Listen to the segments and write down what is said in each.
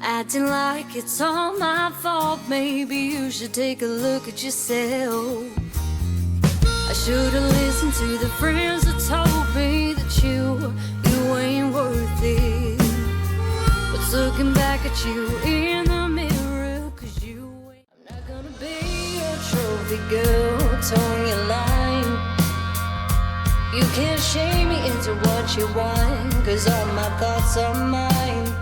acting like it's all my fault. Maybe you should take a look at yourself. I should've listened to the friends that told me that you ain't worth it. But looking back at you in the mirror, 'cause you ain't. I'm not gonna be a trophy girl towing your line. You can't shame me into what you want, 'cause all my thoughts are mine.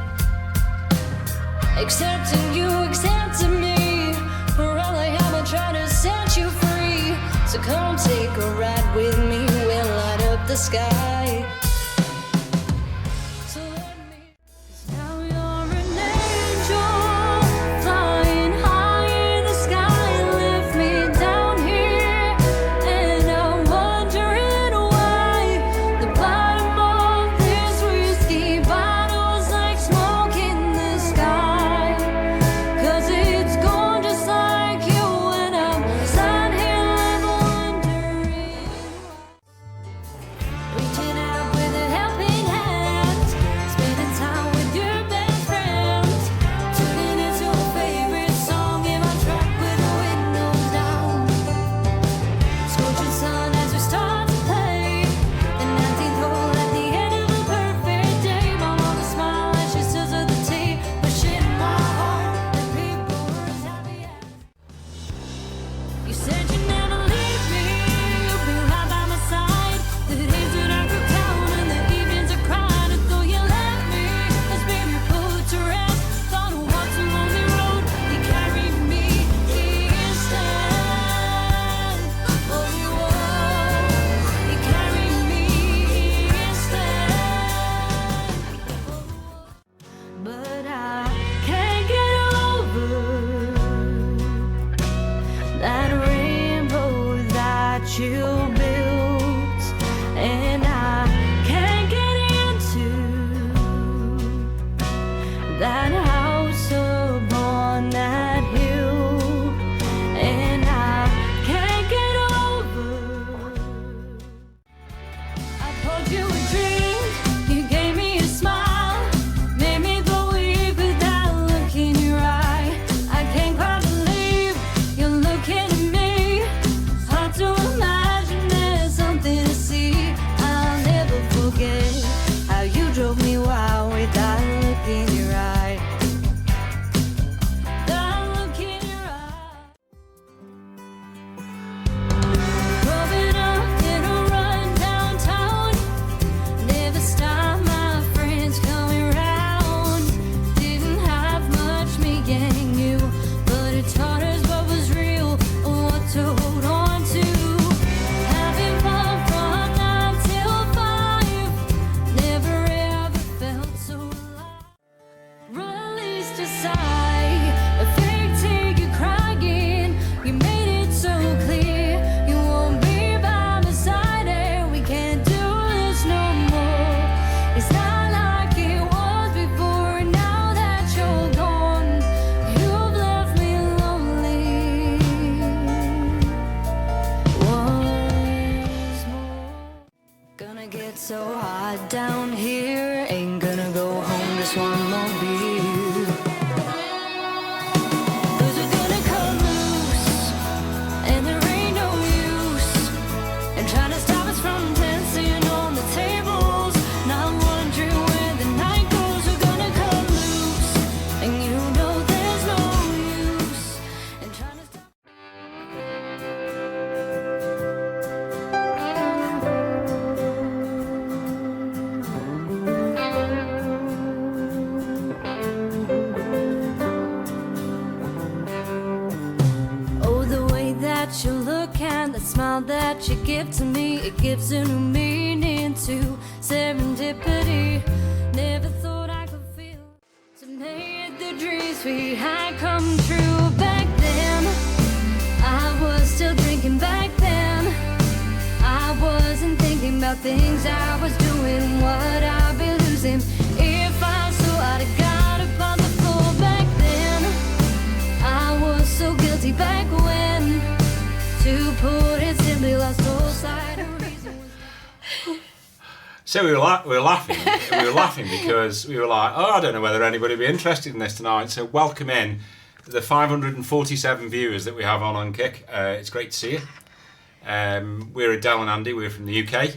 Accepting you, accepting me, for all I am, I'm trying to set you free. So come take a ride with me, we'll light up the sky. So let me, 'cause now you're an angel, flying high in the sky. Left me down here, and I'm wondering why. The bottom of this whiskey bottle's like smoke in the sky. 'Cause it's gone just like you, and I'm sat here left wondering. Reaching out with a helping hand, spending time with your best friends, tuning into a favorite song in my truck with the windows down. Scorching sun as we start to play, the 19th hole at the end of a perfect day. My mother smiled as she stirs up the tea, pushing my heart, and people were as happy as. You said you'd never leave me, you'd be right by my side. The days that I could count and the evenings I cried, and though you left me, as baby put to rest, thought I walked a lonely road, you carried me instead. Oh, you carried me instead. But I can't get over that rainbow that you built, and I can't get into that house upon that hill, and I can't get over. I poured you a drink, you gave me a smile, made me go weak with that look in your eye. I can't quite believe you're looking at me. Hard to imagine there's something to see. I'll never forget how you drove me wild with that look in your eye. That look in your eye. Growing up in a run downtown, never stopped my friends coming round. Didn't have much, me and you, but it taught us what was real, what to hold on to. Having fun from 9 till 5, never ever felt so alive. Released a sigh, a fake tear, you crying. You made it so clear you won't be by my side, and we can't do this no more. It's not like it was before. Now that you're gone, you've left me lonely. Once more. Gonna get so hot down here, ain't gonna go home just one more beer. 'Cause we're gonna cut loose, and there ain't no use in trying to stop us from dancing on the tables. Not wondering where the night goes. We're gonna cut loose, and you know there's no use in trying to stop. Oh, the way that you look and the smile that you give to me, it gives a new meaning to serendipity. Never thought I could feel to make the dreams we had come true. Back then, I was still drinking. Back then, I wasn't thinking about things I was doing, what I'd be losing if I saw I'd have got up on the floor. Back then, I was so guilty. Back when, to put it simply, lost all sight of reason. So we were laughing. We were laughing because we were like, oh, I don't know whether anybody would be interested in this tonight. So welcome in the 547 viewers that we have on Kick. It's great to see you. We're Adele and Andy. We're from the UK.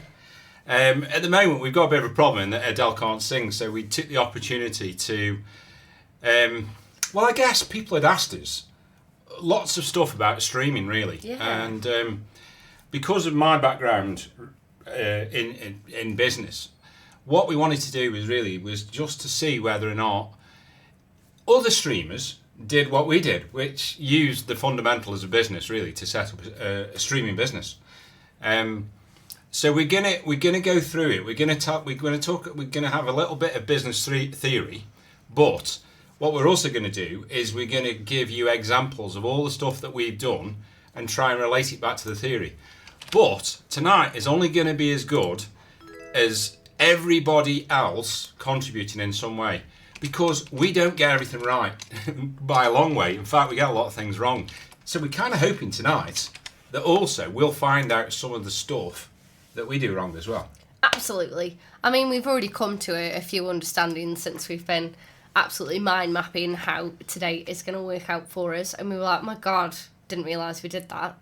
At the moment, we've got a bit of a problem in that Adele can't sing, so we took the opportunity to... well, I guess people had asked us lots of stuff about streaming, really. Yeah. And because of my background in business, what we wanted to do was just to see whether or not other streamers did what we did, which used the fundamentals of business really to set up a streaming business. So we're gonna go through it. We're gonna have a little bit of business theory, but what we're also gonna do is we're gonna give you examples of all the stuff that we've done and try and relate it back to the theory. But tonight is only going to be as good as everybody else contributing in some way, because we don't get everything right by a long way. In fact, we get a lot of things wrong. So we're kind of hoping tonight that also we'll find out some of the stuff that we do wrong as well. Absolutely. I mean, we've already come to a few understandings since we've been absolutely mind mapping how today is going to work out for us, and we were like, my God, didn't realise we did that.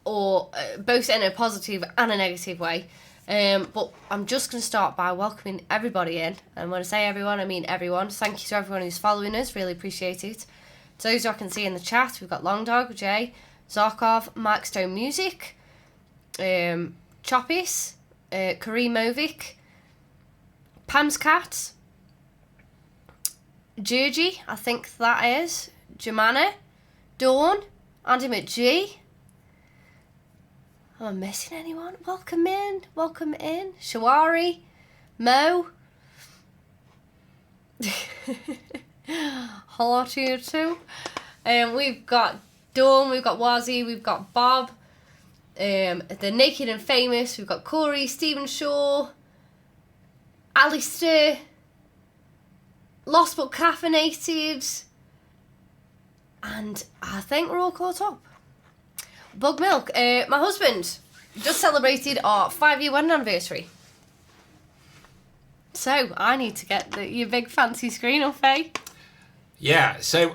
Or both in a positive and a negative way. But I'm just going to start by welcoming everybody in. And when I say everyone, I mean everyone. Thank you to everyone who's following us. Really appreciate it. To those who I can see in the chat, we've got Long Dog, Jay, Zarkov, Mark Stone Music, Choppis, Karimovic, Pam's Cat, Georgie, I think that is, Jemana, Dawn, Andy McGee. Am I missing anyone? Welcome in. Shawari, Mo. Hello to you too. We've got Dawn, we've got Wazzy, we've got Bob. The Naked and Famous, we've got Corey, Stephen Shaw, Alistair, Lost But Caffeinated, and I think we're all caught up. Bug Milk, my husband just celebrated our 5-year wedding anniversary. So I need to get your big fancy screen off, eh? Yeah, so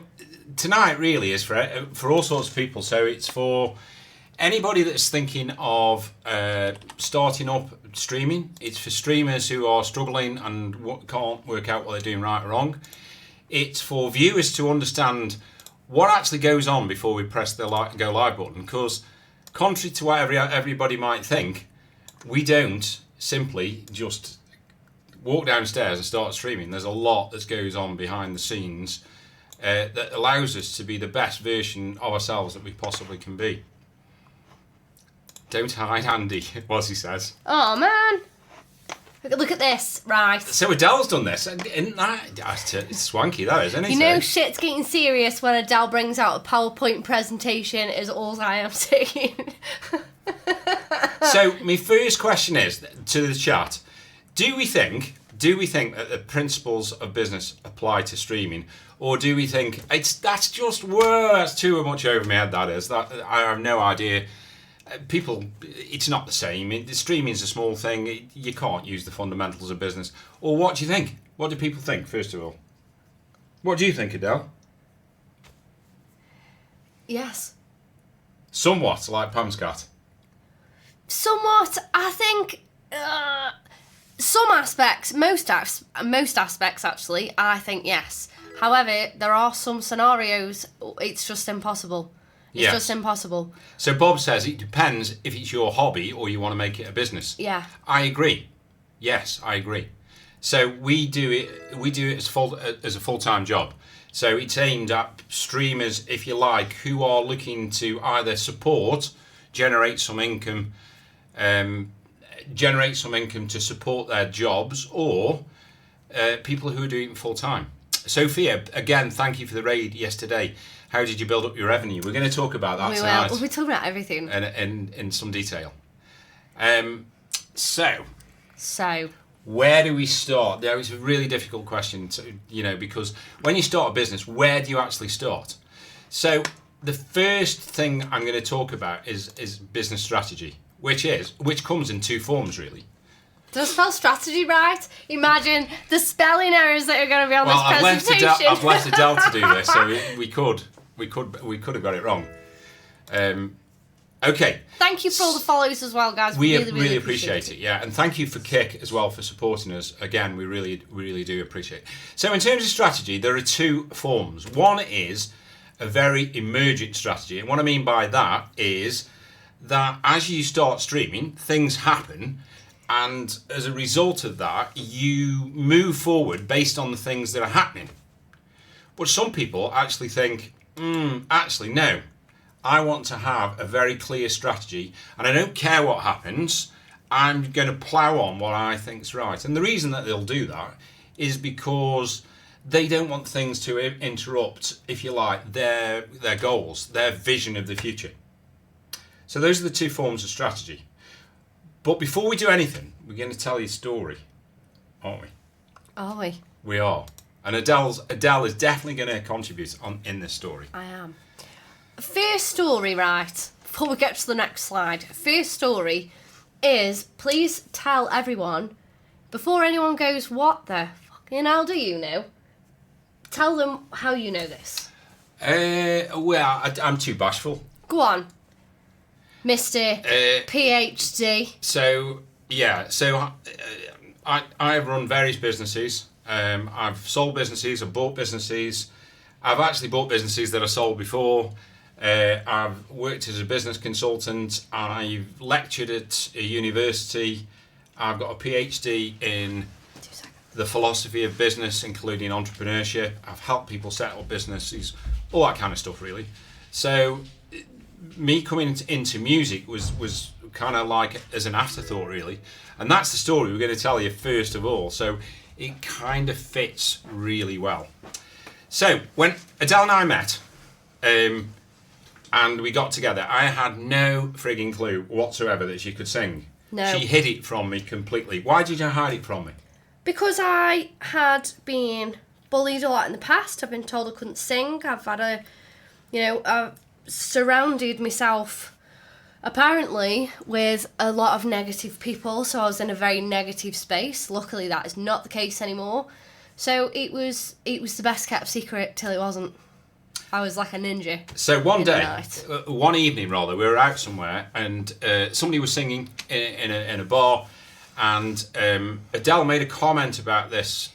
tonight really is for all sorts of people. So it's for anybody that's thinking of starting up streaming. It's for streamers who are struggling and can't work out what they're doing right or wrong. It's for viewers to understand what actually goes on before we press the go live button, because contrary to what everybody might think, we don't simply just walk downstairs and start streaming. There's a lot that goes on behind the scenes that allows us to be the best version of ourselves that we possibly can be. Don't hide, Andy, as he says. Oh man, look at this, right? So Adele's done this, isn't that? It's swanky, that is, isn't it? You know, shit's getting serious when Adele brings out a PowerPoint presentation. Is all I am saying. So my first question is to the chat: Do we think that the principles of business apply to streaming, or do we think that's too much over my head? That is, that I have no idea. People, it's not the same. Streaming is a small thing. You can't use the fundamentals of business. Or what do you think? What do people think, first of all? What do you think, Adele? Yes. Somewhat like Pam's Cat. Somewhat, I think. Some aspects, most aspects actually, I think yes. However, there are some scenarios it's just impossible. It's just impossible. So Bob says it depends if it's your hobby or you want to make it a business. Yeah. I agree. Yes, I agree. So we do it as a full-time job. So it's aimed at streamers, if you like, who are looking to either support, generate some income to support their jobs, or people who are doing it full-time. Sophia, again, thank you for the raid yesterday. How did you build up your revenue? We're going to talk about that tonight. We'll be talking about everything. In some detail. So, where do we start? There is a really difficult question, because when you start a business, where do you actually start? So, the first thing I'm going to talk about is business strategy, which comes in two forms, really. Did I spell strategy right? Imagine the spelling errors that are going to be on Well, this presentation. I've left Adele to do this, so we could have got it wrong. Okay. Thank you for all the follows as well, guys. We really appreciate it, yeah, and thank you for Kick as well for supporting us. Again, we really do appreciate it. So, in terms of strategy, there are two forms. One is a very emergent strategy, and what I mean by that is that as you start streaming, things happen, and as a result of that, you move forward based on the things that are happening. But some people actually think, actually, no. I want to have a very clear strategy, and I don't care what happens. I'm going to plough on what I think's right. And the reason that they'll do that is because they don't want things to interrupt, if you like, their goals, their vision of the future. So those are the two forms of strategy. But before we do anything, we're going to tell you a story, aren't we? Are we? We are. And Adele is definitely going to contribute in this story. I am. First story, right, before we get to the next slide. First story is, please tell everyone, before anyone goes, what the fucking hell do you know? Tell them how you know this. Well, I'm too bashful. Go on, Mr. PhD. So, yeah, I have run various businesses. I've sold businesses, I've bought businesses. I've actually bought businesses that I sold before. I've worked as a business consultant. I've lectured at a university. I've got a PhD in the philosophy of business, including entrepreneurship. I've helped people set up businesses, all that kind of stuff, really. So, me coming into music was kind of like as an afterthought, really. And that's the story we're going to tell you first of all. So, it kind of fits really well. So, when Adele and I met, and we got together, I had no frigging clue whatsoever that she could sing. No. She hid it from me completely. Why did you hide it from me? Because I had been bullied a lot in the past. I've been told I couldn't sing. I've had I've surrounded myself, apparently, with a lot of negative people. So I was in a very negative space. Luckily, that is not the case anymore. So it was the best kept secret till it wasn't. I was like a ninja. So one evening, we were out somewhere, and somebody was singing in a bar, and Adele made a comment about this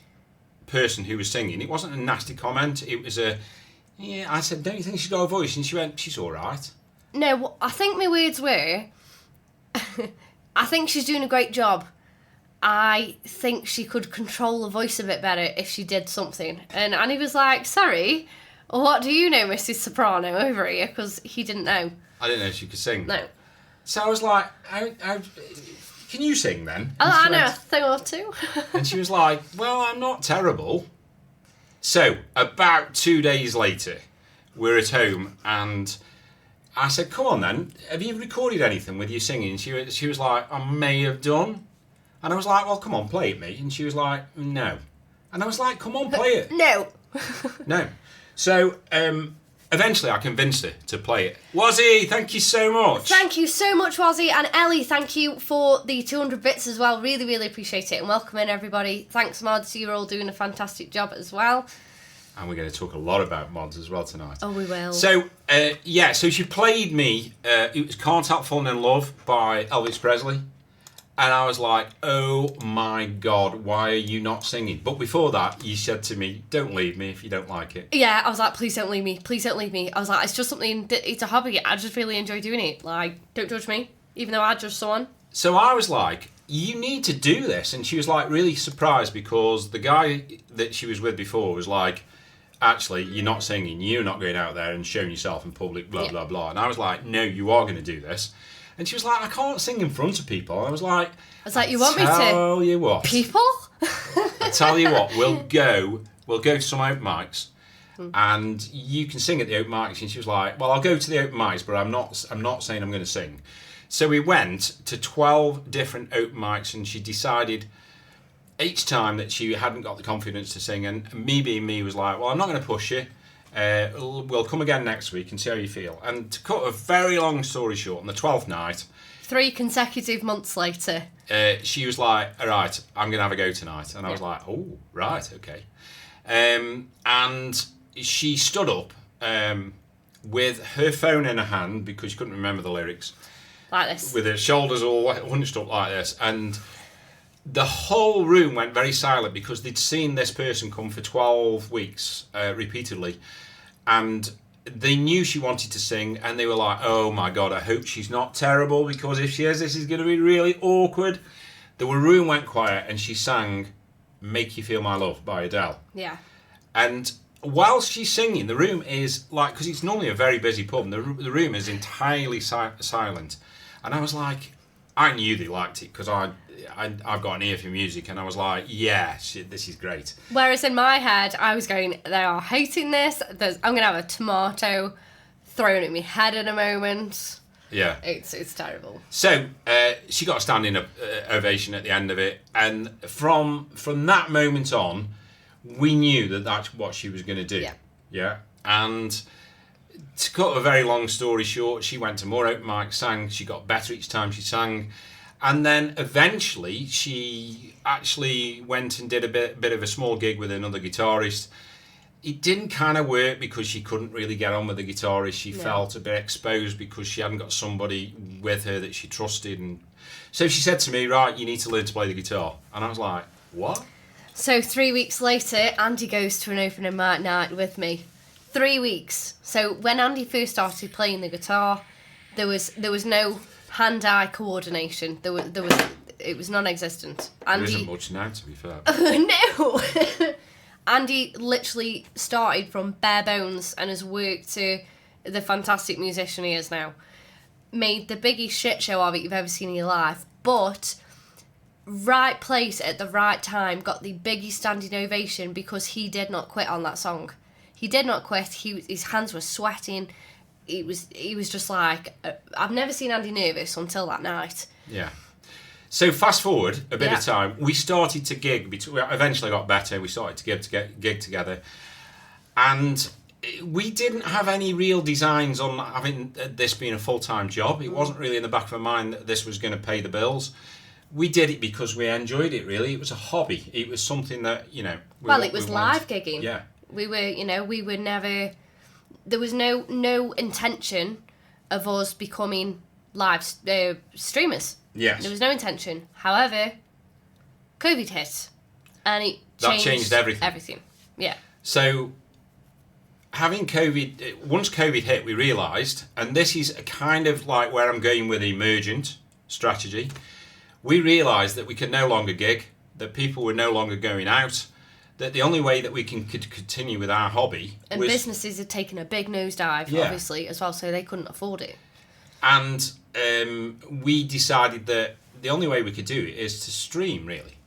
person who was singing. It wasn't a nasty comment. It was I said, don't you think she's got a voice? And she went, she's all right. No, I think my words were, I think she's doing a great job. I think she could control the voice a bit better if she did something. And Annie was like, sorry, what do you know, Mrs. Soprano, over here? Because he didn't know. I didn't know she could sing. No. So I was like, how can you sing then? I know a thing or two. And she was like, well, I'm not terrible. So about 2 days later, we're at home, and I said, come on then, have you recorded anything with you singing? And she was like, I may have done. And I was like, well, come on, play it, me. And she was like, no. And I was like, come on, play it. No. No. So, eventually I convinced her to play it. Wazzy, thank you so much. Thank you so much, Wazzy. And Ellie, thank you for the 200 bits as well. Really, really appreciate it. And welcome in, everybody. Thanks, mods. You're all doing a fantastic job as well. And we're going to talk a lot about mods as well tonight. Oh, we will. So, so she played me, it was Can't Help Falling in Love by Elvis Presley. And I was like, oh my God, why are you not singing? But before that, you said to me, don't leave me if you don't like it. Yeah, I was like, please don't leave me. Please don't leave me. I was like, it's just something, it's a hobby. I just really enjoy doing it. Like, don't judge me, even though I judge someone. So I was like, you need to do this. And she was like really surprised because the guy that she was with before was like, actually, you're not singing. You're not going out there and showing yourself in public, blah, blah, blah. And I was like, no, you are going to do this. And she was like, I can't sing in front of people. And I was like, you want me to? Tell you what. People? I tell you what, we'll go to some open mics and you can sing at the open mics. And she was like, well, I'll go to the open mics, but I'm not saying I'm going to sing. So we went to 12 different open mics, and she decided each time that she hadn't got the confidence to sing, and me being me was like, well, I'm not going to push you. We'll come again next week and see how you feel. And to cut a very long story short, on the 12th night, 3 consecutive months later. She was like, all right, I'm going to have a go tonight. And I was like, oh, right, okay. And she stood up with her phone in her hand because she couldn't remember the lyrics. Like this. With her shoulders all hunched up like this. And the whole room went very silent because they'd seen this person come for 12 weeks repeatedly. And they knew she wanted to sing, and they were like, oh my God, I hope she's not terrible, because if she is, this is going to be really awkward. The room went quiet, and she sang Make You Feel My Love by Adele. Yeah. And whilst she's singing, the room is like, because it's normally a very busy pub, and the room is entirely silent. And I was like, I knew they liked it, because I've got an ear for music, and I was like, yeah, this is great. Whereas in my head, I was going, they are hating this. I'm going to have a tomato thrown at my head in a moment. Yeah. It's terrible. So she got a standing ovation at the end of it, and from that moment on, we knew that that's what she was going to do. Yeah. Yeah. And to cut a very long story short, she went to more open mics, sang. She got better each time she sang. And then eventually she actually went and did a bit of a small gig with another guitarist. It didn't kind of work because she couldn't really get on with the guitarist. She felt a bit exposed because she hadn't got somebody with her that she trusted. And so she said to me, right, you need to learn to play the guitar. And I was like, what? So 3 weeks later, Andy goes to an opening mic night with me. 3 weeks. So when Andy first started playing the guitar, there was no hand-eye coordination. It was non-existent. There isn't much now, to be fair. No. Andy literally started from bare bones and has worked to the fantastic musician he is now. Made the biggest shit show of it you've ever seen in your life, but right place at the right time, got the biggest standing ovation because he did not quit on that song. He did not quit. His hands were sweating. He was just like, I've never seen Andy nervous until that night. Yeah. So fast forward a bit of time, we started to gig. We eventually got better. We started to gig together, and we didn't have any real designs on having this being a full-time job. It wasn't really in the back of our mind that this was going to pay the bills. We did it because we enjoyed it. Really, it was a hobby. It was something that It was live gigging. Yeah. We were never. There was no intention of us becoming live streamers. Yes. There was no intention. However, COVID hit, and it changed everything. Everything. Yeah. So, having COVID, once COVID hit, we realised, and this is kind of like where I'm going with the emergent strategy, we realised that we could no longer gig, that people were no longer going out, that the only way that we could continue with our hobby and was... businesses had taken a big nosedive, obviously, as well, so they couldn't afford it. And we decided that the only way we could do it is to stream, really.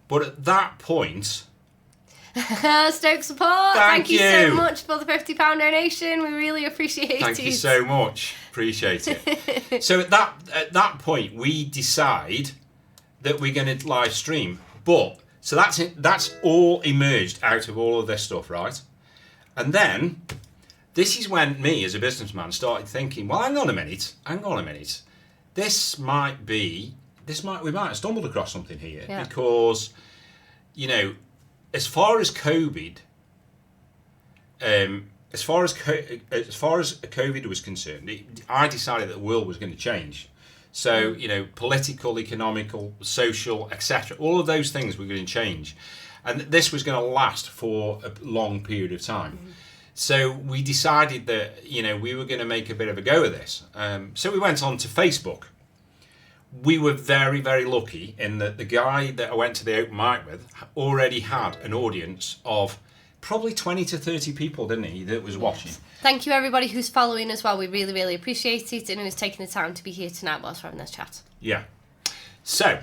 But at that point... Stoke support! Thank you so much for the £50 donation. We really appreciate it. Thank you so much. Appreciate it. So at that point, we decide that we're going to live stream. But, so that's it. That's all emerged out of all of this stuff, right? And then... this is when me, as a businessman, started thinking, well, hang on a minute. We might have stumbled across something here. Yeah. Because, as far as COVID, as far as COVID was concerned, I decided that the world was going to change. So, political, economical, social, etc., all of those things were going to change. And this was going to last for a long period of time. Mm-hmm. So we decided that, we were going to make a bit of a go of this. So we went on to Facebook. We were very, very lucky in that the guy that I went to the open mic with already had an audience of probably 20 to 30 people, didn't he, that was watching. Thank you, everybody who's following as well. We really, really appreciate it and who's taking the time to be here tonight whilst we're having this chat. Yeah. So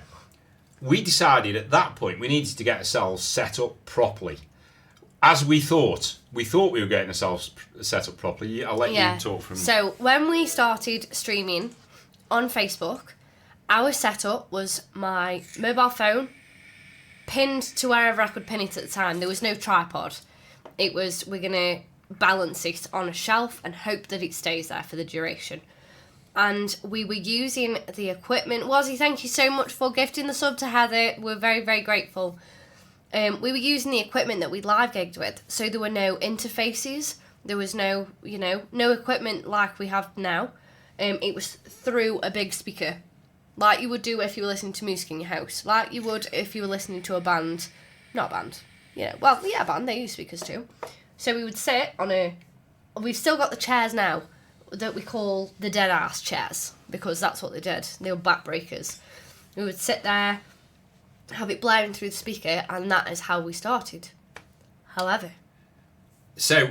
we decided at that point we needed to get ourselves set up properly. As we thought we were getting ourselves set up properly. I'll let you talk from... So when we started streaming on Facebook, our setup was my mobile phone pinned to wherever I could pin it at the time. There was no tripod. It was, we're going to balance it on a shelf and hope that it stays there for the duration. and we were using the equipment. Wazzy, thank you so much for gifting the sub to Heather. We're very, very grateful. We were using the equipment that we'd live gigged with, so there were no interfaces. There was no, no equipment like we have now. It was through a big speaker, like you would do if you were listening to music in your house, like you would if you were listening to a band. Not a band. A band, they use speakers too. So we would sit on we've still got the chairs now that we call the dead ass chairs, because that's what they did. They were backbreakers. We would sit there, have it blaring through the speaker, and that is how we started. However, So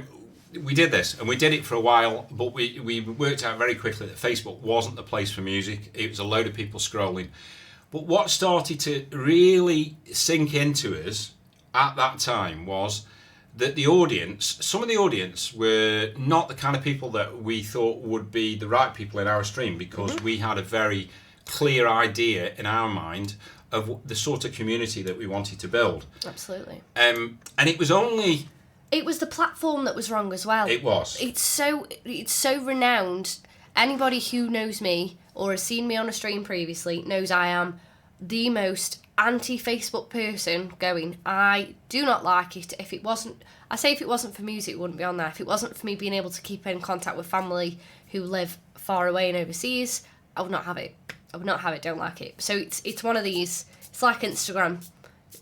we did this, and we did it for a while, but we worked out very quickly that Facebook wasn't the place for music. It was a load of people scrolling. But what started to really sink into us at that time was that some of the audience were not the kind of people that we thought would be the right people in our stream, because we had a very clear idea in our mind of the sort of community that we wanted to build. absolutely. And it was only... It was the platform that was wrong as well. It was. It's so renowned. Anybody who knows me or has seen me on a stream previously knows I am the most anti-Facebook person going. I do not like it. If it wasn't for music, it wouldn't be on there. If it wasn't for me being able to keep in contact with family who live far away and overseas, I would not have it. Don't like it. So it's one of these. It's like Instagram.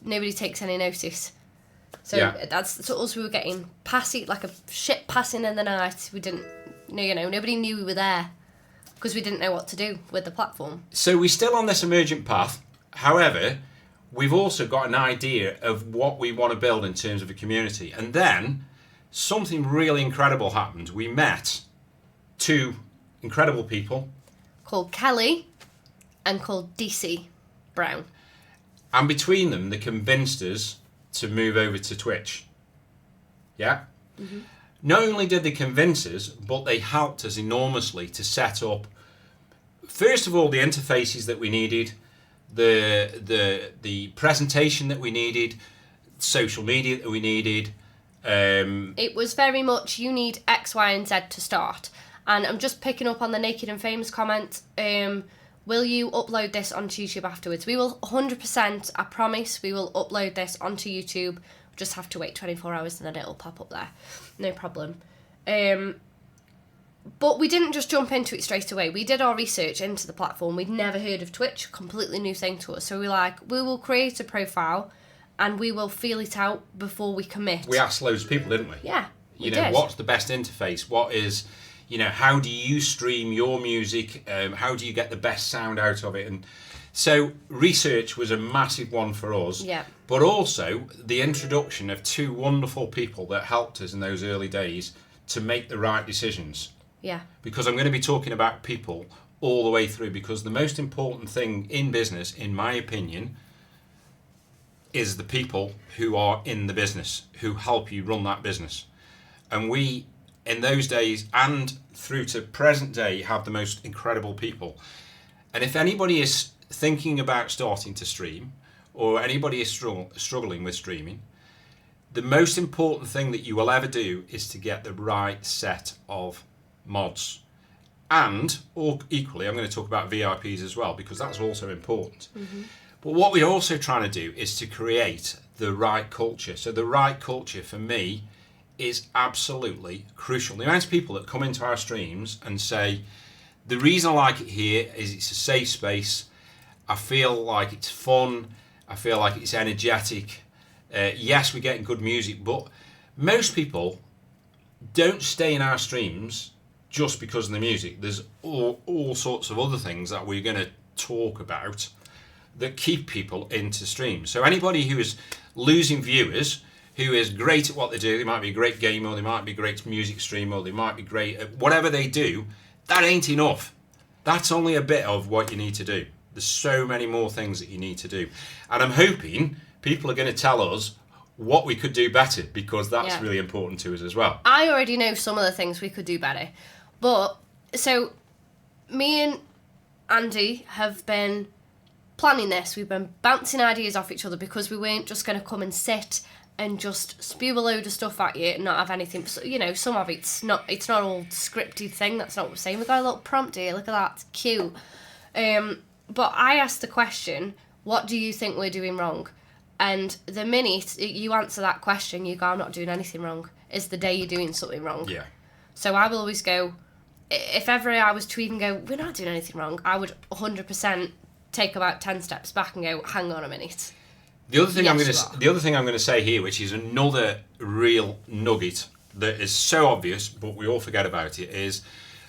Nobody takes any notice. So that's us. We were getting passing like a ship passing in the night. We didn't, nobody knew we were there because we didn't know what to do with the platform. So we're still on this emergent path. However, we've also got an idea of what we want to build in terms of a community. And then something really incredible happened. We met two incredible people Called Kelly and called DC Brown. and between them, they convinced us to move over to Twitch. Yeah? Mm-hmm. Not only did they convince us, but they helped us enormously to set up, first of all, the interfaces that we needed, the presentation that we needed, social media that we needed. It was very much, you need X, Y, and Z to start. And I'm just picking up on the Naked and Famous comment. Will you upload this onto YouTube afterwards? We will 100%, I promise, we will upload this onto YouTube. Just have to wait 24 hours and then it'll pop up there. No problem. But we didn't just jump into it straight away. We did our research into the platform. We'd never heard of Twitch, completely new thing to us. So we will create a profile and we will feel it out before we commit. We asked loads of people, didn't we? Yeah, we You know, did. what's the best interface? What is, how do you stream your music? How do you get the best sound out of it? And so research was a massive one for us. Yeah. But also the introduction of two wonderful people that helped us in those early days to make the right decisions. Yeah. Because I'm going to be talking about people all the way through, because the most important thing in business, in my opinion, is the people who are in the business, who help you run that business. And we, in those days and through to present day, have the most incredible people. And if anybody is thinking about starting to stream, or anybody is struggling with streaming, the most important thing that you will ever do is to get the right set of mods. And, or equally, I'm going to talk about VIPs as well, because that's also important. Mm-hmm. But what we're also trying to do is to create the right culture. So the right culture for me is absolutely crucial. The amount of people that come into our streams and say, the reason I like it here is it's a safe space. I feel like it's fun. I feel like it's energetic. Yes, we're getting good music, but most people don't stay in our streams just because of the music. There's all sorts of other things that we're going to talk about that keep people into streams. So anybody who is losing viewers, who is great at what they do, they might be a great gamer, or they might be a great music streamer, or they might be great at whatever they do, that ain't enough. That's only a bit of what you need to do. There's so many more things that you need to do. And I'm hoping people are going to tell us what we could do better, because that's really important to us as well. I already know some of the things we could do better. But, so, me and Andy have been planning this. We've been bouncing ideas off each other, because we weren't just going to come and sit and just spew a load of stuff at you and not have anything. So, you know, some of it's not all scripted thing. That's not what we're saying. We've got a little prompt here. Look at that. It's cute. But I asked the question, what do you think we're doing wrong? And the minute you answer that question, you go, I'm not doing anything wrong, is the day you're doing something wrong. Yeah. So I will always go, if ever I was to even go, we're not doing anything wrong, I would 100% take about 10 steps back and go, hang on a minute. The other thing Yes, the other thing I'm going to say here, which is another real nugget that is so obvious, but we all forget about it, is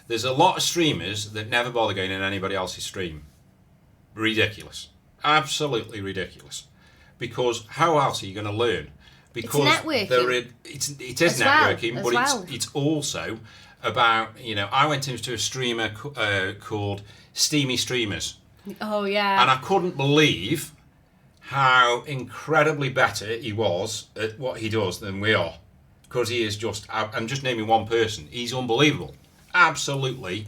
there's a lot of streamers that never bother going in anybody else's stream. Ridiculous. Absolutely ridiculous. Because how else are you going to learn? Because networking. It is As well, networking, as but well. it's also about, you know, I went into a streamer called Steamy Streamers, Oh, yeah. and I couldn't believe how incredibly better he was at what he does than we are. Because he is just, I'm just naming one person, he's unbelievable. Absolutely.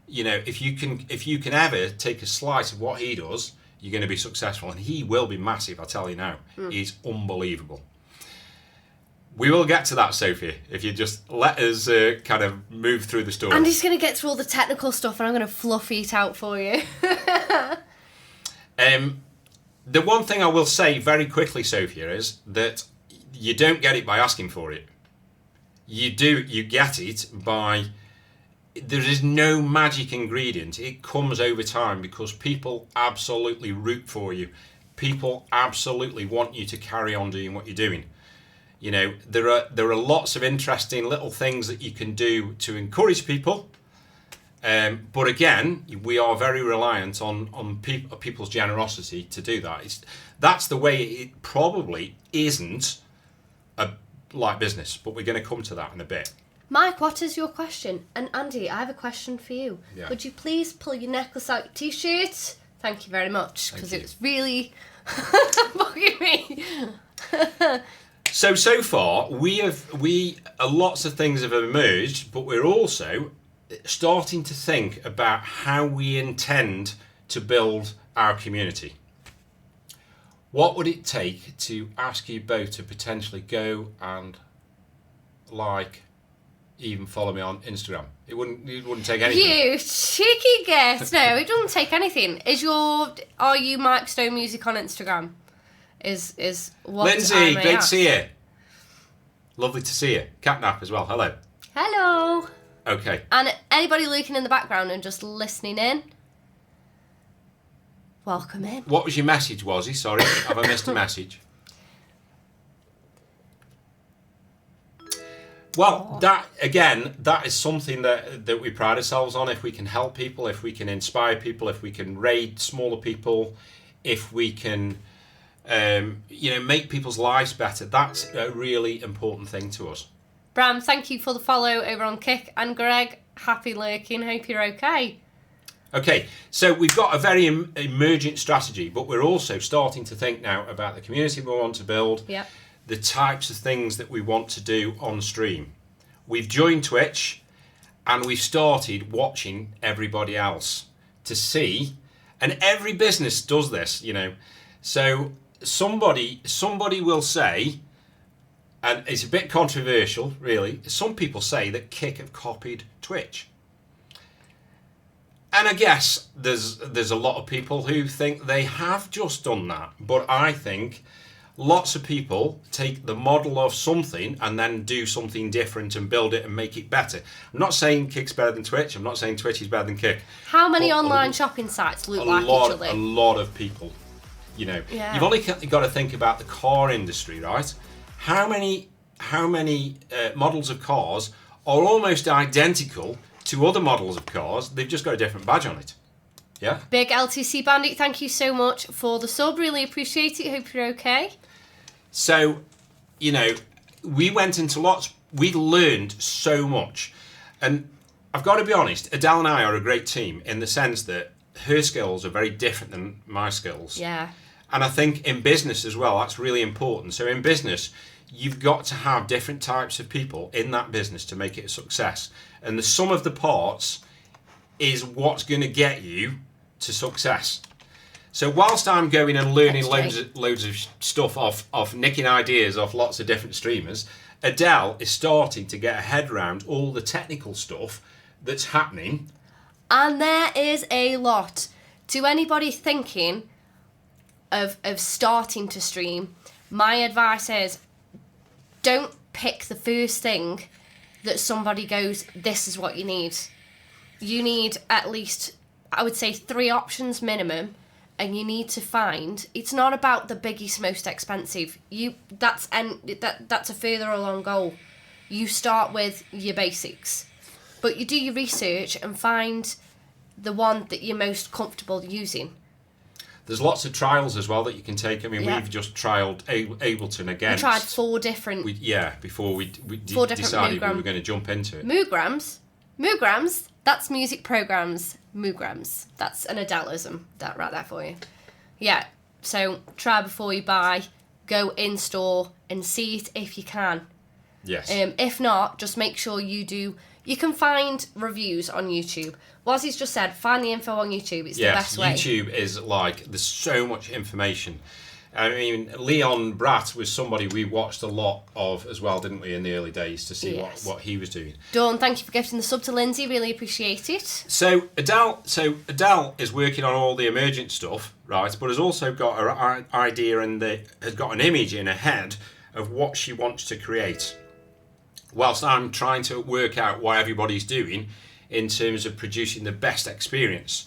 You know, if you can ever take a slice of what he does, you're going to be successful, and he will be massive, I tell you now. He's unbelievable. We will get to that, Sophie, if you just let us kind of move through the story. Andy's going to get through all the technical stuff and I'm going to fluff it out for you. The one thing I will say very quickly, Sophia, is that you don't get it by asking for it. You get it by... There is no magic ingredient. It comes over time because people absolutely root for you. People absolutely want you to carry on doing what you're doing. You know, there are lots of interesting little things that you can do to encourage people. But again, we are very reliant on people's generosity to do that. That's the way it probably isn't like business, but we're going to come to that in a bit. Mike, what is your question? And Andy, I have a question for you. Yeah. Would you please pull your necklace out your t-shirt? Thank you very much, because Thank you. it's really bugging me. So far, lots of things have emerged, but we're also starting to think about how we intend to build our community. What would it take to ask you both to potentially go and even follow me on Instagram? It wouldn't take anything. You cheeky guess. No, it doesn't take anything. Are you Mike Stone Music on Instagram? Is what Lindsay, I may great to ask. see you. Lovely to see you. Catnap as well. Hello. Hello. Okay. And anybody looking in the background and just listening in, welcome in. What was your message, Wazzy? Sorry, have I missed a message? Well, that is something that we pride ourselves on. If we can help people, if we can inspire people, if we can raid smaller people, if we can, make people's lives better, that's a really important thing to us. Bram, thank you for the follow over on Kick. And Greg, happy lurking. Hope you're okay. Okay, so we've got a very emergent strategy, but we're also starting to think now about the community we want to build. Yeah. The types of things that we want to do on stream. We've joined Twitch and we've started watching everybody else to see, and every business does this, So somebody will say, and it's a bit controversial, really, some people say that Kick have copied Twitch. And I guess there's a lot of people who think they have just done that, but I think lots of people take the model of something and then do something different and build it and make it better. I'm not saying Kick's better than Twitch. I'm not saying Twitch is better than Kick. How many But online shopping sites look A like each other? lot of people. Yeah. You've only got to think about the car industry, right? How many models of cars are almost identical to other models of cars? They've just got a different badge on it. Yeah. Big LTC Bandit, thank you so much for the sub. Really appreciate it. Hope you're okay. So, we went into we learned so much. And I've got to be honest, Adele and I are a great team in the sense that her skills are very different than my skills. Yeah. And I think in business as well, that's really important. So in business, you've got to have different types of people in that business to make it a success. And the sum of the parts is what's going to get you to success. So whilst I'm going and learning XJ. loads of stuff off nicking ideas off lots of different streamers, Adele is starting to get her head around all the technical stuff that's happening. And there is a lot. To anybody thinking of starting to stream, my advice is don't pick the first thing that somebody goes, this is what you need. You need at least, I would say, 3 options minimum, and you need to find, it's not about the biggest, most expensive. That's a further along goal. You start with your basics, but you do your research and find the one that you're most comfortable using. There's lots of trials as well that you can take. I mean, Yeah. we've just trialled Ableton against. We tried 4 different before we 4 different decided we Moogram. were going to jump into it. Moograms, that's music programs. Moograms, that's an Adelism. That right there for you. Yeah, so try before you buy, go in store and see it if you can. Yes. If not, just make sure you do. You can find reviews on YouTube. What he's just said, find the info on YouTube. It's the best way. YouTube is like, there's so much information. I mean, Leon Bratt was somebody we watched a lot of as well, didn't we, in the early days to see Yes. what he was doing. Dawn, thank you for gifting the sub to Lindsay. Really appreciate it. So Adele is working on all the emergent stuff, right? But has also got her idea and has got an image in her head of what she wants to create. Whilst I'm trying to work out what everybody's doing in terms of producing the best experience.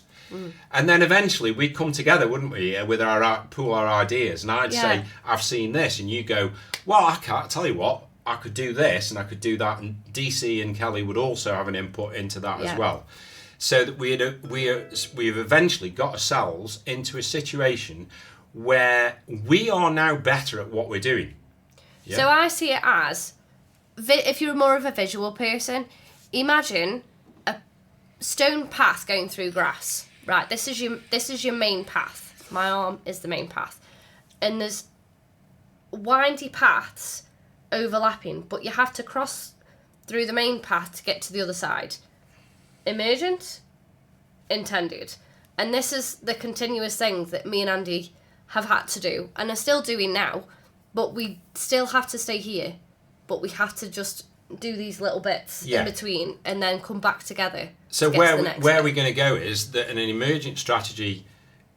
And then eventually we'd come together, wouldn't we, with our pool our ideas, and I'd say, I've seen this, and you go, well, I can't tell you what, I could do this and I could do that, and DC and Kelly would also have an input into that as well. So that we've eventually got ourselves into a situation where we are now better at what we're doing. Yeah. So I see it as, if you're more of a visual person, imagine a stone path going through grass. Right, this is your main path. My arm is the main path. And there's windy paths overlapping, but you have to cross through the main path to get to the other side. Emergent, intended. And this is the continuous thing that me and Andy have had to do, and are still doing now, but we still have to stay here, but we have to just do these little bits in between and then come back together. So to where get to the next we're bit. going to go is that an emergent strategy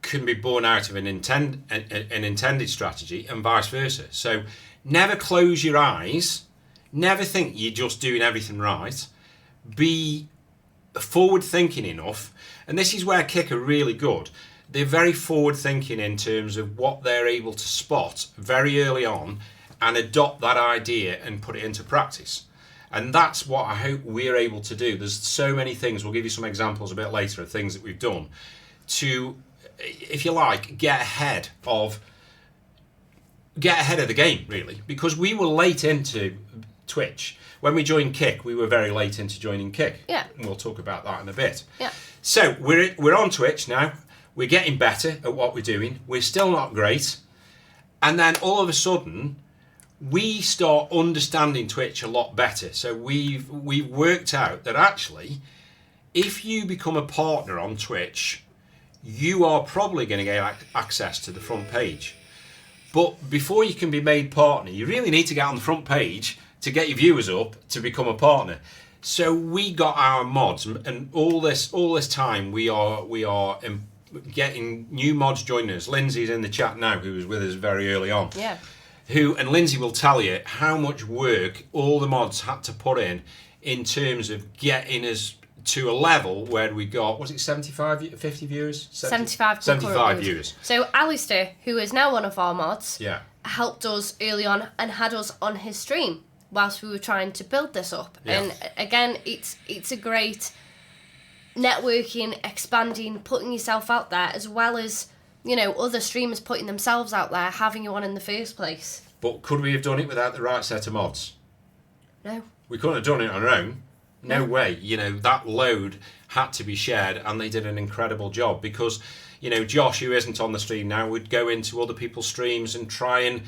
can be born out of an intended strategy and vice versa. So never close your eyes. Never think you're just doing everything right. Be forward thinking enough. And this is where Kick are really good. They're very forward thinking in terms of what they're able to spot very early on and adopt that idea and put it into practice. And that's what I hope we're able to do. There's so many things, we'll give you some examples a bit later of things that we've done to, if you like, get ahead of the game, really. Because we were late into Twitch. When we joined Kick, we were very late into joining Kick. Yeah. And we'll talk about that in a bit. Yeah. So we're on Twitch now. We're getting better at what we're doing. We're still not great. And then all of a sudden, we start understanding Twitch a lot better. So we've worked out that actually, if you become a partner on Twitch, you are probably going to get access to the front page. But before you can be made partner, you really need to get on the front page to get your viewers up to become a partner. So we got our mods, and all this time we are getting new mods joining us. Lindsay's in the chat now, who was with us very early on. Yeah. And Lindsay will tell you how much work all the mods had to put in terms of getting us to a level where we got, was it 50 viewers? 75 viewers. So Alistair, who is now one of our mods, Yeah. helped us early on and had us on his stream whilst we were trying to build this up. Yeah. And again, it's a great networking, expanding, putting yourself out there, as well as, you know, other streamers putting themselves out there, having you on in the first place. But could we have done it without the right set of mods? No. We couldn't have done it on our own. No way. You know, that load had to be shared, and they did an incredible job because, you know, Josh, who isn't on the stream now, would go into other people's streams and try and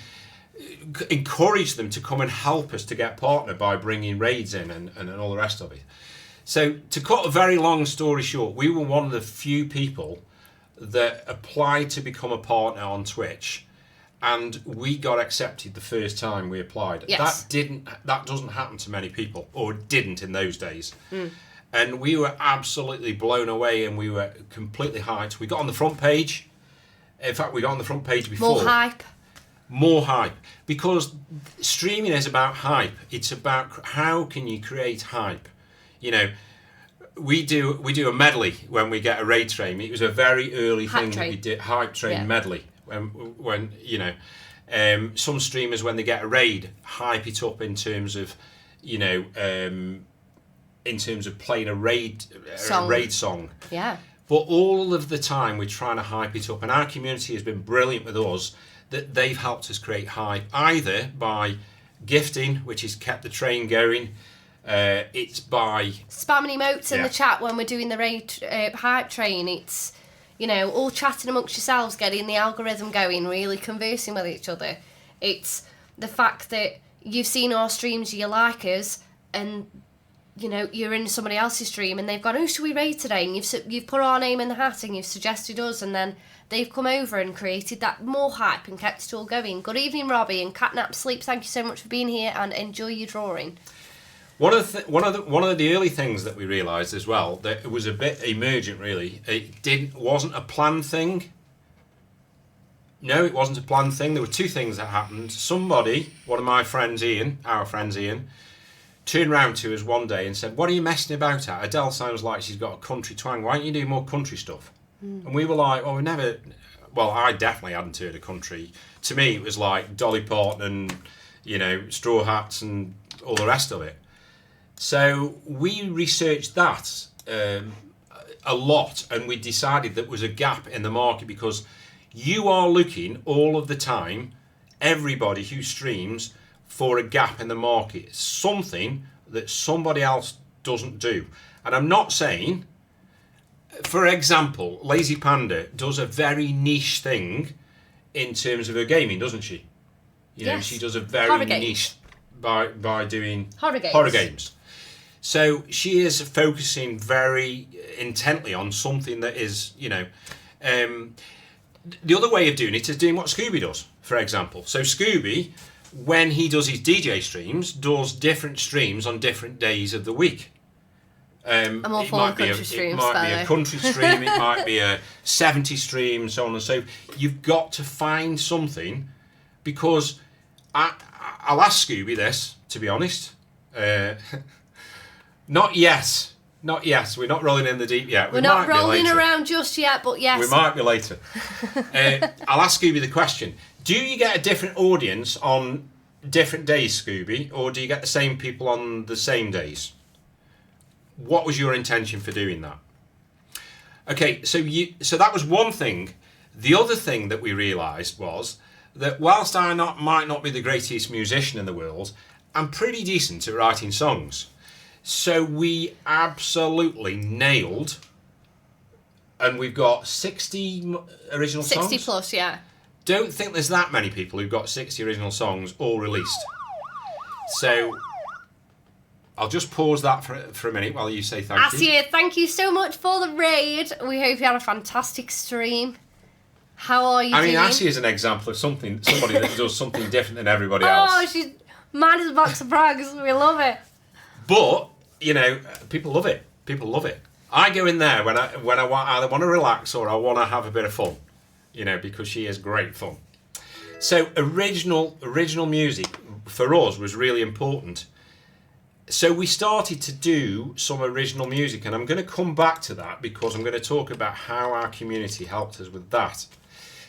encourage them to come and help us to get partner by bringing raids in and all the rest of it. So to cut a very long story short, we were one of the few people that applied to become a partner on Twitch, and we got accepted the first time we applied. Yes. That doesn't happen to many people, or didn't in those days. And we were absolutely blown away, and we were completely hyped. We got on the front page. In fact, we got on the front page before. More hype. More hype, because streaming is about hype. It's about how can you create hype. You know, we do a medley when we get a raid train. It was a very early Hype thing train. that we did, hype train Yeah. medley. When you know, some streamers when they get a raid hype it up in terms of, you know, in terms of playing a raid song. Yeah. But all of the time we're trying to hype it up, and our community has been brilliant with us, that they've helped us create hype, either by gifting, which has kept the train going, it's by... Spamming emotes in Yeah. the chat when we're doing the raid hype train. It's, you know, all chatting amongst yourselves, getting the algorithm going, really conversing with each other. It's the fact that you've seen our streams, you like us, and... you know, you're in somebody else's stream and they've gone, who should we raid today? And you've put our name in the hat and you've suggested us, and then they've come over and created that more hype and kept it all going. Good evening, Robbie, and Catnap Sleep. Thank you so much for being here and enjoy your drawing. One of the early things that we realised as well, that it was a bit emergent really. Wasn't a planned thing. No, it wasn't a planned thing. There were two things that happened. Somebody, one of my friends, our friends Ian, turned round to us one day and said, "What are you messing about at? Adele sounds like she's got a country twang. Why don't you do more country stuff?" And we were like, well, I definitely hadn't heard of country. To me, it was like Dolly Parton and, you know, Straw Hats and all the rest of it. So we researched that a lot, and we decided that was a gap in the market, because you are looking all of the time, everybody who streams, for a gap in the market, something that somebody else doesn't do. And I'm not saying, for example, Lazy Panda does a very niche thing in terms of her gaming, doesn't she? You know, Yes. she does a very Horror games. niche by doing Horror games. So she is focusing very intently on something that is, you know, the other way of doing it is doing what Scooby does, for example. So Scooby, when he does his DJ streams, does different streams on different days of the week. I'm all It for might be country streams, It might by be the a way. country stream, it might be a 70 stream, so on and so forth. You've got to find something, because I'll ask Scooby this, to be honest. Not yet. We're not rolling in the deep yet. We're We not might be rolling later. around just yet, but yes. We might be later. I'll ask Scooby the question. Do you get a different audience on different days, Scooby, or do you get the same people on the same days? What was your intention for doing that? Okay, so that was one thing. The other thing that we realised was that whilst I might not be the greatest musician in the world, I'm pretty decent at writing songs. So we absolutely nailed, and we've got 60 original 60 songs. plus, yeah. Don't think there's that many people who've got 60 original songs all released. So I'll just pause that for a minute while you say thank you. Asia, thank you so much for the raid. We hope you had a fantastic stream. How are you I mean, doing? Ashley is an example of somebody that does something different than everybody Oh, else. she's mad as a box of brags. We love it. But, you know, people love it. People love it. I go in there when I either want to relax or I want to have a bit of fun, you know, because she is great fun. So original music for us was really important. So we started to do some original music, and I'm going to come back to that because I'm going to talk about how our community helped us with that.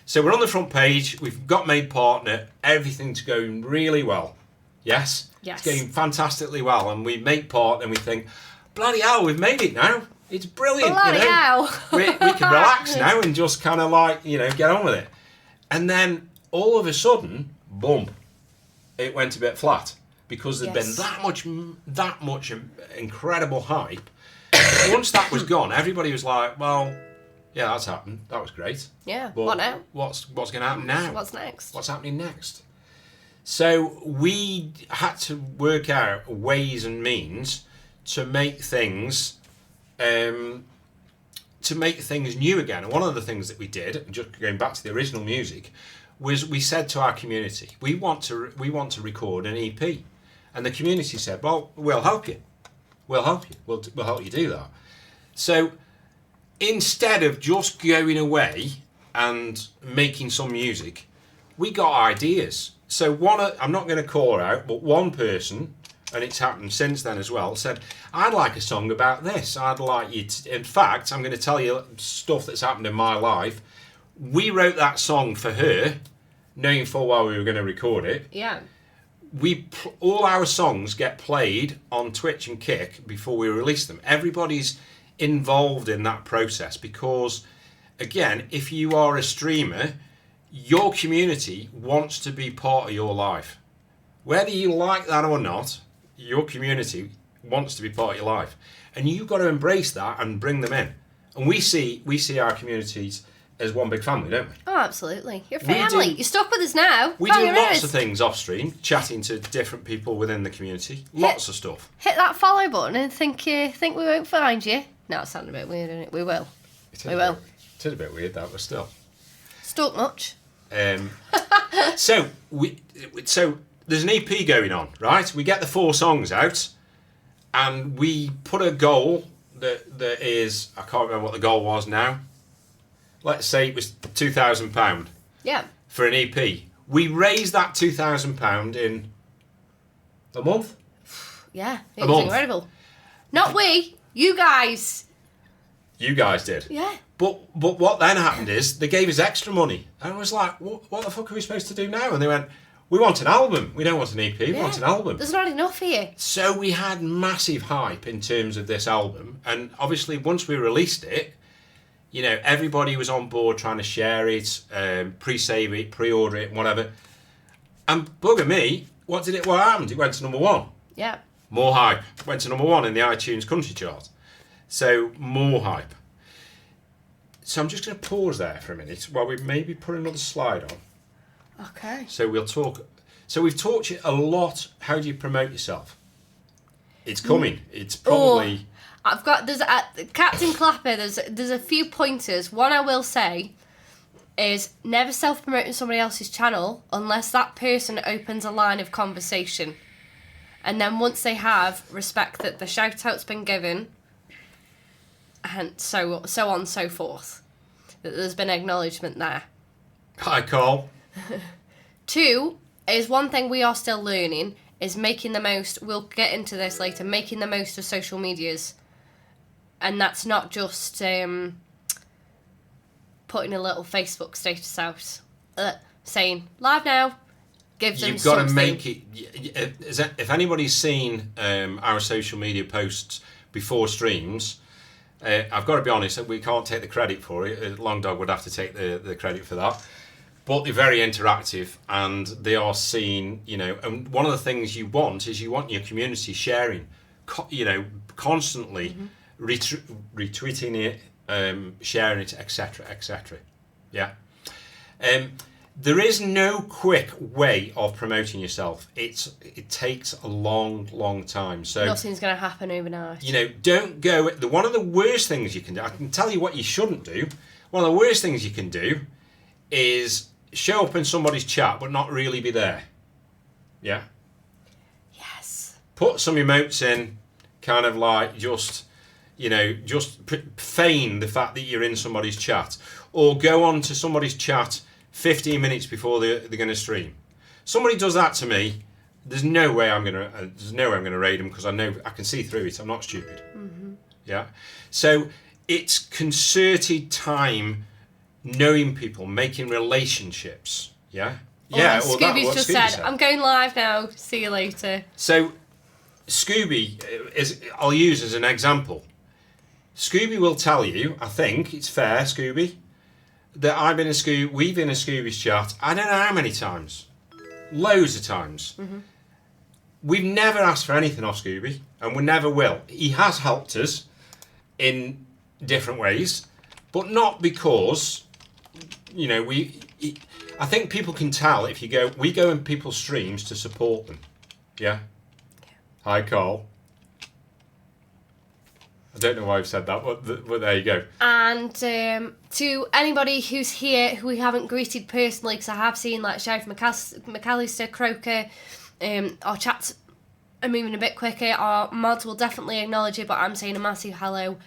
So we're on the front page, we've got made partner, everything's going really well. Yes? Yes. It's going fantastically well, and we make partner and we think, bloody hell, we've made it now. It's brilliant. Bloody you know? hell. we can relax now and just kind of like, you know, get on with it. And then all of a sudden, boom, it went a bit flat. Because there'd Yes. been that much incredible hype. Once that was gone, everybody was like, "Well, yeah, that's happened. That was great. Yeah, But what now? What's going to happen now? What's next? What's happening next?" So we had to work out ways and means to make things, to to make things new again. And one of the things that we did, just going back to the original music, was we said to our community, we want to record an EP, and the community said, well, we'll help you, we'll help you do that. So instead of just going away and making some music, we got ideas. So I'm not going to call her out, but one person, and it's happened since then as well, said, I'd like a song about this. I'd like you to, in fact, I'm going to tell you stuff that's happened in my life. We wrote that song for her, knowing full well we were going to record it. Yeah. All our songs get played on Twitch and Kick before we release them. Everybody's involved in that process because, again, if you are a streamer, your community wants to be part of your life. Whether you like that or not, your community wants to be part of your life. And you've got to embrace that and bring them in. And we see our communities as one big family, don't we? Oh, absolutely. You're family. You're stuck with us now. We do lots of things off stream, chatting to different people within the community. Lots of stuff. Hit that follow button and think we won't find you. No, it's sounding a bit weird, isn't it? We will. We will. It is a bit weird, that, but still. Stuck much? So there's an EP going on, right? We get the 4 songs out, and we put a goal that is, I can't remember what the goal was now. Let's say it was £2,000. Yeah. For an EP. We raised that £2,000 in a month. Yeah, it was incredible. Not we, you guys. You guys did. Yeah. But what then happened is they gave us extra money. And I was like, what the fuck are we supposed to do now? And they went, we want an album. We don't want an EP, we want an album. There's not enough here. So we had massive hype in terms of this album. And obviously once we released it, you know, everybody was on board trying to share it, pre-save it, pre-order it, whatever. And bugger me, what happened? It went to number 1. Yeah. More hype. Went to number 1 in the iTunes country chart. So more hype. So I'm just going to pause there for a minute while we maybe put another slide on. Okay. So we'll talk. So we've taught you a lot. How do you promote yourself? It's coming. It's probably. I've got Captain Clapper. There's a few pointers. One I will say is never self-promoting somebody else's channel unless that person opens a line of conversation, and then once they have, respect that the shout-out's been given, and so on and so forth. That there's been acknowledgement there. Hi, Carl. 2 is one thing we are still learning is making the most. We'll get into this later. Making the most of social medias. And that's not just putting a little Facebook status out, saying live now. Gives them something. You've got to make it. If anybody's seen our social media posts before streams, I've got to be honest. We can't take the credit for it. Long Dog would have to take the credit for that. But they're very interactive, and they are seen. You know, and one of the things you want is your community sharing. Constantly. Mm-hmm. Retweeting it, sharing it, etc., etc. Yeah. There is no quick way of promoting yourself. It takes a long time. So nothing's going to happen overnight. You know, don't go. One of the worst things you can do. I can tell you what you shouldn't do. One of the worst things you can do is show up in somebody's chat but not really be there. Yeah. Yes. Put some emotes in, kind of like just feign the fact that you're in somebody's chat, or go on to somebody's chat 15 minutes before they're going to stream. Somebody does that to me, there's no way I'm going to raid them because I know I can see through it. I'm not stupid. Mm-hmm. Yeah. So it's concerted time, knowing people, making relationships. Yeah. Yeah. Well, Scooby's just said, "I'm going live now. See you later." So Scooby I'll use as an example. Scooby will tell you, I think it's fair, Scooby, that we've been in Scooby's chat, I don't know how many times. Loads of times. Mm-hmm. We've never asked for anything off Scooby, and we never will. He has helped us in different ways, but not because, I think people can tell if we go in people's streams to support them. Yeah? Hi, Carl. I don't know why I've said that, but there you go. And to anybody who's here who we haven't greeted personally, because I have seen like Sheriff McAllister, Croker, our chats are moving a bit quicker. Our mods will definitely acknowledge it, but I'm saying a massive hello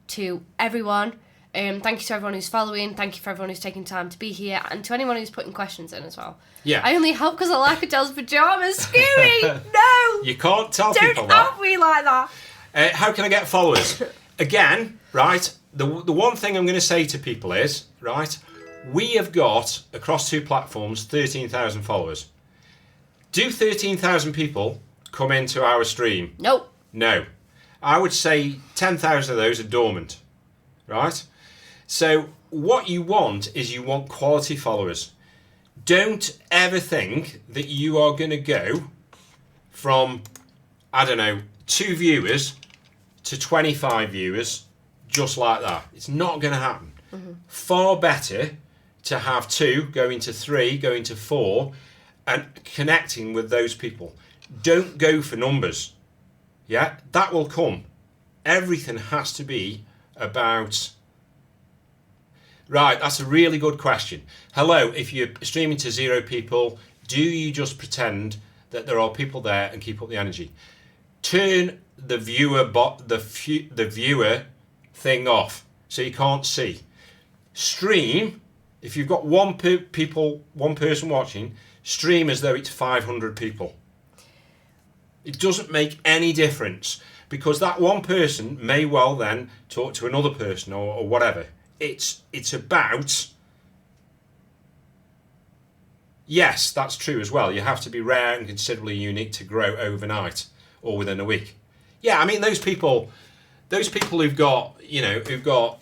to everyone. Thank you to everyone who's following. Thank you for everyone who's taking time to be here, and to anyone who's putting questions in as well. Yeah. I only help because I like Adele's pajamas. Screwy! No! You can't tell people Don't that. help me like that. How can I get followers? Again, right, the one thing I'm going to say to people is, right, we have got, across 2 platforms, 13,000 followers. Do 13,000 people come into our stream? Nope. No. I would say 10,000 of those are dormant, right? So what you want is you want quality followers. Don't ever think that you are going to go from, I don't know, 2 viewers to 25 viewers just like that. It's not going to happen. Far better to have 2 going to 3, going to 4, and connecting with those people. Don't go for numbers. Yeah, that will come. Everything has to be about... Right, that's a really good question. Hello, if you're streaming to 0 people, do you just pretend that there are people there and keep up the energy? Turn the viewer the viewer thing off so you can't see. Stream, if you've got one person watching, stream as though it's 500 people. It doesn't make any difference, because that one person may well then talk to another person or whatever. It's about... Yes, that's true as well. You have to be rare and considerably unique to grow overnight or within a week. Yeah, I mean, those people who've got, who've got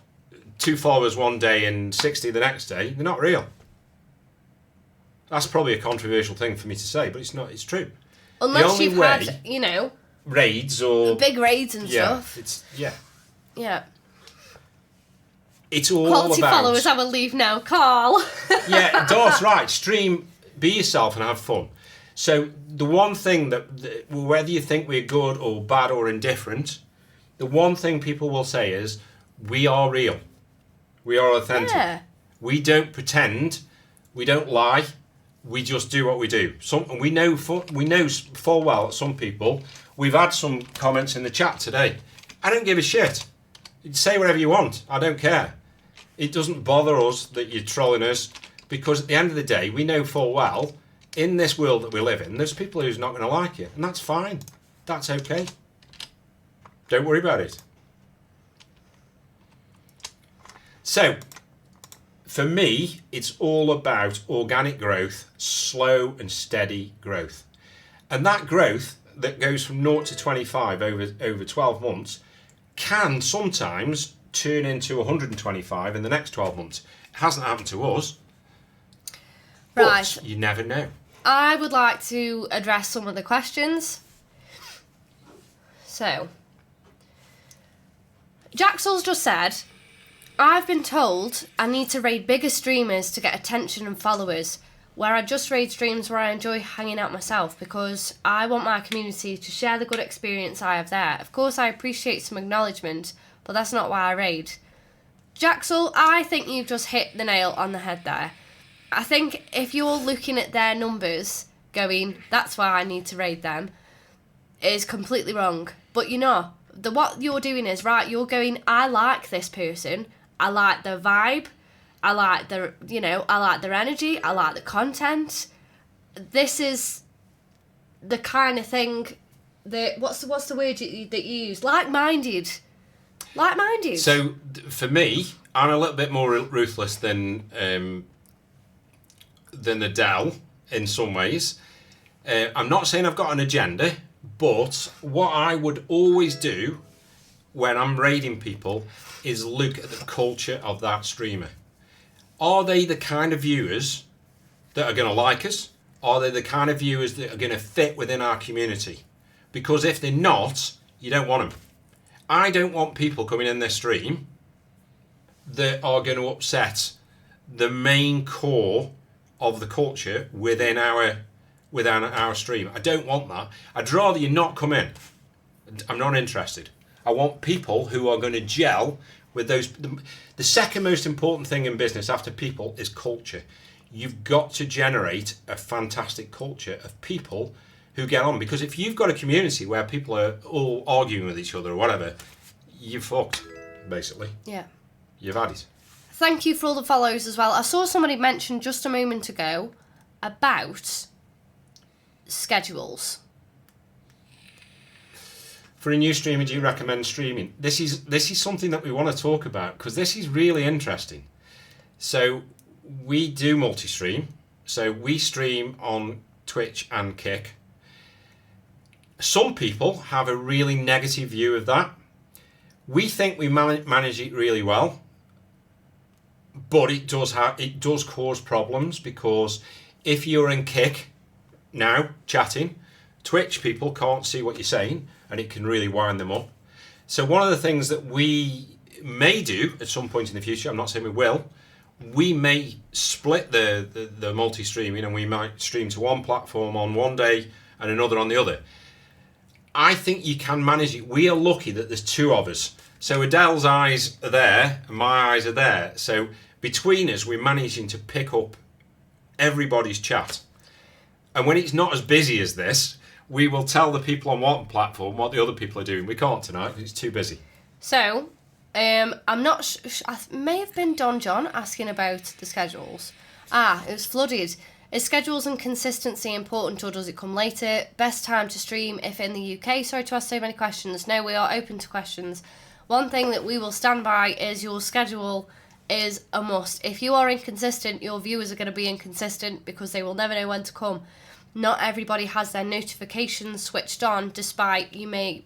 2 followers one day and 60 the next day, they're not real. That's probably a controversial thing for me to say, but it's not. It's true. Unless you've had, raids or big raids and stuff. Yeah. It's all Quality about followers, I will leave now. Carl. Yeah, that's right. Stream, be yourself and have fun. So the one thing that whether you think we're good or bad or indifferent, the one thing people will say is we are real. We are authentic. Yeah. We don't pretend. We don't lie. We just do what we do. We know full well that some people. We've had some comments in the chat today. I don't give a shit. Say whatever you want. I don't care. It doesn't bother us that you're trolling us, because at the end of the day, we know full well, in this world that we live in, there's people who's not going to like it, and that's fine. That's okay. Don't worry about it. So, for me, it's all about organic growth, slow and steady growth. And that growth that goes from 0 to 25 over 12 months can sometimes turn into 125 in the next 12 months. It hasn't happened to us. Right. But you never know. I would like to address some of the questions. So, Jaxel's just said, I've been told I need to raid bigger streamers to get attention and followers, where I just raid streams where I enjoy hanging out myself, because I want my community to share the good experience I have there. Of course, I appreciate some acknowledgement, but that's not why I raid. Jaxel, I think you've just hit the nail on the head there. I think if you're looking at their numbers going, that's why I need to raid them, is completely wrong. But what you're doing is, right, you're going, I like this person, I like their vibe, I like their, I like their energy, I like the content. This is the kind of thing that, what's the word that you use? Like-minded. Like-minded. So, for me, I'm a little bit more ruthless than Adele in some ways. I'm not saying I've got an agenda, but what I would always do when I'm raiding people is look at the culture of that streamer. Are they the kind of viewers that are going to like us? Are they the kind of viewers that are going to fit within our community? Because if they're not, you don't want them. I don't want people coming in this stream that are going to upset the main core of the culture within our stream. I don't want that. I'd rather you not come in. I'm not interested. I want people who are going to gel with those. The second most important thing in business after people is culture. You've got to generate a fantastic culture of people who get on, because if you've got a community where people are all arguing with each other or whatever, you're fucked, basically. Yeah. You've had it. Thank you for all the follows as well. I saw somebody mention just a moment ago about schedules. For a new streamer, do you recommend streaming? This is something that we want to talk about, because this is really interesting. So we do multi-stream. So we stream on Twitch and Kick. Some people have a really negative view of that. We think we manage it really well, but it does cause problems, because if you're in Kick now chatting, Twitch people can't see what you're saying, and it can really wind them up. So one of the things that we may do at some point in the future, I'm not saying we will, we may split the multi-streaming, and we might stream to one platform on one day and another on the other. I think you can manage it. We are lucky that there's two of us. So Adele's eyes are there and my eyes are there. So between us, we're managing to pick up everybody's chat. And when it's not as busy as this, we will tell the people on one platform what the other people are doing. We can't tonight because it's too busy. So, I'm not I may have been Don John asking about the schedules. It was flooded. Is schedules and consistency important, or does it come later? Best time to stream if in the UK? Sorry to ask so many questions. No, we are open to questions. One thing that we will stand by is your schedule is a must. If you are inconsistent, your viewers are going to be inconsistent, because they will never know when to come. Not everybody has their notifications switched on, despite you may,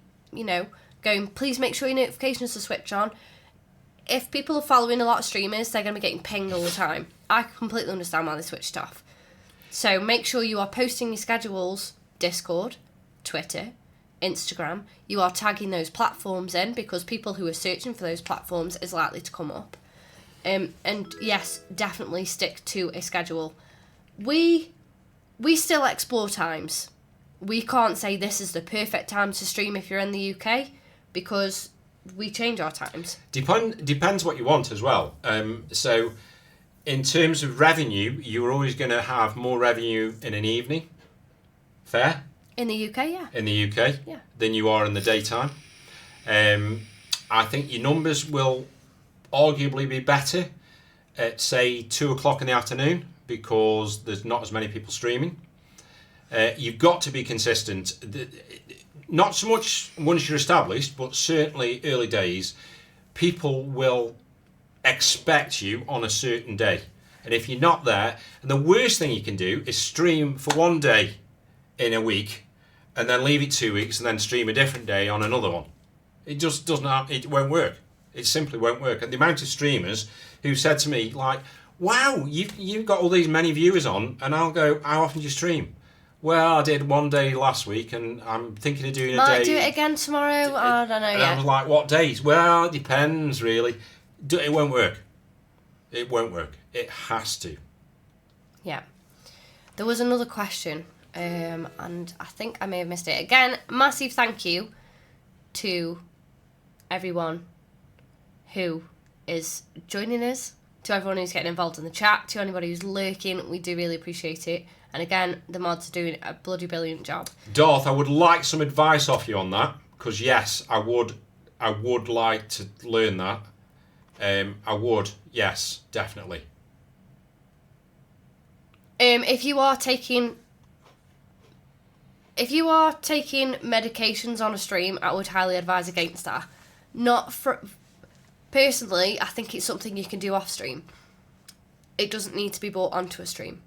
going, please make sure your notifications are switched on. If people are following a lot of streamers, they're going to be getting pinged all the time. I completely understand why they switched off. So make sure you are posting your schedules, Discord, Twitter, Instagram. You are tagging those platforms in, because people who are searching for those platforms is likely to come up. And yes, definitely stick to a schedule. We still explore times. We can't say this is the perfect time to stream if you're in the UK, because we change our times. Depends what you want as well. So in terms of revenue, you're always going to have more revenue in an evening. Fair? In the UK, yeah. In the UK? Yeah. Than you are in the daytime. I think your numbers will arguably be better at, say, 2 o'clock in the afternoon, because there's not as many people streaming. You've got to be consistent. Not so much once you're established, but certainly early days, people will expect you on a certain day. And if you're not there, and the worst thing you can do is stream for one day in a week and then leave it 2 weeks and then stream a different day on another one. It just doesn't, it won't work. It simply won't work. And the amount of streamers who said to me, like, wow, you've got all these many viewers on, and I'll go, how often do you stream? Well, I did one day last week, and I'm thinking of doing a day. Might do it again tomorrow. I don't know and yet. I was like, what days? Well, it depends, really. It won't work. It won't work. It has to. Yeah. There was another question, and I think I may have missed it. Again, massive thank you to everyone who is joining us, to everyone who's getting involved in the chat, to anybody who's lurking. We do really appreciate it. And again, the mods are doing a bloody brilliant job. Darth, I would like some advice off you on that, because yes, I would like to learn that. I would, yes, definitely. If you are taking medications on a stream, I would highly advise against that. Personally, I think it's something you can do off stream. It doesn't need to be brought onto a stream.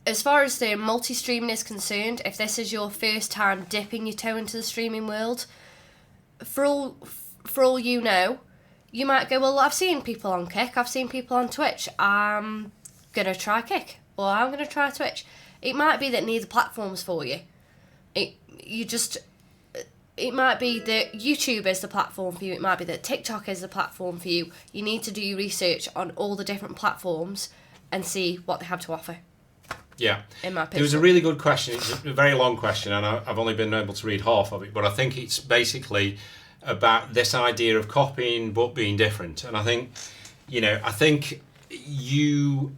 As far as the multi-streaming is concerned, if this is your first time dipping your toe into the streaming world, for all you know, you might go, well, I've seen people on Kick, I've seen people on Twitch, I'm going to try Kick, or I'm going to try Twitch. It might be that neither platform's for you. It might be that YouTube is the platform for you, it might be that TikTok is the platform for you. You need to do your research on all the different platforms and see what they have to offer. Yeah. In my There was a opinion. really good question. It's a very long question, and I've only been able to read half of it, but I think it's basically about this idea of copying but being different. And I think, I think you've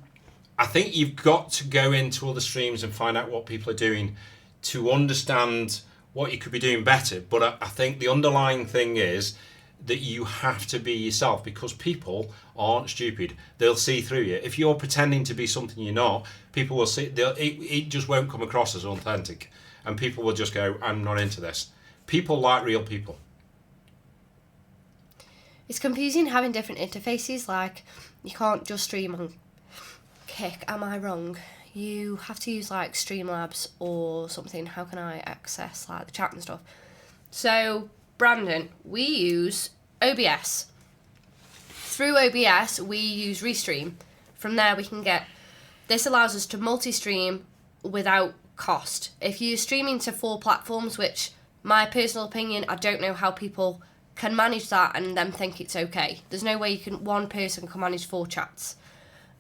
got to go into other streams and find out what people are doing to understand what you could be doing better. But I think the underlying thing is that you have to be yourself, because people aren't stupid. They'll see through you. If you're pretending to be something you're not, people will see. It just won't come across as authentic, and people will just go, "I'm not into this." People like real people. It's confusing having different interfaces. Like, you can't just stream on Kick. Am I wrong? You have to use like Streamlabs or something. How can I access like the chat and stuff? So, Brandon, we use OBS. Through OBS, we use Restream. From there, we can get. This allows us to multi-stream without cost. If you're streaming to 4 platforms, which, my personal opinion, I don't know how people can manage that and then think it's okay. There's no way one person can manage 4 chats.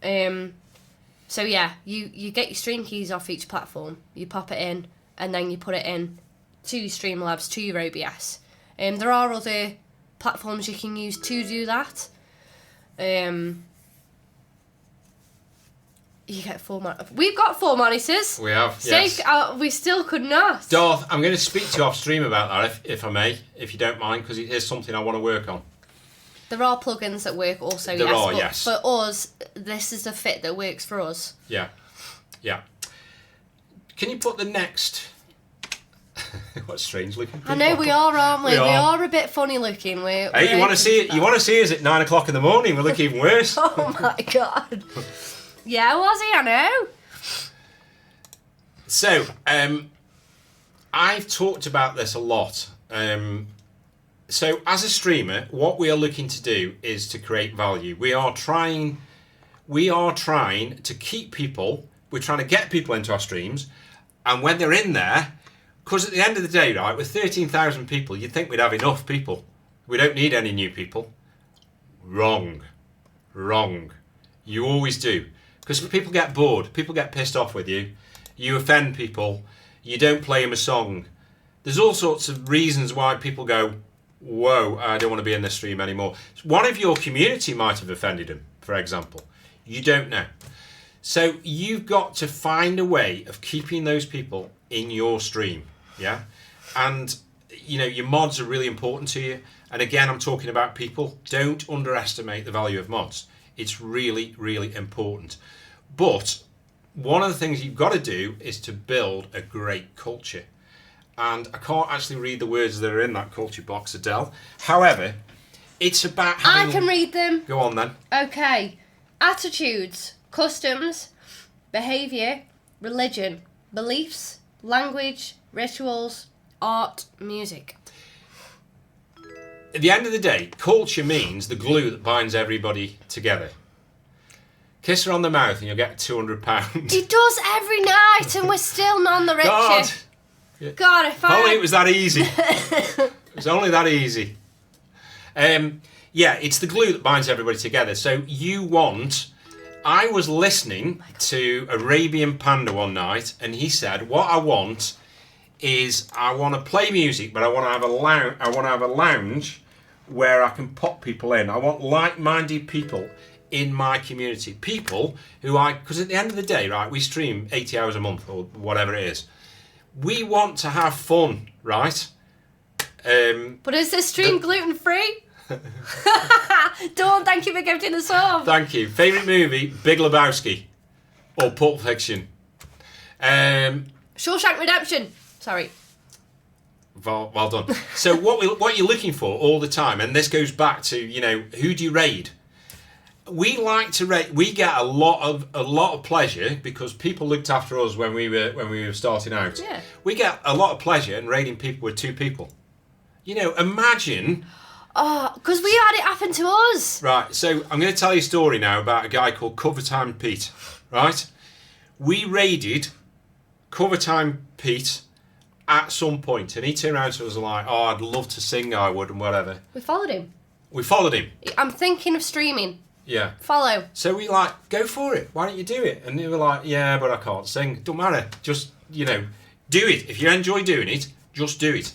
So yeah, you get your stream keys off each platform, you pop it in, and then you put it in to Streamlabs, to your OBS. There are other platforms you can use to do that. You get 4 monitors. We've got 4 monitors. We have, yes. We still could not. Darth, I'm going to speak to you off stream about that, if I may, if you don't mind, because it is something I want to work on. There are plugins that work also, There yes. are, But yes. for us, this is the fit that works for us. Yeah. Can you put the next... What strange looking people. I know we are, aren't we? We We are. are a bit funny looking. Hey, you want to see it? You want to see us at 9 o'clock in the morning? We look even worse. Oh my god. Yeah, was he? I know. So, I've talked about this a lot. So, as a streamer, what we are looking to do is to create value. We are trying to keep people. We're trying to get people into our streams, and when they're in there, because at the end of the day, right, with 13,000 people, you'd think we'd have enough people. We don't need any new people. Wrong. You always do. Because people get bored, people get pissed off with you, you offend people, you don't play them a song. There's all sorts of reasons why people go, whoa, I don't want to be in this stream anymore. One of your community might have offended them, for example. You don't know. So you've got to find a way of keeping those people in your stream, yeah? And, your mods are really important to you. And again, I'm talking about people. Don't underestimate the value of mods. It's really, really important. But one of the things you've got to do is to build a great culture. And I can't actually read the words that are in that culture box, Adele. However, it's about having... I can read them. Go on then. Okay. Attitudes, customs, behaviour, religion, beliefs, language, rituals, art, music. At the end of the day, culture means the glue that binds everybody together. Kiss her on the mouth and you'll get £200. He does every night and we're still none the richer. God! God, if Only I... it was that easy. It was only that easy. It's the glue that binds everybody together. So I was listening to Arabian Panda one night, and he said, what I want is I want to play music, but I want to have a lounge where I can pop people in. I want like-minded people in my community. People because at the end of the day, right, we stream 80 hours a month or whatever it is. We want to have fun, right? But is this stream gluten-free? Dawn, thank you for gifting the song. Thank you. Favourite movie, Big Lebowski or Pulp Fiction? Shawshank Redemption. Sorry. Well done. So what you're looking for all the time, and this goes back to, who do you raid? We like to raid. We get a lot of pleasure because people looked after us when we were starting out. Yeah. We get a lot of pleasure in raiding people with 2 people. Imagine. Oh, because we had it happen to us. Right, so I'm going to tell you a story now about a guy called Cover Time Pete, right? We raided Cover Time Pete at some point, and he turned around to us and like, I'd love to sing, I would, and whatever. We followed him. We followed him. I'm thinking of streaming. Yeah. Follow. So we like, go for it. Why don't you do it? And they were like, yeah, but I can't sing. Don't matter. Just, do it. If you enjoy doing it, just do it.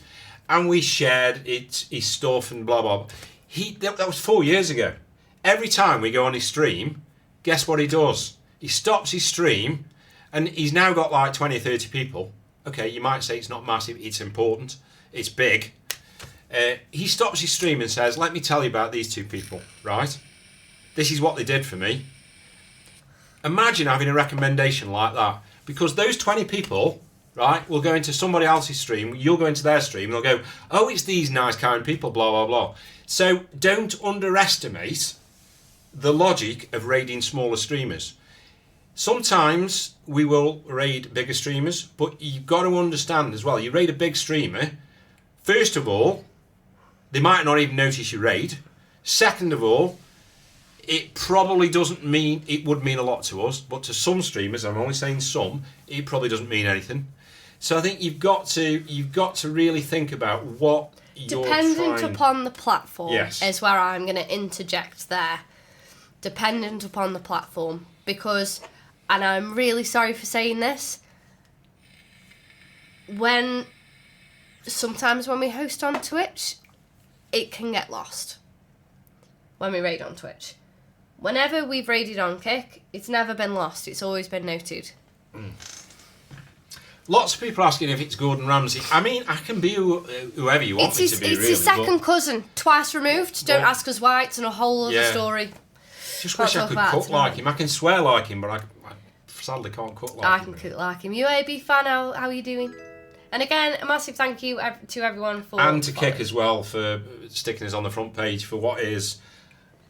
And we shared his stuff and blah, blah, blah. That was 4 years ago. Every time we go on his stream, guess what he does? He stops his stream, and he's now got like 20 or 30 people. Okay, you might say it's not massive, it's important, it's big. He stops his stream and says, let me tell you about these two people, right? This is what they did for me. Imagine having a recommendation like that. Because those 20 people, right, will go into somebody else's stream, you'll go into their stream, and they'll go, oh, it's these nice, kind people, blah, blah, blah. So don't underestimate the logic of raiding smaller streamers. Sometimes we will raid bigger streamers, but you've got to understand as well, you raid a big streamer, first of all, they might not even notice you raid. Second of all, it would mean a lot to us, but to some streamers, I'm only saying some, it probably doesn't mean anything. So I think you've got to really think about what you're Dependent upon the platform Yes. is where I'm going to interject there. Dependent upon the platform, because, and I'm really sorry for saying this, sometimes when we host on Twitch, it can get lost when we raid on Twitch. Whenever we've raided on Kick, it's never been lost. It's always been noted. Lots of people asking if it's Gordon Ramsay. I mean, I can be whoever you want me to be, It's really. his second cousin, twice removed. Don't ask us why. It's in a whole other Yeah. story. Just Can't wish I talk could about cook it like tonight. him. I can swear like him, but I sadly can't cook like I him. can cook like him. UAB fan, how are you doing? And again, a massive thank you to everyone for... And to Kick as well for sticking us on the front page for what is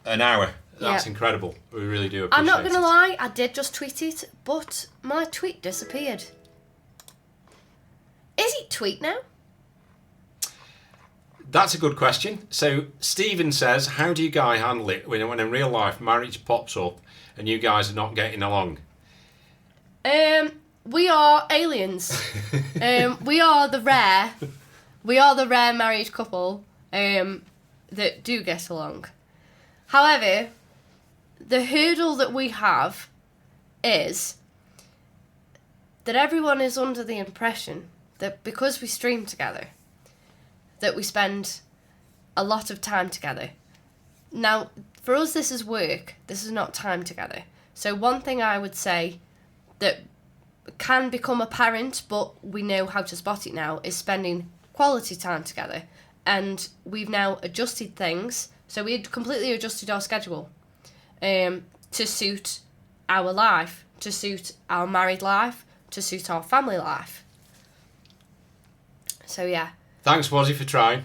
an hour. That's Yeah. incredible. We really do appreciate I'm not going to it. lie, I did just tweet it, but my tweet disappeared. Is it tweet now? That's a good question. So Stephen says, how do you guys handle it when in real life marriage pops up and you guys are not getting along? We are aliens. We are the rare married couple that do get along. However, the hurdle that we have is that everyone is under the impression that because we stream together, that we spend a lot of time together. Now, for us, this is work. This is not time together. So one thing I would say that can become apparent, but we know how to spot it now, is spending quality time together. And we've now adjusted things. So we had completely adjusted our schedule to suit our life, to suit our married life, to suit our family life. So yeah. Thanks, Wazzy, for trying.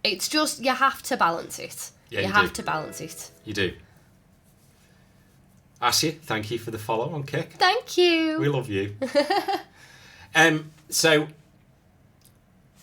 It's just, you have to balance it. Yeah, you you have do. to balance it. You do. Asya, thank you for the follow on Kick. Thank you. We love you. So,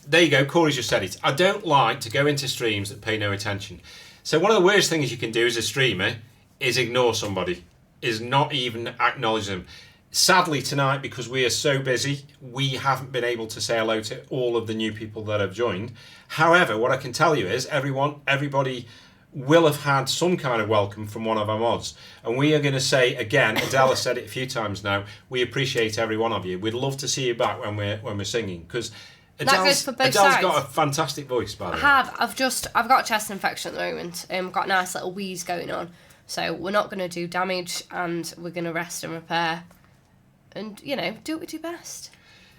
there you go. Corey's just said it. I don't like to go into streams that pay no attention. So one of the worst things you can do as a streamer is ignore somebody, is not even acknowledge them. Sadly tonight, because we are so busy, we haven't been able to say hello to all of the new people that have joined. However, what I can tell you is everybody will have had some kind of welcome from one of our mods. And we are going to say again, Adele has said it a few times now, we appreciate every one of you. We'd love to see you back when we're singing, because goes for both Adele's sides. got a fantastic voice, by the way. I've got a chest infection at the moment. Got a nice little wheeze going on. So we're not going to do damage, and we're going to rest and repair. And, do what we do best.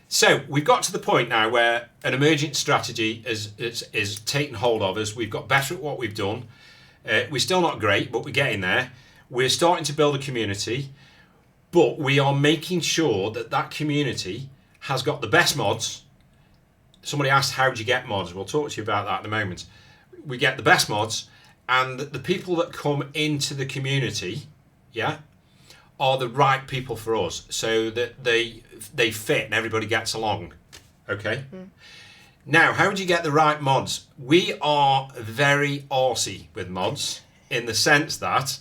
So we've got to the point now where an emergent strategy is taken hold of us. We've got better at what we've done. We're still not great, but we're getting there. We're starting to build a community, but we are making sure that community has got the best mods. Somebody asked, how do you get mods? We'll talk to you about that in a moment. We get the best mods, and the people that come into the community, are the right people for us, so that they fit and everybody gets along. Okay? Now, how do you get the right mods? We are very arsey with mods, in the sense that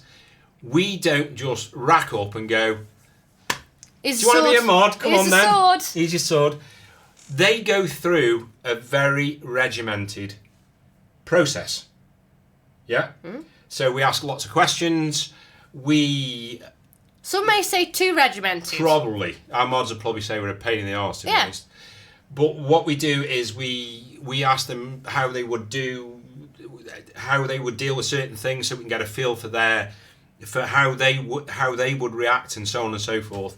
we don't just rack up and go, do you want to be a mod? Come on then. Sword. Here's your sword. They go through a very regimented process. Yeah? So we ask lots of questions. We Some may say too regimented. probably, our mods would probably say we're a pain in the arse, to be Yeah. honest. But what we do is we ask them how they would deal with certain things, so we can get a feel for how they would react and so on and so forth.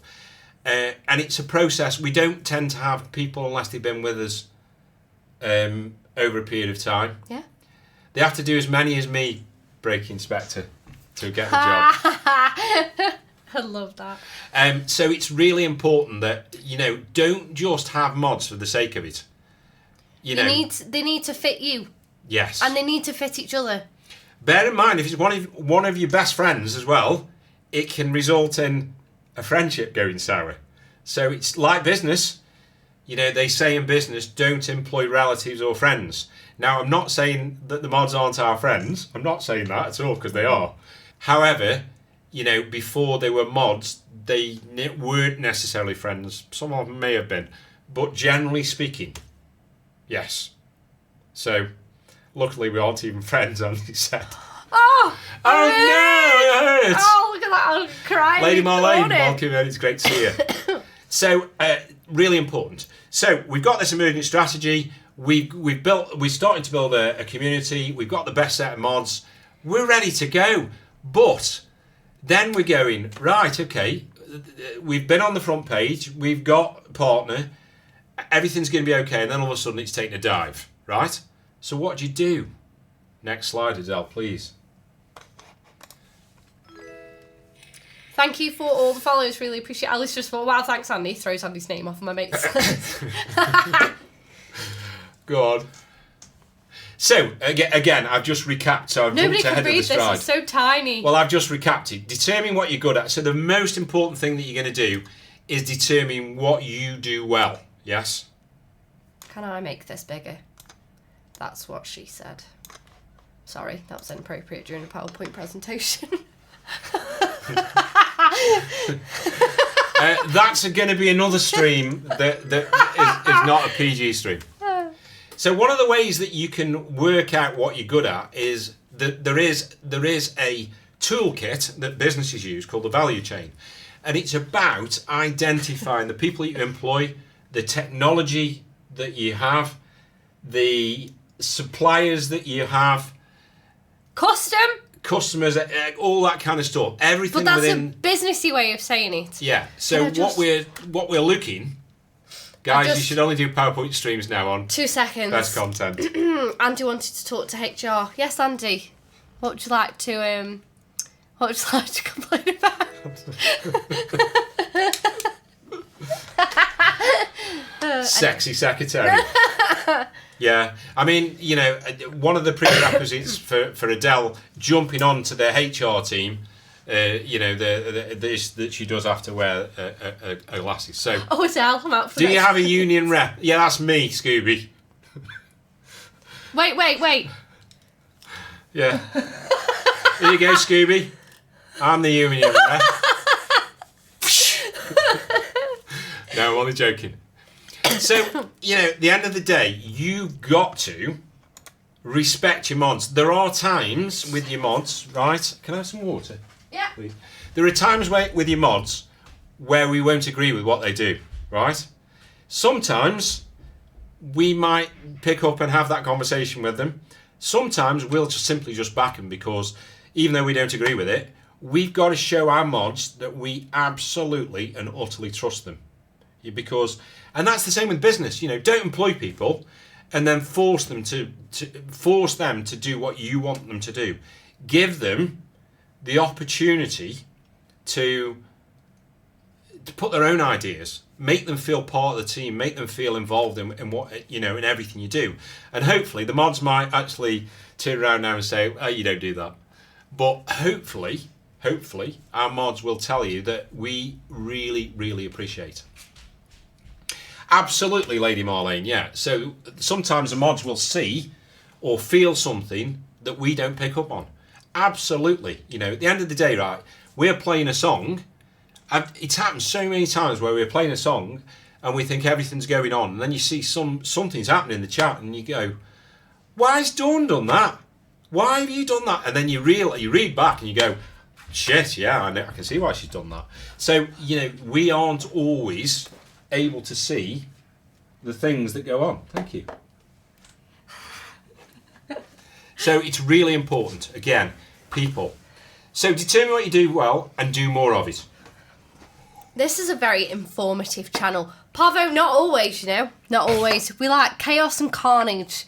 And it's a process. We don't tend to have people unless they've been with us over a period of time. Yeah. They have to do as many as me, Breaking Inspector, to get the job. I love that. So it's really important that, don't just have mods for the sake of it. They need to fit you, Yes. and they need to fit each other. Bear in mind, if it's one of your best friends as well, it can result in a friendship going sour. So it's like business. They say in business, don't employ relatives or friends. Now, I'm not saying that the mods aren't our friends. I'm not saying that at all, because they are. However, before they were mods, they weren't necessarily friends. Some of them may have been. But generally speaking, yes. So, luckily we aren't even friends, as you said. Oh Oh no, it hurts. Oh, look at that! I'm crying. Lady in the Marlene, morning. welcome, it's great to see you. So, really important. So, we've got this emergent strategy. We're starting to build a community. We've got the best set of mods. We're ready to go. But then we're going, right, okay, we've been on the front page. We've got a partner. Everything's going to be okay. And then all of a sudden it's taking a dive, right? So what do you do? Next slide, Adele, please. Thank you for all the follows. Really appreciate it. Alice just thought, wow, thanks, Andy. Throws Andy's name off of my mate's list. Go on. So, again, I've just recapped, so I've Nobody jumped can ahead of read the this. stride. It's so tiny. Well, I've just recapped it. Determine what you're good at. So the most important thing that you're going to do is determine what you do well. Yes? Can I make this bigger? That's what she said. Sorry, that was inappropriate during a PowerPoint presentation. That's going to be another stream that is not a PG stream. So one of the ways that you can work out what you're good at is that there is a toolkit that businesses use called the value chain. And it's about identifying the people you employ, the technology that you have, the suppliers that you have, Custom? customers, all that kind of stuff. Everything But that's within. a businessy way of saying it. Yeah. So Can I just- what we're looking, guys, you just- should only do PowerPoint streams now on 2 seconds. best content. Andy wanted to talk to HR. Yes, Andy. What would you like to complain about? Sexy secretary. Yeah, I mean, one of the prerequisites for Adele jumping onto the HR team, this that she does have to wear glasses. So, Oh, Adele, I'm out for do this. you have a union rep? Yeah, that's me, Scooby. Wait. Yeah. Here you go, Scooby. I'm the union rep. No, I'm only joking. So, at the end of the day, you've got to respect your mods. There are times with your mods, right? Can I have some water, Yeah. please? There are times with your mods where we won't agree with what they do, right? Sometimes we might pick up and have that conversation with them. Sometimes we'll just simply back them because even though we don't agree with it, we've got to show our mods that we absolutely and utterly trust them. And that's the same with business. Don't employ people and then force them to do what you want them to do. Give them the opportunity to put their own ideas, make them feel part of the team, make them feel involved in what in everything you do. And hopefully the mods might actually turn around now and say, "Oh, you don't do that." But hopefully our mods will tell you that we really, really appreciate. Absolutely, Lady Marlene, yeah. So sometimes the mods will see or feel something that we don't pick up on. Absolutely. At the end of the day, right, we're playing a song. It's happened so many times where we're playing a song and we think everything's going on. And then you see something's happening in the chat and you go, why has Dawn done that? Why have you done that? And then you read back and you go, shit, yeah, I can see why she's done that. So, we aren't always able to see the things that go on. Thank you. So it's really important, again, people. So determine what you do well and do more of it. This is a very informative channel. Parvo, not always, not always. We like chaos and carnage.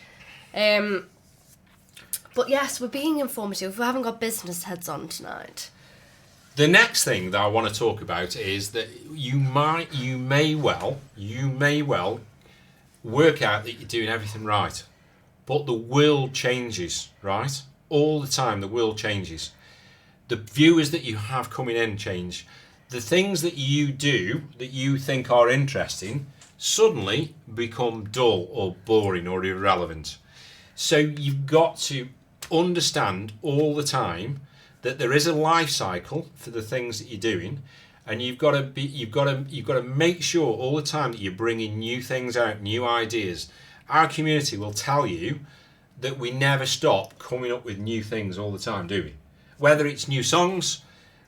But yes, we're being informative. We haven't got business heads on tonight. The next thing that I want to talk about is that you may well work out that you're doing everything right, but the world changes, right? All the time, the world changes. The viewers that you have coming in change. The things that you do that you think are interesting suddenly become dull or boring or irrelevant. So you've got to understand all the time that there is a life cycle for the things that you're doing, and you've got to make sure all the time that you're bringing new things out, new ideas. Our community will tell you that we never stop coming up with new things all the time, do we? Whether it's new songs,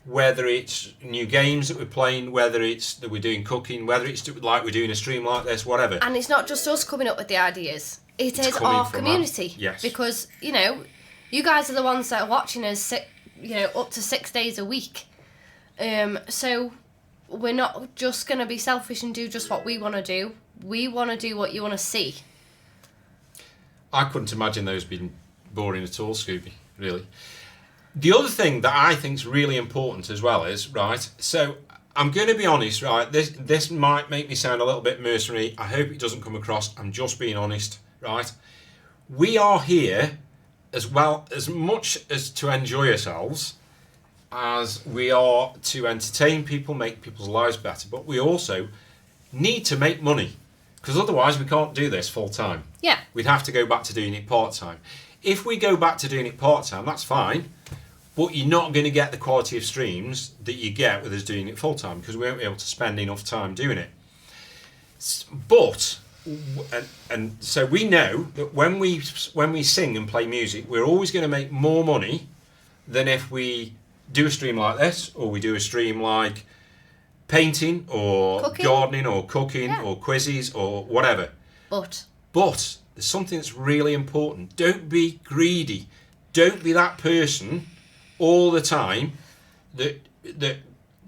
whether it's new games that we're playing, whether it's that we're doing cooking, whether it's like we're doing a stream like this, whatever. And it's not just us coming up with the ideas. It's is coming our from community. Yes. Because, you guys are the ones that are watching us, up to 6 days a week. So we're not just going to be selfish and do just what we want to do. We want to do what you want to see. I couldn't imagine those being boring at all, Scooby, really. The other thing that I think is really important as well is, right, so I'm going to be honest, right, this might make me sound a little bit mercenary. I hope it doesn't come across. I'm just being honest, right? We are here as much as to enjoy ourselves as we are to entertain people, make people's lives better, but we also need to make money, because otherwise we can't do this full time. Yeah. We'd have to go back to doing it part time. If we go back to doing it part time, that's fine, but you're not going to get the quality of streams that you get with us doing it full time, because we won't be able to spend enough time doing it. But and so we know that when we sing and play music, we're always going to make more money than if we do a stream like this, or we do a stream like painting or gardening or cooking or quizzes or whatever. But there's something that's really important. Don't be greedy. Don't be that person all the time that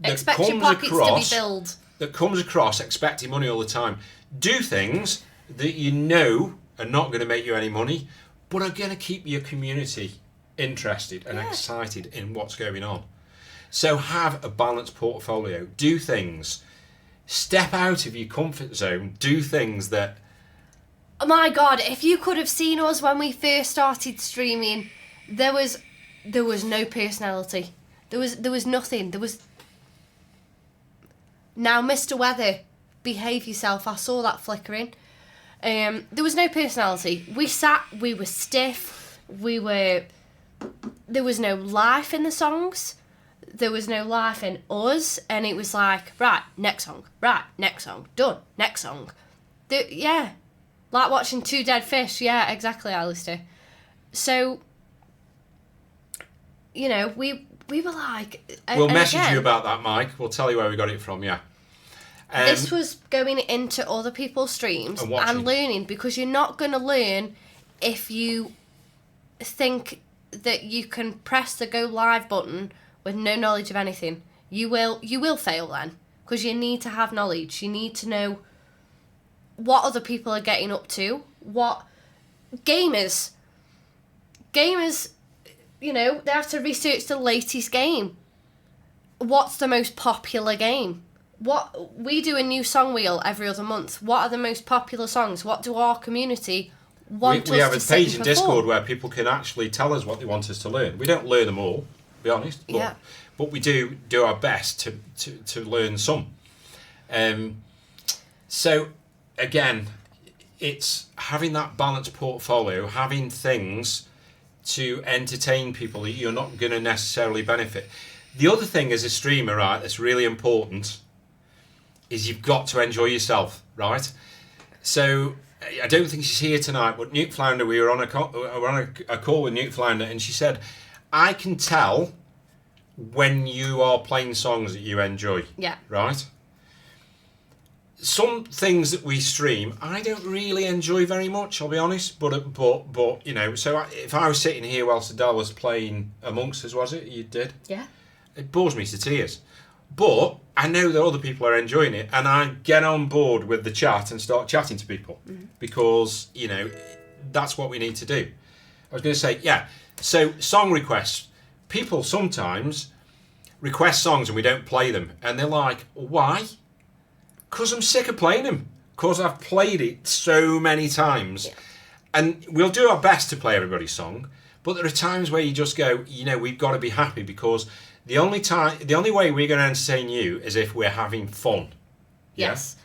expect comes your pockets across, to be filled. that comes across expecting money all the time. Do things that you know are not going to make you any money, but are going to keep your community interested and excited in what's going on. So have a balanced portfolio. Do things. Step out of your comfort zone. Do things that... Oh my God, if you could have seen us when we first started streaming, there was no personality. There was nothing. Now, Mr. Weather, behave yourself. I saw that flickering. There was no personality. We were stiff. There was no life in the songs. There was no life in us. And it was like, right, next song, done, next song. Like watching two dead fish. Yeah, exactly, Alistair. So, we were like... We'll message you about that, Mike. We'll tell you where we got it from, yeah. This was going into other people's streams and learning, because you're not going to learn if you think that you can press the go live button with no knowledge of anything. You will fail then, because you need to have knowledge. You need to know what other people are getting up to. What gamers, they have to research the latest game. What's the most popular game? What we do a new song wheel every other month. What are the most popular songs? What do our community want we us have to a page in perform? Discord where people can actually tell us what they want us to learn. We don't learn them all, to be honest, but we do our best to learn some. So again, it's having that balanced portfolio, having things to entertain people that you're not going to necessarily benefit. The other thing as a streamer, right, that's really important is you've got to enjoy yourself, right? So I don't think she's here tonight, but Newt Flounder, we were on a call with Newt Flounder, and she said, I can tell when you are playing songs that you enjoy. Yeah. Right? Some things that we stream, I don't really enjoy very much, I'll be honest. But you know, so if I was sitting here whilst Adele was playing Amongst Us, was it? You did? Yeah. It bores me to tears. But I know that other people are enjoying it, and I get on board with the chat and start chatting to people because, you know, that's what we need to do. I was going to say, yeah, so song requests. People sometimes request songs and we don't play them, and they're like, why? Because I'm sick of playing them. Because I've played it so many times. Yeah. And we'll do our best to play everybody's song, but there are times where you just go, you know, we've got to be happy because the only way we're going to entertain you is if we're having fun. Yeah? Yes.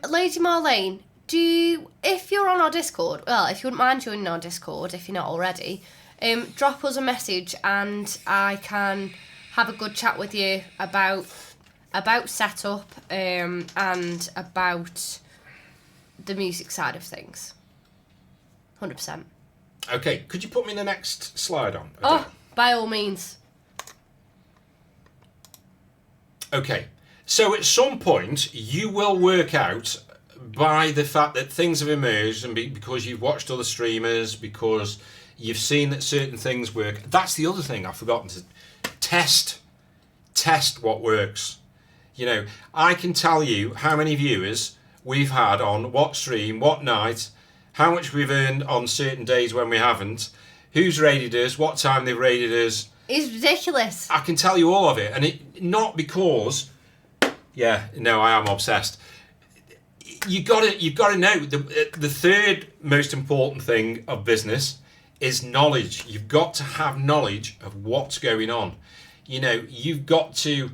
Lady Marlene, if you're on our Discord, well, if you wouldn't mind joining our Discord, if you're not already, drop us a message and I can have a good chat with you about setup and about the music side of things. 100%. Okay, could you put me in the next slide on? Oh, by all means. Okay, so at some point you will work out by the fact that things have emerged and because you've watched other streamers, because you've seen that certain things work. That's the other thing I've forgotten to test what works. You know, I can tell you how many viewers we've had on what stream, what night, how much we've earned on certain days when we haven't, who's rated us, what time they've rated us. It's ridiculous. I can tell you all of it, and it not because, yeah, no, I am obsessed. You've got to know the third most important thing of business is knowledge. You've got to have knowledge of what's going on. You know, you've got to.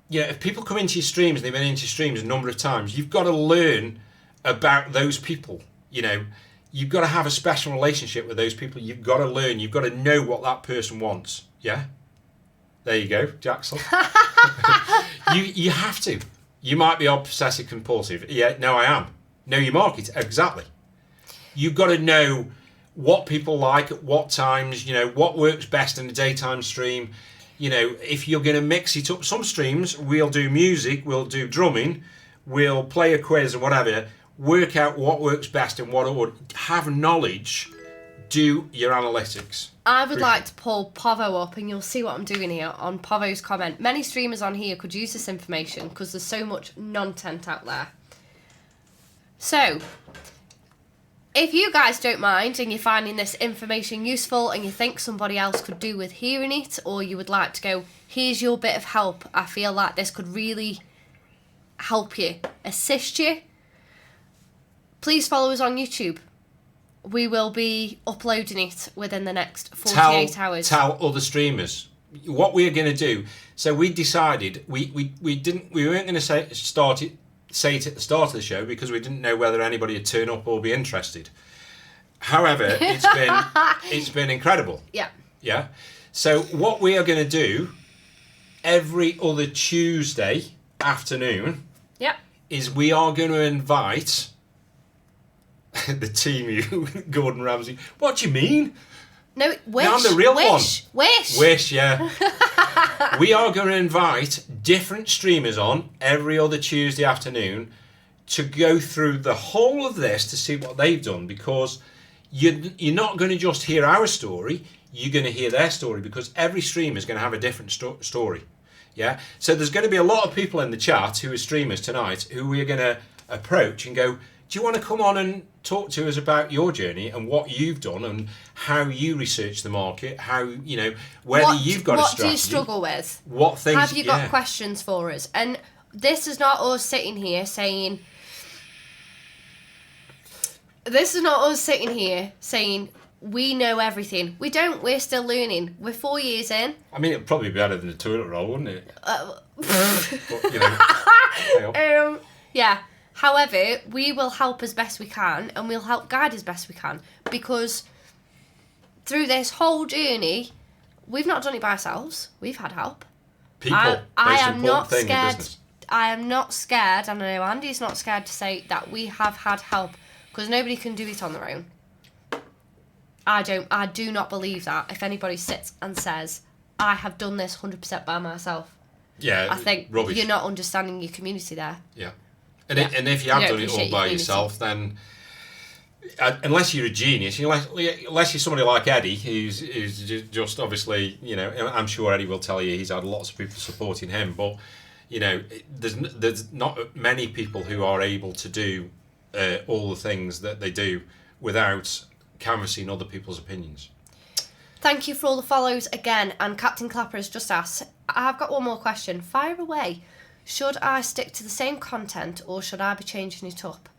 Yeah, if people come into your streams and they've been into your streams a number of times, you've got to learn about those people. You know, you've got to have a special relationship with those people. You've got to learn. You've got to know what that person wants. Yeah? There you go, Jackson. You have to. You might be obsessive compulsive. Yeah, no, I am. Know your market, exactly. You've got to know what people like at what times, you know, what works best in a daytime stream. You know, if you're going to mix it up, some streams, we'll do music, we'll do drumming, we'll play a quiz or whatever, work out what works best and what would have knowledge, do your analytics. I would like to pull Povo up and you'll see what I'm doing here on Povo's comment. Many streamers on here could use this information because there's so much nonsense out there. So, if you guys don't mind and you're finding this information useful and you think somebody else could do with hearing it, or you would like to go, here's your bit of help, I feel like this could really help you, assist you, please follow us on YouTube. We will be uploading it within the next 48 hours. Tell other streamers what we're going to do. So we decided we weren't going to say it at the start of the show because we didn't know whether anybody would turn up or be interested. However, it's been incredible. Yeah. Yeah. So what we are going to do every other Tuesday afternoon is we are going to invite the team, you, Gordon Ramsay. What do you mean? No, Wish. No, I'm the real one. Wish, yeah. We are going to invite different streamers on every other Tuesday afternoon to go through the whole of this to see what they've done, because you're not going to just hear our story, you're going to hear their story, because every streamer is going to have a different story. Yeah. So there's going to be a lot of people in the chat who are streamers tonight who we are going to approach and go, do you want to come on and talk to us about your journey and what you've done and how you research the market, how, you know, whether you've got a strategy. What do you struggle with? What things have you got questions for us? And this is not us sitting here saying we know everything. We don't. We're still learning. We're 4 years in. I mean, it'd probably be better than the toilet roll, wouldn't it? But, you know, yeah. However, we will help as best we can and we'll help guide as best we can, because through this whole journey, we've not done it by ourselves. We've had help. People, I am not scared. I am not scared, and I know Andy's not scared to say that we have had help, because nobody can do it on their own. I do not believe that if anybody sits and says, I have done this 100% by myself. Yeah, I think rubbish. you're not understanding your community there. Yeah. And if you have You don't done it all appreciate by your yourself, then unless you're a genius, unless you're somebody like Eddie, who's just obviously, I'm sure Eddie will tell you he's had lots of people supporting him, but there's not many people who are able to do all the things that they do without canvassing other people's opinions. Thank you for all the follows again. And Captain Clapper has just asked, I've got one more question. Fire away. Should I stick to the same content or should I be changing it up?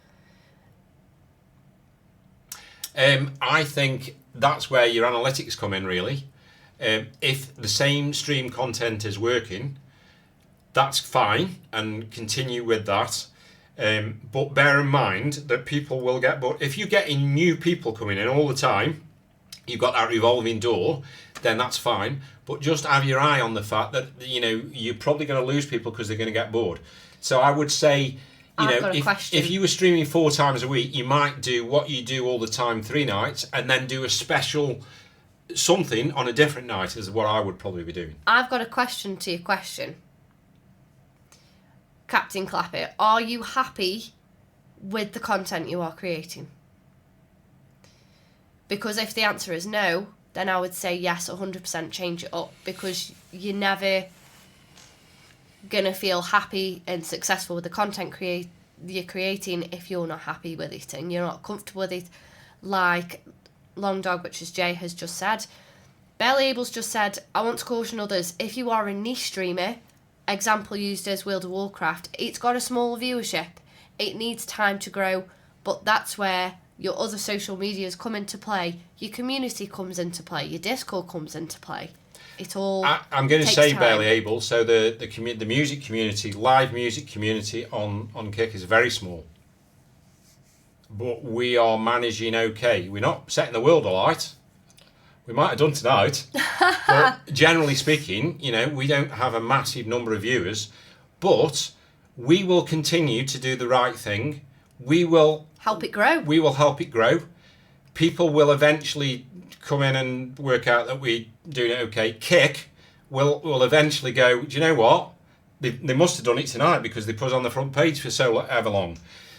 I think that's where your analytics come in, really. If the same stream content is working, that's fine, and continue with that. But bear in mind that people will get bored. If you're getting new people coming in all the time, you've got that revolving door, then that's fine. But just have your eye on the fact that, you're probably going to lose people because they're going to get bored. So I would say, I've got a question. if you were streaming 4 times a week, you might do what you do all the time 3 nights, and then do a special something on a different night is what I would probably be doing. I've got a question to your question. Captain Clapper, are you happy with the content you are creating? Because if the answer is no, then I would say yes, 100% change it up, because you're never going to feel happy and successful with the content you're creating if you're not happy with it and you're not comfortable with it. Like Long Dog, which is Jay, has just said. Barely Abel's just said, I want to caution others, if you are a niche streamer, example used as World of Warcraft, it's got a small viewership. It needs time to grow, but that's where your other social medias come into play. Your community comes into play. Your Discord comes into play. It all I'm going to takes say time. Barely Able. So the music community, live music community on Kick is very small. But we are managing okay. We're not setting the world alight. We might have done tonight. But generally speaking, we don't have a massive number of viewers. But we will continue to do the right thing. We will help it grow. We will help it grow. People will eventually come in and work out that we're doing it okay. Kick will eventually go, do you know what? They must have done it tonight because they put it on the front page for so ever long.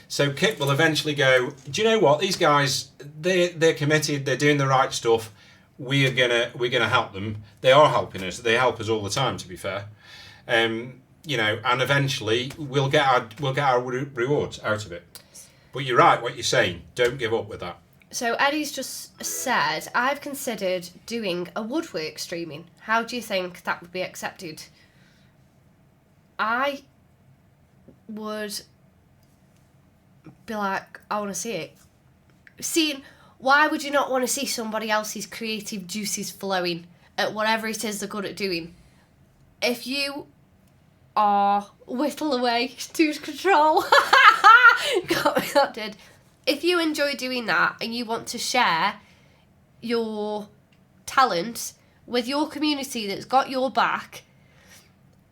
So Kick will eventually go, do you know what? These guys, they're committed. They're doing the right stuff. We're gonna help them. They are helping us. They help us all the time, to be fair. And eventually we'll get our rewards out of it. But you're right, what you're saying. Don't give up with that. So Eddie's just said, I've considered doing a woodwork streaming. How do you think that would be accepted? I would be like, I want to see it. Why would you not want to see somebody else's creative juices flowing at whatever it is they're good at doing? If you are whittle away, Stu's control. Got me, that did. If you enjoy doing that and you want to share your talent with your community that's got your back,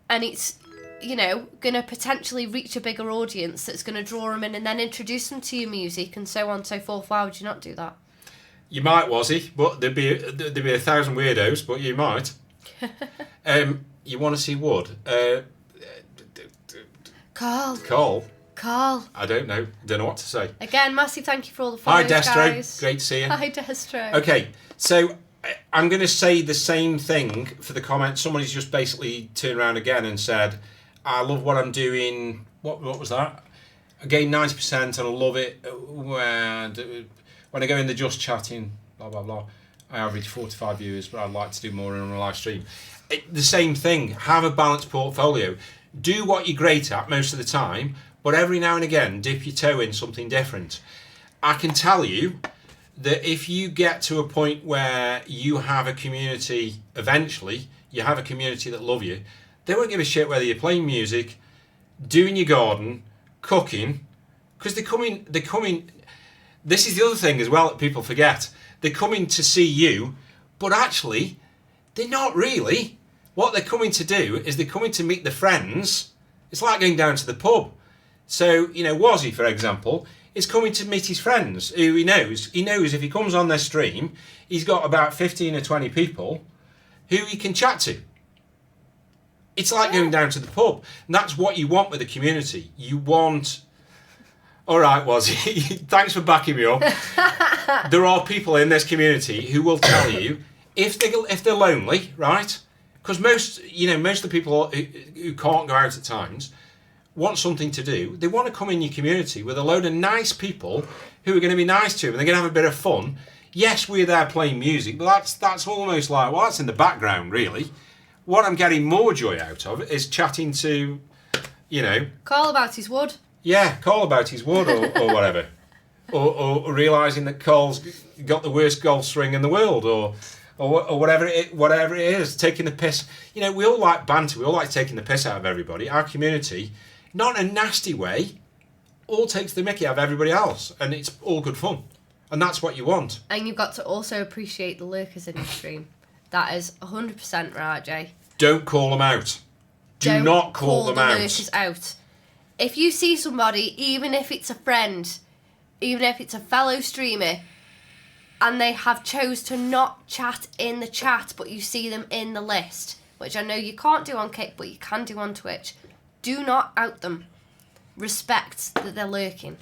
and it's, going to potentially reach a bigger audience that's going to draw them in and then introduce them to your music and so on and so forth, why would you not do that? You might, Wazzy, but there'd be 1,000 weirdos, but you might. You want to see wood? Carl. I don't know what to say. Again, massive thank you for all the follows, Hi, Destro. guys. Great to see you. Hi, Destro. Okay, so I'm going to say the same thing for the comments. Somebody's just basically turned around again and said, I love what I'm doing. What was that? I gained 90% and I love it. When I go in the just chatting, blah, blah, blah, I average 45 viewers, but I'd like to do more on a live stream. The same thing. Have a balanced portfolio. Do what you're great at most of the time, but every now and again, dip your toe in something different. I can tell you that if you get to a point where you have a community, eventually, you have a community that love you, they won't give a shit whether you're playing music, doing your garden, cooking, because they're coming, this is the other thing as well that people forget. They're coming to see you, but actually, they're not really. What they're coming to do is they're coming to meet the friends. It's like going down to the pub. So, Wazzy, for example, is coming to meet his friends who he knows. He knows if he comes on their stream, he's got about 15 or 20 people who he can chat to. It's like going down to the pub. And that's what you want with a community. You want... All right, Wazzy, thanks for backing me up. There are people in this community who will tell you if they're lonely, right? Because most of the people who can't go out at times want something to do. They want to come in your community with a load of nice people who are going to be nice to them and they're going to have a bit of fun. Yes, we're there playing music, but that's almost like, well, that's in the background, really. What I'm getting more joy out of is chatting to, Call about his wood. yeah, Cole about his wood or whatever. Or realising that Cole's got the worst golf swing in the world or whatever it is, taking the piss. We all like banter, we all like taking the piss out of everybody. Our community, not in a nasty way, all takes the mickey out of everybody else, and it's all good fun. And that's what you want. And you've got to also appreciate the lurkers in your stream. That is 100% right, Jay. Don't call them out. Do not call them the out. lurkers out. If you see somebody, even if it's a friend, even if it's a fellow streamer, and they have chose to not chat in the chat, but you see them in the list, which I know you can't do on Kick, but you can do on Twitch, do not out them. Respect that they're lurking.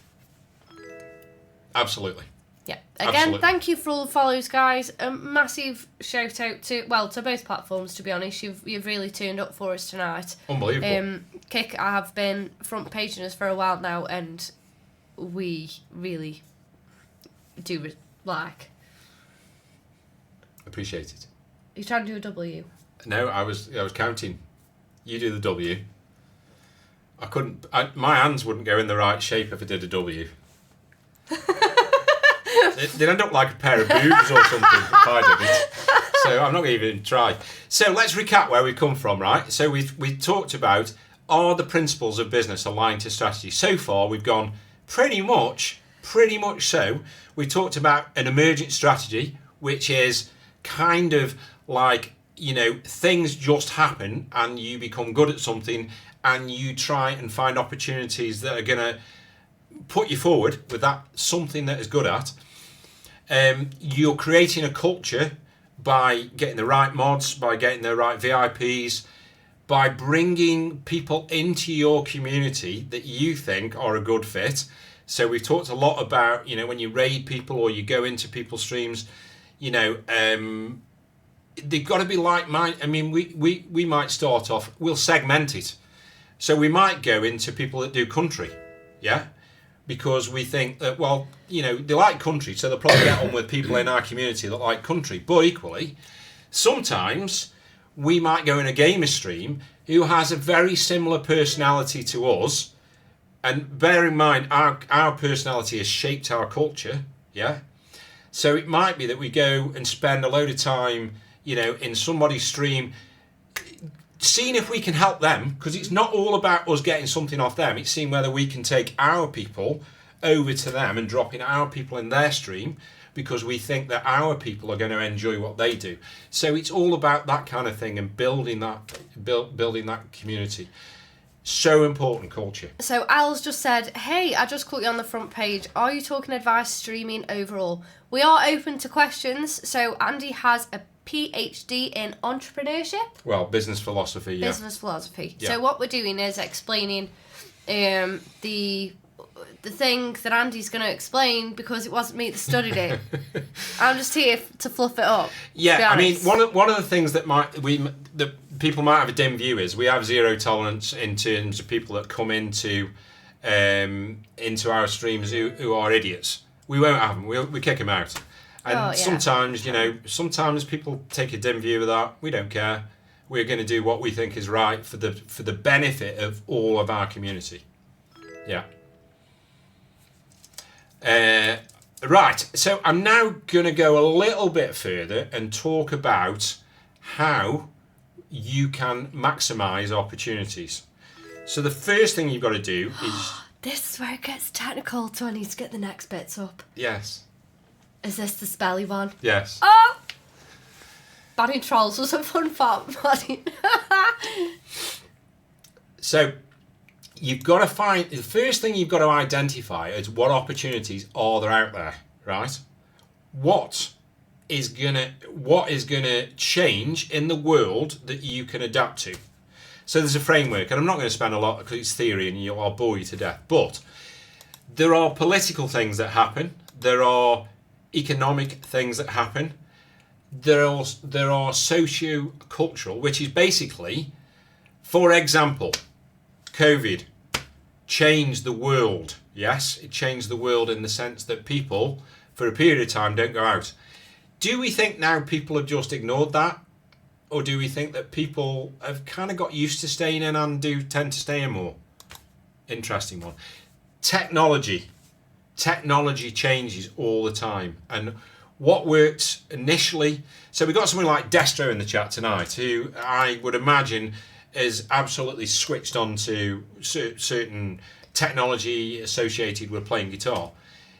Absolutely. Yeah. Again, Absolutely. Thank you for all the follows, guys. A massive shout out to both platforms. To be honest, you've really turned up for us tonight. Unbelievable. Kick, I have been front paging us for a while now, and we really do like. Appreciate it. Are you trying to do a W? No, I was counting. You do the W. I couldn't. My hands wouldn't go in the right shape if I did a W. They'd end up like a pair of boobs or something if I did it. So I'm not going to even try. So let's recap where we come from, right? So we talked about, are the principles of business aligned to strategy? So far we've gone pretty much so. We talked about an emergent strategy, which is kind of like, things just happen and you become good at something and you try and find opportunities that are going to put you forward with that something that is good at. You're creating a culture by getting the right mods, by getting the right VIPs, by bringing people into your community that you think are a good fit. So we've talked a lot about, when you raid people or you go into people's streams, they've got to be like-minded. I mean, we might start off, we'll segment it. So we might go into people that do country, yeah? Because we think that, they like country, so they'll probably get on with people in our community that like country. But equally, sometimes we might go in a gamer stream who has a very similar personality to us. And bear in mind, our personality has shaped our culture, yeah? So it might be that we go and spend a load of time, in somebody's stream, seeing if we can help them, because it's not all about us getting something off them. It's seeing whether we can take our people over to them and dropping our people in their stream because we think that our people are going to enjoy what they do. So it's all about that kind of thing and building that community. So important, culture. So Al's just said, hey, I just caught you on the front page. Are you talking advice streaming overall? We are open to questions. So Andy has a PhD in entrepreneurship. Well, business philosophy, yeah. Business philosophy. Yeah. So what we're doing is explaining the thing that Andy's going to explain because it wasn't me that studied it. I'm just here to fluff it up. Yeah, I mean, one of the things that people might have a dim view is we have zero tolerance in terms of people that come into our streams who are idiots. We won't have them. We kick them out. And sometimes people take a dim view of that. We don't care. We're going to do what we think is right for the benefit of all of our community. Yeah. Right. So I'm now going to go a little bit further and talk about how you can maximise opportunities. So the first thing you've got to do is... This is where it gets technical, so I need to get the next bits up. Yes. Is this the spelly one? Yes. Oh! Banning trolls was a fun part, buddy. So, you've got to find, the first thing you've got to identify is what opportunities are there out there, right? What is gonna change in the world that you can adapt to? So there's a framework, and I'm not going to spend a lot because it's theory and I'll bore you to death, but there are political things that happen, there are economic things that happen, there are socio-cultural, which is basically, for example, COVID changed the world. Yes, it changed the world in the sense that people, for a period of time, don't go out. Do we think now people have just ignored that? Or do we think that people have kind of got used to staying in and do tend to stay in more? Interesting one. Technology. Technology changes all the time. And what worked initially... So we've got someone like Destro in the chat tonight, who I would imagine is absolutely switched on to certain technology associated with playing guitar.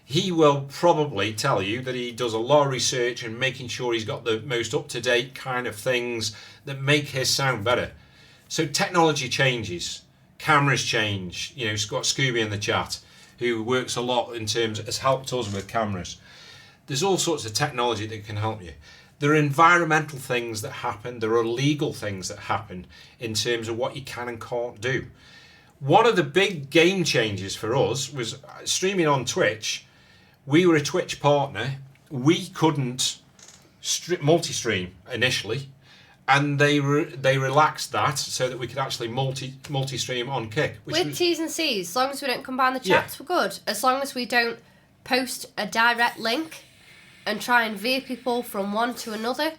He will probably tell you that he does a lot of research and making sure he's got the most up-to-date kind of things that make his sound better. So technology changes, cameras change. You know, he's got Scooby in the chat, who works a lot in terms, has helped us with cameras. There's all sorts of technology that can help you. There are environmental things that happen. There are legal things that happen in terms of what you can and can't do. One of the big game changers for us was streaming on Twitch. We were a Twitch partner. We couldn't multi-stream initially, and they relaxed that so that we could actually multi-stream on Kick. With T's and C's, as long as we don't combine the chats, we're good. As long as we don't post a direct link and try and veer people from one to another,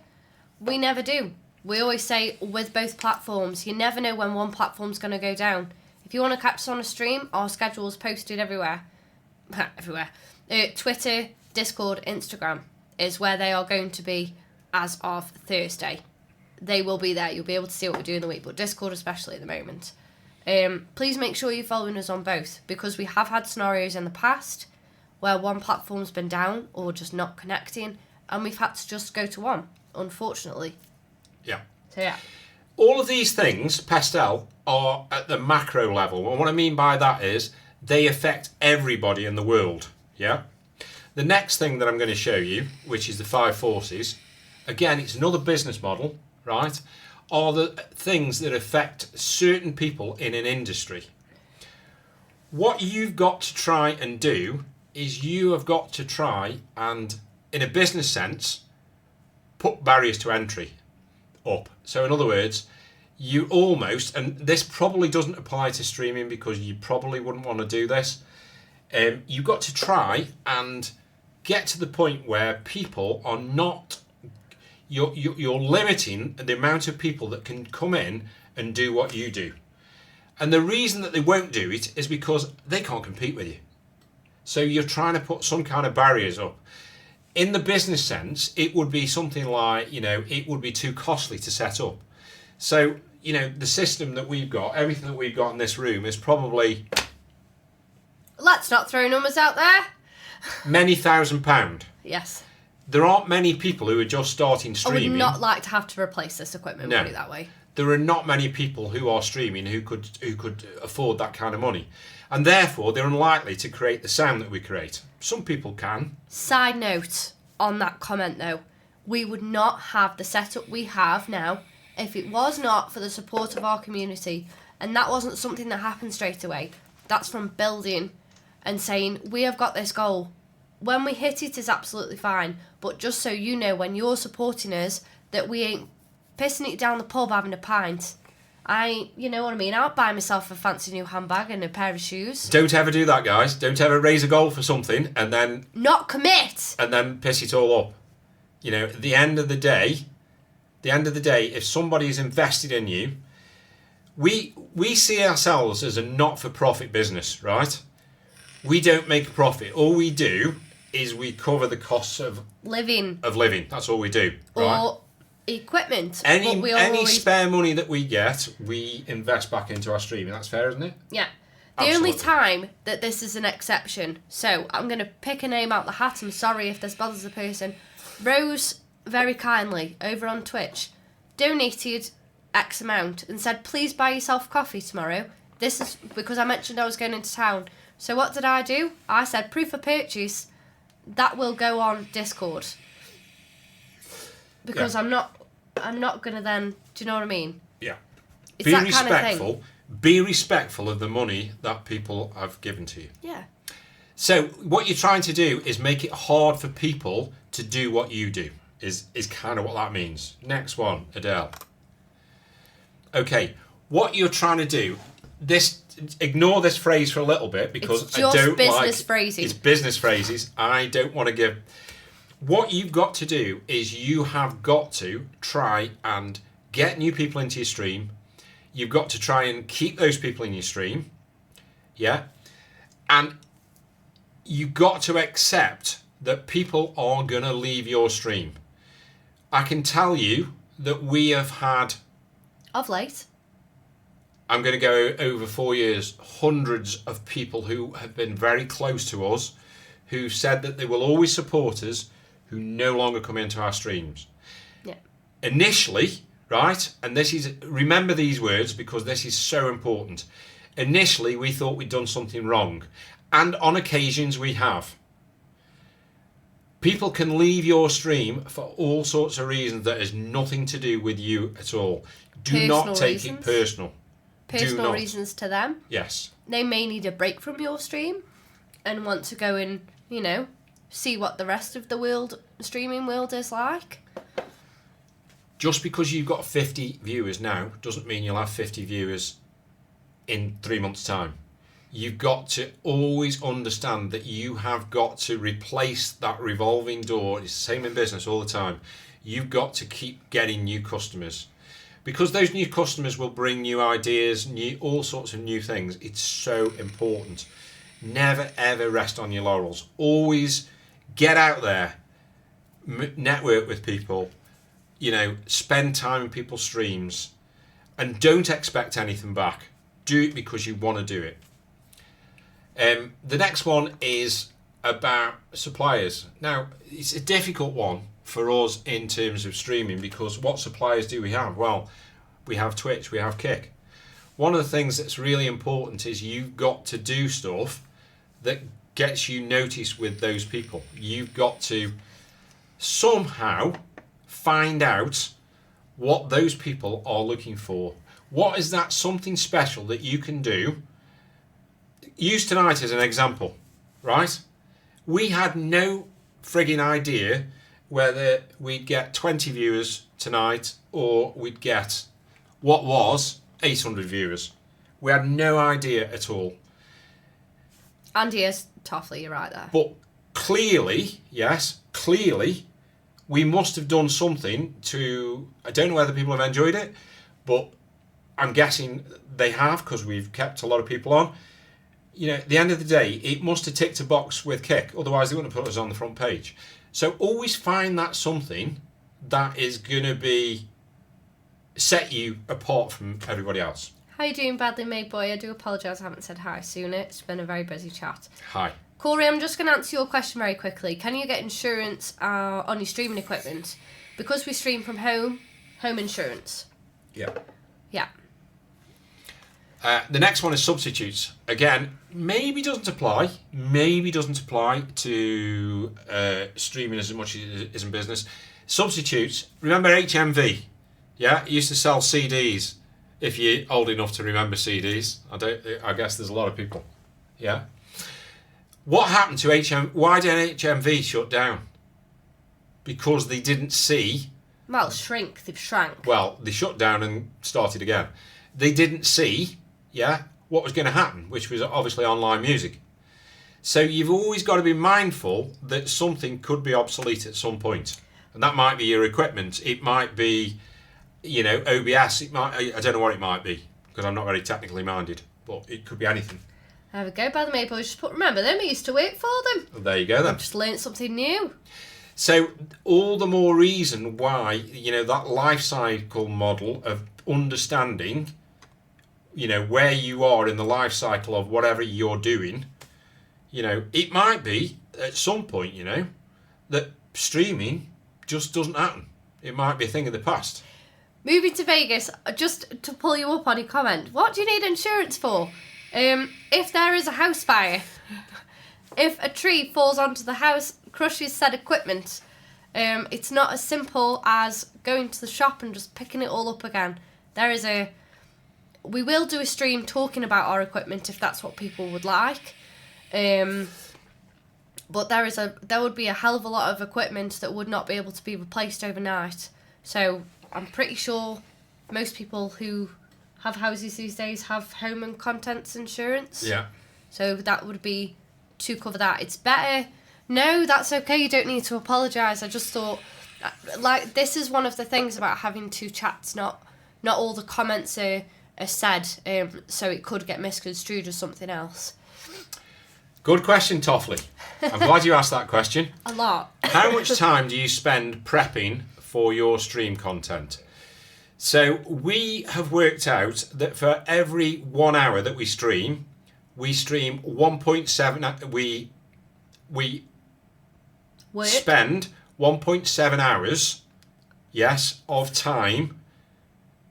we never do. We always say with both platforms, you never know when one platform's going to go down. If you want to catch us on a stream, our schedule's posted everywhere. Everywhere. Twitter, Discord, Instagram is where they are going to be as of Thursday. They will be there. You'll be able to see what we do in the week, but Discord especially at the moment. Please make sure you're following us on both, because we have had scenarios in the past where one platform's been down or just not connecting, and we've had to just go to one, unfortunately. Yeah. So yeah. All of these things, Pestel, are at the macro level. And what I mean by that is they affect everybody in the world. Yeah. The next thing that I'm going to show you, which is the 5 forces, again, it's another business model, right? Are the things that affect certain people in an industry. What you've got to try and do is you have got to try and, in a business sense, put barriers to entry up. So in other words, you almost, and this probably doesn't apply to streaming because you probably wouldn't want to do this, you've got to try and get to the point where people are not, you're limiting the amount of people that can come in and do what you do. And the reason that they won't do it is because they can't compete with you. So you're trying to put some kind of barriers up. In the business sense, it would be something like, it would be too costly to set up. So, the system that we've got, everything that we've got in this room is probably... Let's not throw numbers out there. many £1,000s. Yes. There aren't many people who are just starting I streaming. would not like to have to replace this equipment, No. put it that way. There are not many people who are streaming who could afford that kind of money. And therefore, they're unlikely to create the sound that we create. Some people can. Side note on that comment though, we would not have the setup we have now if it was not for the support of our community. And that wasn't something that happened straight away. That's from building and saying, we have got this goal. When we hit it is absolutely fine. But just so you know, when you're supporting us, that we ain't pissing it down the pub having a pint. You know what I mean? I'll buy myself a fancy new handbag and a pair of shoes. Don't ever do that, guys. Don't ever raise a goal for something and then... Not commit! And then piss it all up. At the end of the day, if somebody is invested in you, we see ourselves as a not-for-profit business, right? We don't make a profit. All we do is we cover the costs of living. That's all we do, right? Or equipment. Any spare money that we get, we invest back into our streaming. That's fair, isn't it? Yeah. The Absolutely. only time that this is an exception, so I'm going to pick a name out the hat, I'm sorry if this bothers the person. Rose, very kindly, over on Twitch, donated X amount and said, please buy yourself coffee tomorrow This is because I mentioned I was going into town. So what did I do? I said proof of purchase. That will go on Discord. Because Yeah. I'm not gonna then. Do you know what I mean? Yeah. It's Be that kind of thing. respectful. Be respectful of the money that people have given to you. Yeah. So what you're trying to do is make it hard for people to do what you do. Is kind of what that means. Next one, Adele. Okay, what you're trying to do. This ignore this phrase for a little bit because It's just I don't business like phrasing. It's business phrases. I don't want to give. What you've got to do is you have got to try and get new people into your stream. You've got to try and keep those people in your stream. Yeah. And you've got to accept that people are going to leave your stream. I can tell you that we have had, Of late. I'm going to go over 4 years, hundreds of people who have been very close to us, who said that they will always support us, who no longer come into our streams. Yeah. Initially, right, and this is, remember these words because this is so important. Initially, we thought we'd done something wrong, and on occasions we have. People can leave your stream for all sorts of reasons that has nothing to do with you at all. Do not Personal take reasons. it personal. Do Personal not. reasons to them. Yes. They may need a break from your stream and want to go and, you know, see what the rest of the streaming world is like. Just because you've got 50 viewers now doesn't mean you'll have 50 viewers in 3 months' time. You've got to always understand that you have got to replace that revolving door. It's the same in business all the time. You've got to keep getting new customers. Because those new customers will bring new ideas, all sorts of new things. It's so important. Never ever rest on your laurels. Always get out there, network with people, you know, spend time in people's streams, and don't expect anything back. Do it because you want to do it. The next one is about suppliers. Now, it's a difficult one for us in terms of streaming because what suppliers do we have? Well, we have Twitch, we have Kick. One of the things that's really important is you've got to do stuff that gets you noticed with those people. You've got to somehow find out what those people are looking for. What is that something special that you can do? Use tonight as an example, right? We had no frigging idea whether we'd get 20 viewers tonight or we'd get what was 800 viewers. We had no idea at all. Andy is Toffley, you're right there. But clearly, yes, clearly, we must have done something to, I don't know whether people have enjoyed it, but I'm guessing they have because we've kept a lot of people on. You know, at the end of the day, it must have ticked a box with Kick, otherwise they wouldn't have put us on the front page. So always find that something that is going to be set you apart from everybody else. How you doing, badly made boy? I do apologise I haven't said hi sooner. It's been a very busy chat. Hi. Corey, I'm just going to answer your question very quickly. Can you get insurance on your streaming equipment? Because we stream from home insurance. Yeah. Yeah. The next one is substitutes. Again, maybe doesn't apply to streaming as much as it is in business. Substitutes. Remember HMV? Yeah, it used to sell CDs. If you're old enough to remember CDs, I guess there's a lot of people. Yeah. What happened to HMV? Why did HMV shut down? Because they didn't see. Well, they've shrank. Well, they shut down and started again. They didn't see, what was going to happen, which was obviously online music. So you've always got to be mindful that something could be obsolete at some point. And that might be your equipment. It might be, OBS. I don't know what it might be because I'm not very technically minded, but it could be anything. There we go, by the Maple. Just remember them, I used to work for them. Well, there you go then. I've just learnt something new. So all the more reason why, that life cycle model of understanding, where you are in the life cycle of whatever you're doing, it might be at some point, that streaming just doesn't happen. It might be a thing of the past. moving to Vegas, just to pull you up on your comment, what do you need insurance for? If there is a house fire, if a tree falls onto the house, crushes said equipment, it's not as simple as going to the shop and just picking it all up again. We will do a stream talking about our equipment if that's what people would like. But there would be a hell of a lot of equipment that would not be able to be replaced overnight. So I'm pretty sure most people who have houses these days have home and contents insurance. Yeah. So that would be to cover that. It's better. No, that's okay. You don't need to apologise. I just thought, like, this is one of the things about having two chats. Not all the comments are said, so it could get misconstrued as something else. Good question, Toffley. I'm glad you asked that question. A lot. How much time do you spend prepping for your stream content? So we have worked out that for every 1 hour that we stream 1.7. We Work. spend 1.7 hours, yes, of time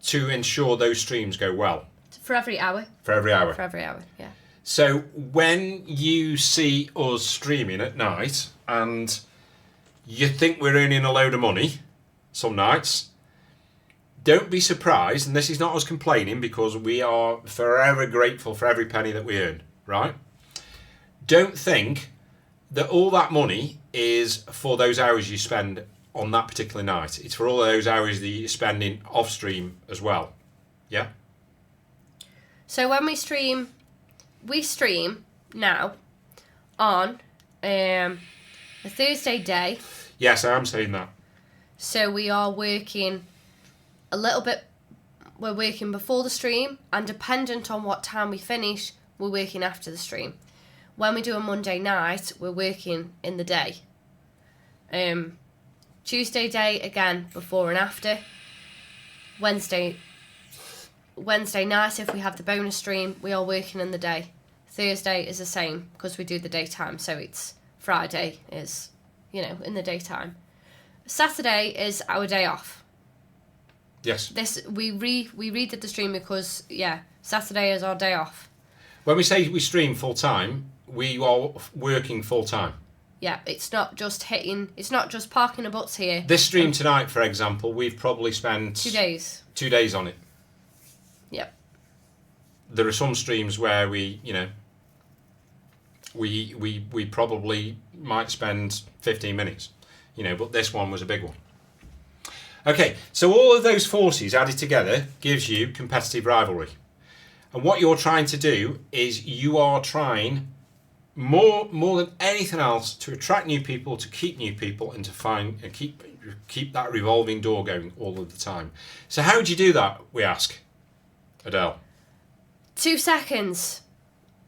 to ensure those streams go well. For every hour. For every hour. For every hour, yeah. So when you see us streaming at night and you think we're earning a load of money some nights, don't be surprised, and this is not us complaining because we are forever grateful for every penny that we earn, right? Don't think that all that money is for those hours you spend on that particular night. It's for all those hours that you're spending off stream as well. Yeah? So when we stream now on a Thursday day. Yes, I am saying that. So we are working a little bit, we're working before the stream, and dependent on what time we finish, we're working after the stream. When we do a Monday night, we're working in the day. Tuesday day, again, before and after. Wednesday night, if we have the bonus stream, we are working in the day. Thursday is the same, because we do the daytime, so it's Friday is, in the daytime. Saturday is our day off. Yes. We redid the stream because, Saturday is our day off. When we say we stream full time, we are working full time. Yeah, it's not just parking a butts here. This stream tonight, for example, we've probably spent 2 days. 2 days on it. Yep. There are some streams where we probably might spend 15 minutes, but this one was a big one. Okay, so all of those forces added together gives you competitive rivalry. And what you're trying to do is you are trying more than anything else to attract new people, to keep new people, and to find and keep that revolving door going all of the time. So how do you do that, we ask, Adele? 2 seconds.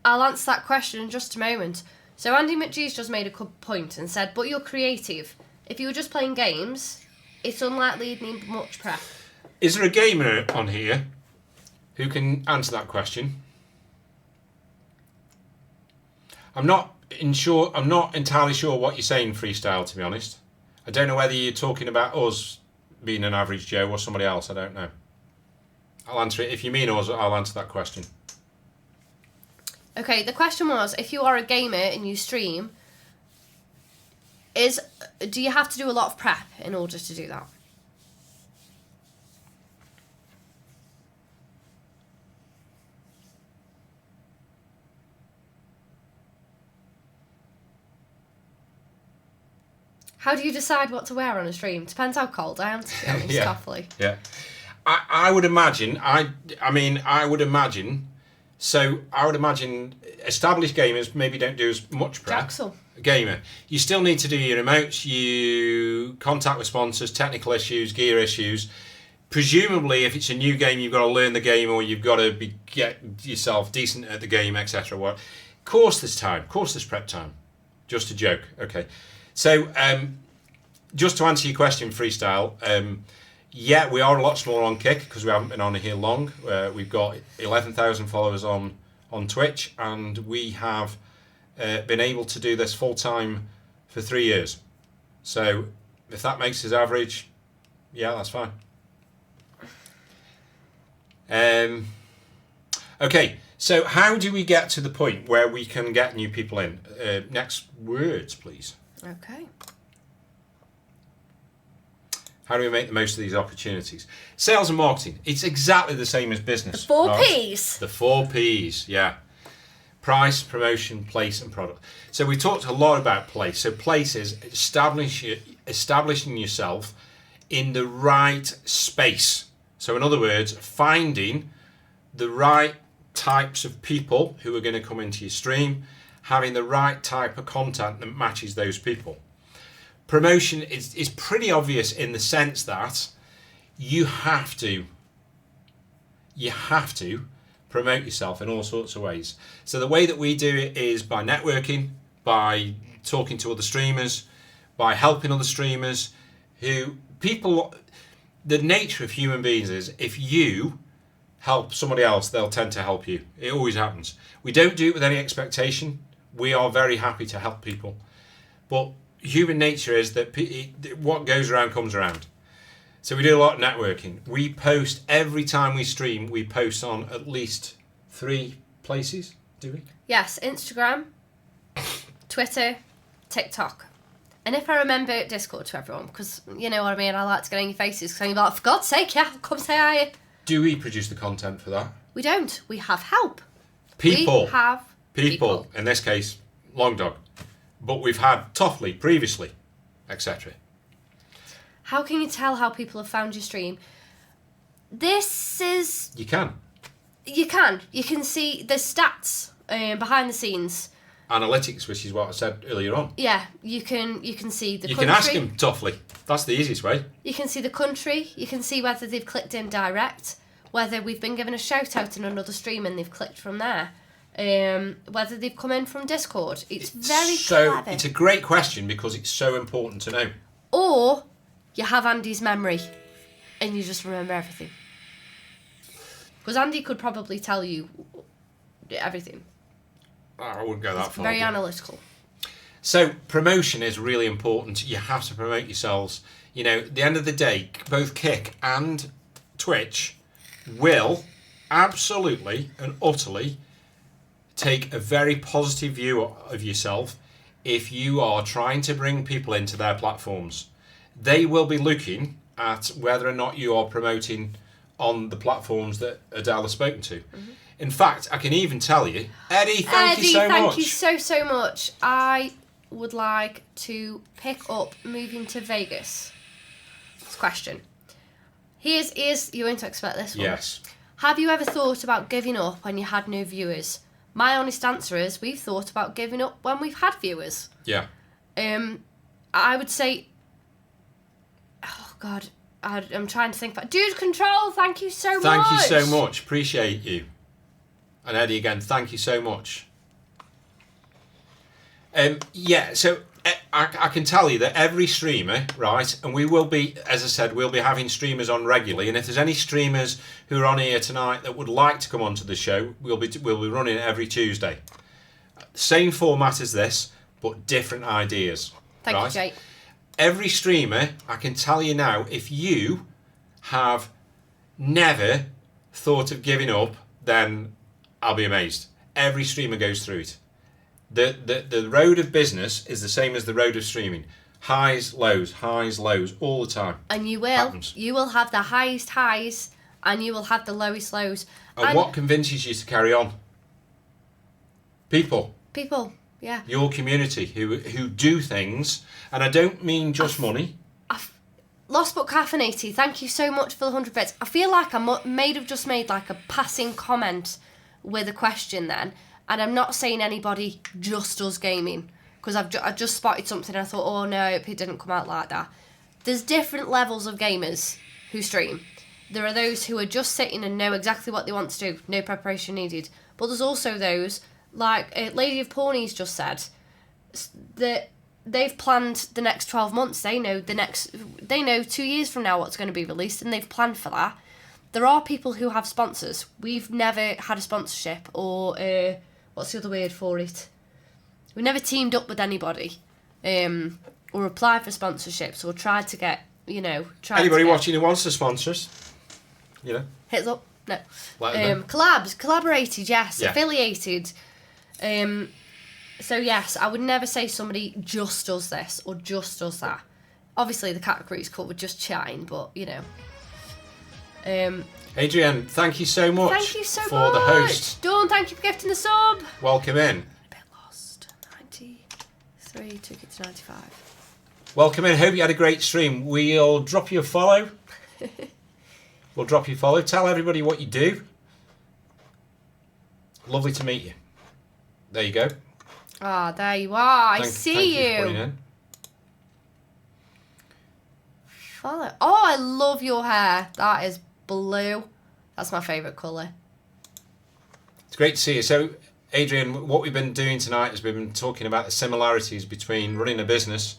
I'll answer that question in just a moment. So Andy McGee's just made a good point and said, but you're creative. If you were just playing games, it's unlikely you'd need much prep. Is there a gamer on here who can answer that question? I'm not entirely sure what you're saying, Freestyle, to be honest. I don't know whether you're talking about us being an average Joe or somebody else. I don't know. I'll answer it. If you mean us, I'll answer that question. Okay, the question was, if you are a gamer and you stream, do you have to do a lot of prep in order to do that? How do you decide what to wear on a stream? Depends how cold I am, to be honest, Toffley. Yeah. I would imagine, established gamers maybe don't do as much prep. Jaxel. Gamer. You still need to do your emotes, you contact with sponsors, technical issues, gear issues. Presumably, if it's a new game, you've got to learn the game or you've got to get yourself decent at the game, etc. What? Course there's prep time. Just a joke. Okay. So, just to answer your question, Freestyle, we are a lot smaller on Kick because we haven't been on here long. We've got 11,000 followers on Twitch, and we have been able to do this full time for 3 years. So, if that makes us average, that's fine. Okay, so how do we get to the point where we can get new people in? Next words, please. Okay. How do we make the most of these opportunities? Sales and marketing. It's exactly the same as business. The 4 right? Ps. The 4 Ps, yeah. Price, promotion, place, and product. So we talked a lot about place. So place is establishing yourself in the right space. So in other words, finding the right types of people who are going to come into your stream, having the right type of content that matches those people. Promotion is pretty obvious in the sense that you have to promote yourself in all sorts of ways. So the way that we do it is by networking, by talking to other streamers, by helping other streamers the nature of human beings is if you help somebody else, they'll tend to help you. It always happens. We don't do it with any expectation. We are very happy to help people. But human nature is that what goes around comes around. So we do a lot of networking. We post every time we stream. We post on at least 3 places. Do we? Yes, Instagram, Twitter, TikTok. And if I remember, Discord to everyone, because you know what I mean, I like to get in your faces, because you're like, for God's sake, yeah, come say hi. Do we produce the content for that? We don't. We have help. People. We have people. In this case, Long Dog. But we've had Toffley previously, etc. How can you tell how people have found your stream? This is... You can. You can. You can see the stats behind the scenes. Analytics, which is what I said earlier on. Yeah, you can see the country. You can ask him, Toffley. That's the easiest way. You can see the country. You can see whether they've clicked in direct, whether we've been given a shout out in another stream and they've clicked from there, whether they've come in from Discord. It's very clever. It's a great question because it's so important to know. Or you have Andy's memory and you just remember everything. Because Andy could probably tell you everything. I wouldn't go that far. Very analytical. So promotion is really important. You have to promote yourselves. You know, at the end of the day, both Kick and Twitch will absolutely and utterly take a very positive view of yourself if you are trying to bring people into their platforms. They will be looking at whether or not you are promoting on the platforms that Adele has spoken to. Mm-hmm. In fact, I can even tell you, Eddie, thank you so much. Thank you so much. I would like to pick up moving to Vegas. This question. Here's you won't expect this one. Yes. Have you ever thought about giving up when you had no viewers? My honest answer is we've thought about giving up when we've had viewers. Yeah. I would say, oh God, I'm trying to think. Dude Control, thank you so much. Thank you so much. Appreciate you. And Eddie, again, thank you so much. Yeah, so I can tell you that every streamer, right, and we will be, as I said, we'll be having streamers on regularly. And if there's any streamers who are on here tonight that would like to come onto the show, we'll be running it every Tuesday. Same format as this, but different ideas. Thank you, Jake. Every streamer, I can tell you now, if you have never thought of giving up, then I'll be amazed. Every streamer goes through it. The road of business is the same as the road of streaming. Highs, lows, all the time. And you will. Happens. You will have the highest highs and you will have the lowest lows. And what convinces you to carry on? People. People, yeah. Your community who do things. And I don't mean just money. Lost but caffeinated, thank you so much for the 100 bits. I feel like I may have just made like a passing comment with a question then, and I'm not saying anybody just does gaming, because I just spotted something and I thought, oh no, it didn't come out like that. There's different levels of gamers who stream. There are those who are just sitting and know exactly what they want to do, no preparation needed. But there's also those, like Lady of Pawnees just said, that they've planned the next 12 months. They know 2 years from now what's going to be released, and they've planned for that. There are people who have sponsors. We've never had a sponsorship, or what's the other word for it? We've never teamed up with anybody, or applied for sponsorships, or tried to get, Anybody watching who wants to sponsor us, hit us up. No. Let them know. Collabs, collaborated, yes. Yeah. Affiliated. So yes, I would never say somebody just does this or just does that. Obviously, the categories covered just chatting, but you know. Adrienne, thank you so much. Thank you so for much. the host. Dawn, thank you for gifting the sub. Welcome in. A bit lost. 93 took it to 95. Welcome in. Hope you had a great stream. We'll drop you a follow. We'll drop you a follow. Tell everybody what you do. Lovely to meet you. There you go. Ah, there you are. I Thank see you. For putting you. in. Follow. Oh, I love your hair. That is blue. That's my favourite colour. It's great to see you. So, Adrienne, what we've been doing tonight is we've been talking about the similarities between running a business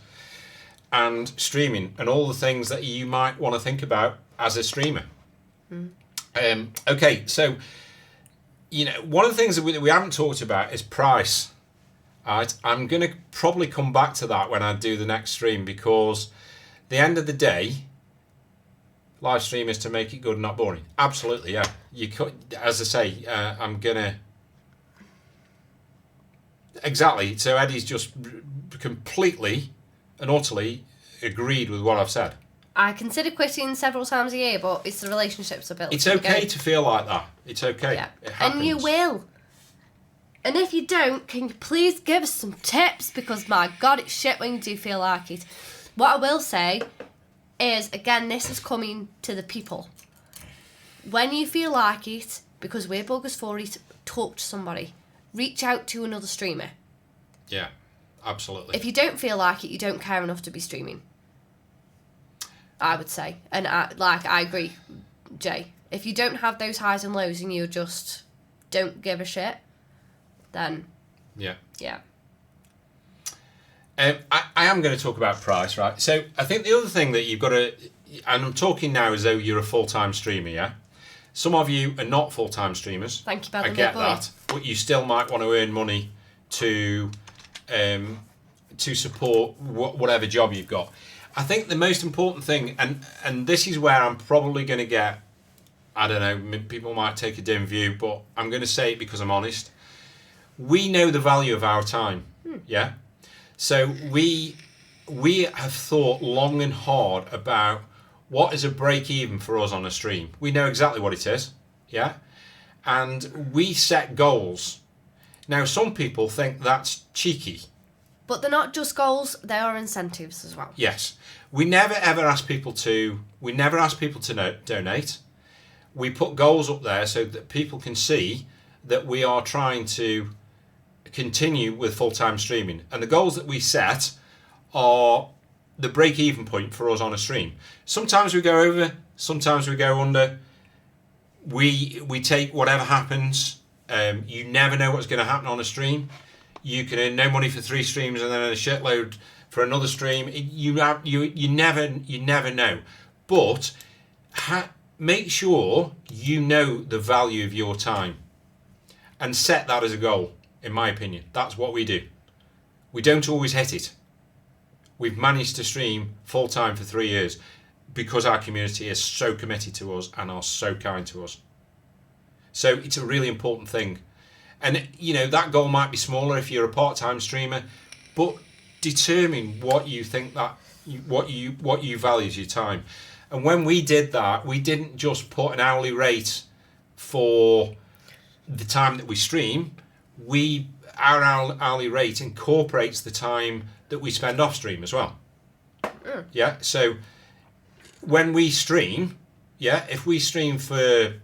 and streaming and all the things that you might want to think about as a streamer. Okay, so, you know, one of the things that we haven't talked about is price. Right? I'm going to probably come back to that when I do the next stream, because the end of the day, live stream is to make it good, not boring. Absolutely, yeah. You could, as I say, I'm gonna exactly. So Eddie's just completely and utterly agreed with what I've said. I consider quitting several times a year, but it's the relationships I built. It's okay to feel like that. It's okay. Yeah. It happens. And you will. And if you don't, can you please give us some tips? Because my God, it's shit when you do feel like it. What I will say is, again, this is coming to the people. When you feel like it, because we're buggers for it, talk to somebody. Reach out to another streamer. Yeah, absolutely. If you don't feel like it, you don't care enough to be streaming. I would say. And I agree, Jay. If you don't have those highs and lows and you just don't give a shit, then yeah. Yeah. I am going to talk about price, right? So I think the other thing that you've got to, and I'm talking now as though you're a full-time streamer, yeah? Some of you are not full-time streamers. Thank you, I get that, but you still might want to earn money to support whatever job you've got. I think the most important thing, and this is where I'm probably going to get, I don't know, people might take a dim view, but I'm going to say it because I'm honest. We know the value of our time, yeah? So we have thought long and hard about what is a break even for us on a stream. We know exactly what it is, yeah? And we set goals. Now, some people think that's cheeky. But they're not just goals, they are incentives as well. Yes. We never ever ask people to donate. We put goals up there so that people can see that we are trying to continue with full-time streaming, and the goals that we set are the break-even point for us on a stream. Sometimes we go over, sometimes we go under. We take whatever happens. You never know what's going to happen on a stream. You can earn no money for 3 streams and then a shitload for another stream. You never know. But make sure you know the value of your time and set that as a goal. In my opinion, that's what we do. We don't always hit it. We've managed to stream full time for 3 years because our community is so committed to us and are so kind to us. So it's a really important thing. And you know, that goal might be smaller if you're a part-time streamer, but determine what you think what you value as your time. And when we did that, we didn't just put an hourly rate for the time that we stream. Our hourly rate incorporates the time that we spend off stream as well. Yeah. So when we stream, if we stream for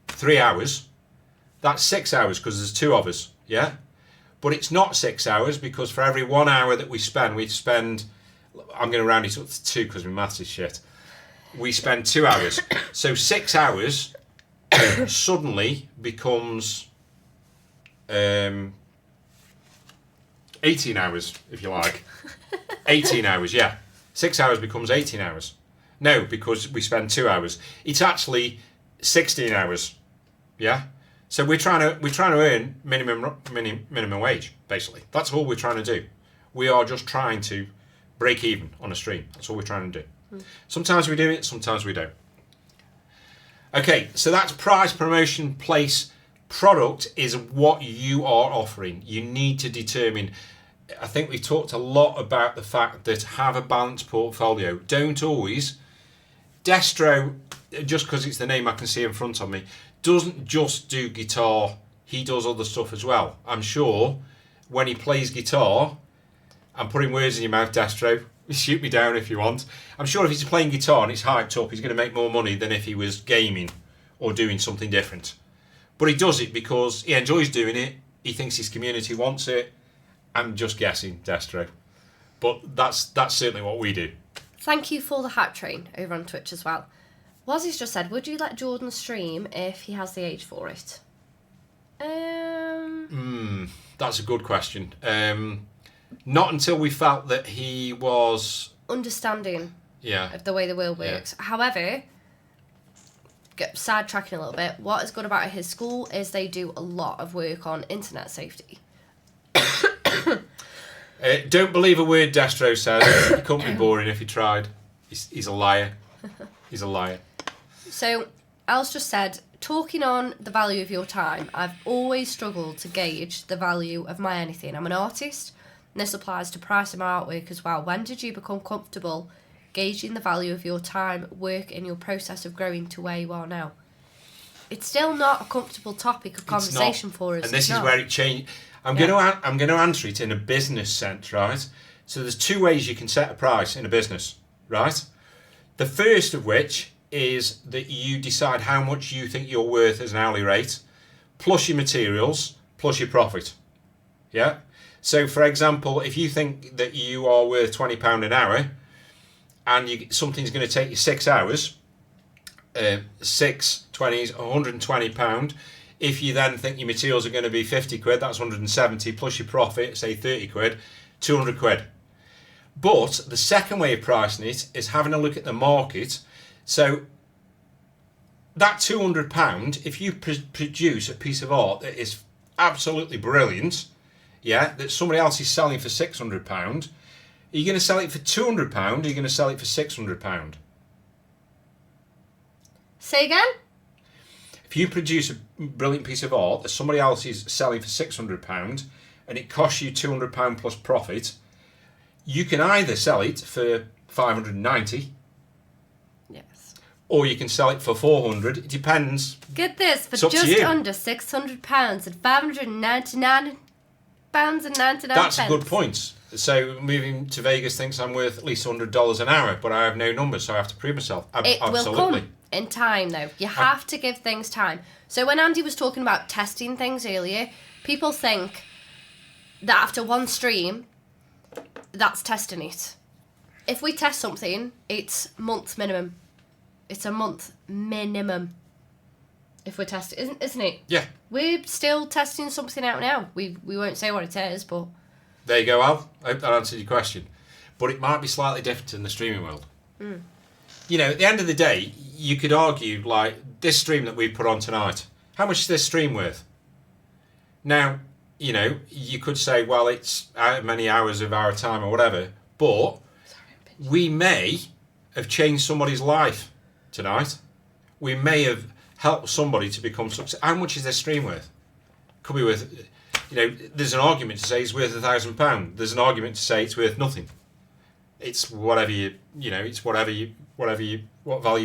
3 hours, that's 6 hours because there's 2 of us. Yeah. But it's not 6 hours because for every 1 hour that we spend, I'm going to round it up to 2 because my maths is shit. We spend 2 hours. So 6 hours suddenly becomes 18 hours, if you like. 18 hours, yeah. 6 hours becomes 18 hours. No, because we spend 2 hours. It's actually 16 hours. Yeah. So we're trying to earn minimum wage, basically. That's all we're trying to do. We are just trying to break even on a stream. That's all we're trying to do. Sometimes we do it, sometimes we don't. Okay, so that's price, promotion, place. Product is what you are offering. You need to determine. I think we talked a lot about the fact that have a balanced portfolio. Don't always. Destro, just because it's the name I can see in front of me, doesn't just do guitar. He does other stuff as well. I'm sure when he plays guitar, I'm putting words in your mouth, Destro. Shoot me down if you want. I'm sure if he's playing guitar and it's hyped up, he's going to make more money than if he was gaming or doing something different. But he does it because he enjoys doing it. He thinks his community wants it. I'm just guessing, Destro. But that's certainly what we do. Thank you for the hat train over on Twitch as well. Wazzy's just said, would you let Jordan stream if he has the age for it? That's a good question. Not until we felt that he was... Understanding of the way the world works. Yeah. However, sidetracking a little bit, what is good about his school is they do a lot of work on internet safety. Don't believe a word Destro says. It couldn't be boring if he tried. He's a liar. He's a liar. So, Al's just said, talking on the value of your time, I've always struggled to gauge the value of my anything. I'm an artist, and this applies to price of my artwork as well. When did you become comfortable gauging the value of your time, work, and your process of growing to where you are now? It's still not a comfortable topic of conversation for us. And this is where it changed. I'm going to answer it in a business sense, right? So there's two ways you can set a price in a business, right? The first of which is that you decide how much you think you're worth as an hourly rate, plus your materials, plus your profit. Yeah? So, for example, if you think that you are worth £20 an hour and something's going to take you 6 hours, 6 20s, £120. If you then think your materials are going to be 50 quid, that's 170 plus your profit, say 30 quid, 200 quid. But the second way of pricing it is having a look at the market. So that £200, if you produce a piece of art that is absolutely brilliant, yeah, that somebody else is selling for £600, are you going to sell it for £200 or are you going to sell it for £600? Say again? If you produce a brilliant piece of art that somebody else is selling for £600 and it costs you £200 plus profit, you can either sell it for £590, yes, or you can sell it for £400. It depends. Get this, for just under £600 at £599 and 99 That's a good point. So moving to Vegas thinks I'm worth at least $100 an hour, but I have no numbers, so I have to prove myself. It Absolutely. will come in time, though. You have to give things time. So when Andy was talking about testing things earlier, people think that after one stream, that's testing it. If we test something, it's month minimum. It's a month minimum. If we're testing, isn't it? Yeah. We're still testing something out now. We won't say what it is, but... There you go, Al. I hope that answered your question. But it might be slightly different in the streaming world. You know, at the end of the day, you could argue, like, this stream that we put on tonight, how much is this stream worth? Now, you know, you could say, well, it's many hours of our time or whatever, but we may have changed somebody's life tonight. We may have helped somebody to become successful. How much is this stream worth? Could be worth, you know, there's an argument to say it's worth £1,000. There's an argument to say it's worth nothing. It's whatever it's what value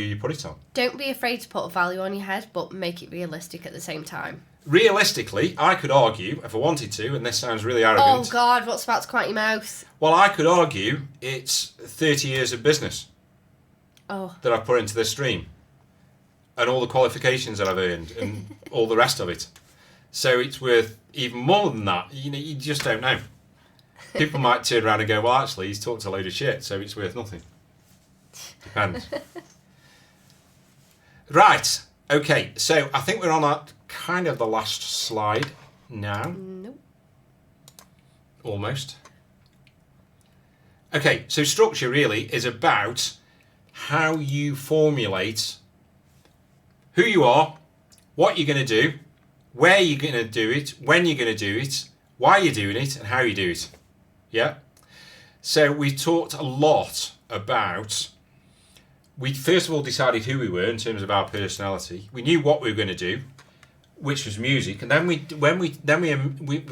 you put it on. Don't be afraid to put a value on your head, but make it realistic at the same time. Realistically, I could argue, if I wanted to, and this sounds really arrogant. Oh God, what's about to come out your mouth? Well, I could argue it's 30 years of business that I've put into this stream. And all the qualifications that I've earned and all the rest of it. So it's worth even more than that. You know, you just don't know. People might turn around and go, well, actually, he's talked a load of shit, so it's worth nothing. Depends. Right. Okay. So I think we're on that kind of the last slide now. Nope. Almost. Okay. So structure really is about how you formulate who you are, what you're going to do, where you're going to do it, when you're going to do it, why you're doing it, and how you do it. Yeah? So we talked a lot about we first of all decided who we were in terms of our personality. We knew what we were going to do, which was music, and then we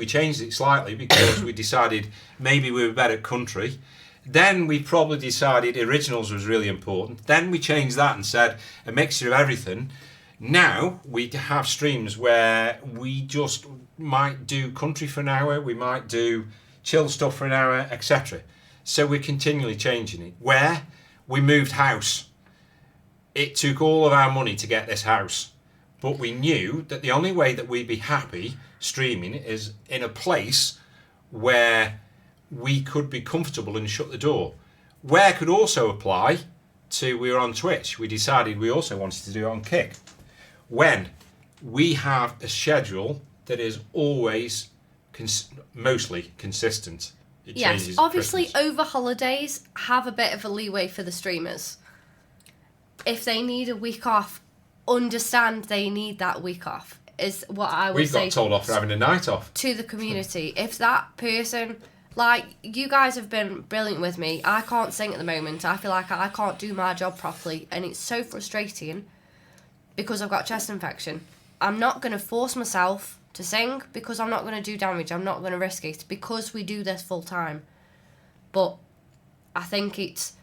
changed it slightly because we decided maybe we were better at country. Then we probably decided originals was really important. Then we changed that and said a mixture of everything. Now we have streams where we just might do country for an hour, we might do chill stuff for an hour, etc. So we're continually changing it. Where we moved house, it took all of our money to get this house. But we knew that the only way that we'd be happy streaming is in a place where we could be comfortable and shut the door. Where could also apply to we were on Twitch. We decided we also wanted to do it on Kick. When we have a schedule that is always mostly consistent. It Yes, changes at obviously Christmas. over holidays, have a bit of a leeway for the streamers. If they need a week off, understand they need that week off, is what I would We've say got told off for having a night off. to the community. If that person, like, you guys have been brilliant with me. I can't sing at the moment. I feel like I can't do my job properly, and it's so frustrating because I've got chest infection. I'm not going to force myself to sing because I'm not going to do damage. I'm not going to risk it because we do this full time. But I think it's,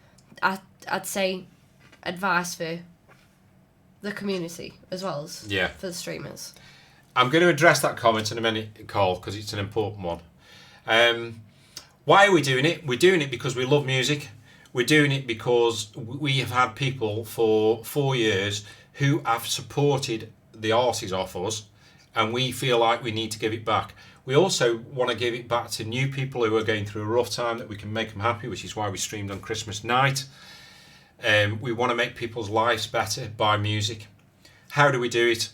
I'd say, advice for the community as well as Yeah. for the streamers. I'm going to address that comment in a minute, Cole, because it's an important one. Why are we doing it? We're doing it because we love music. We're doing it because we have had people for 4 years who have supported the artists off us, and we feel like we need to give it back. We also want to give it back to new people who are going through a rough time, that we can make them happy, which is why we streamed on Christmas night. We want to make people's lives better by music. How do we do it?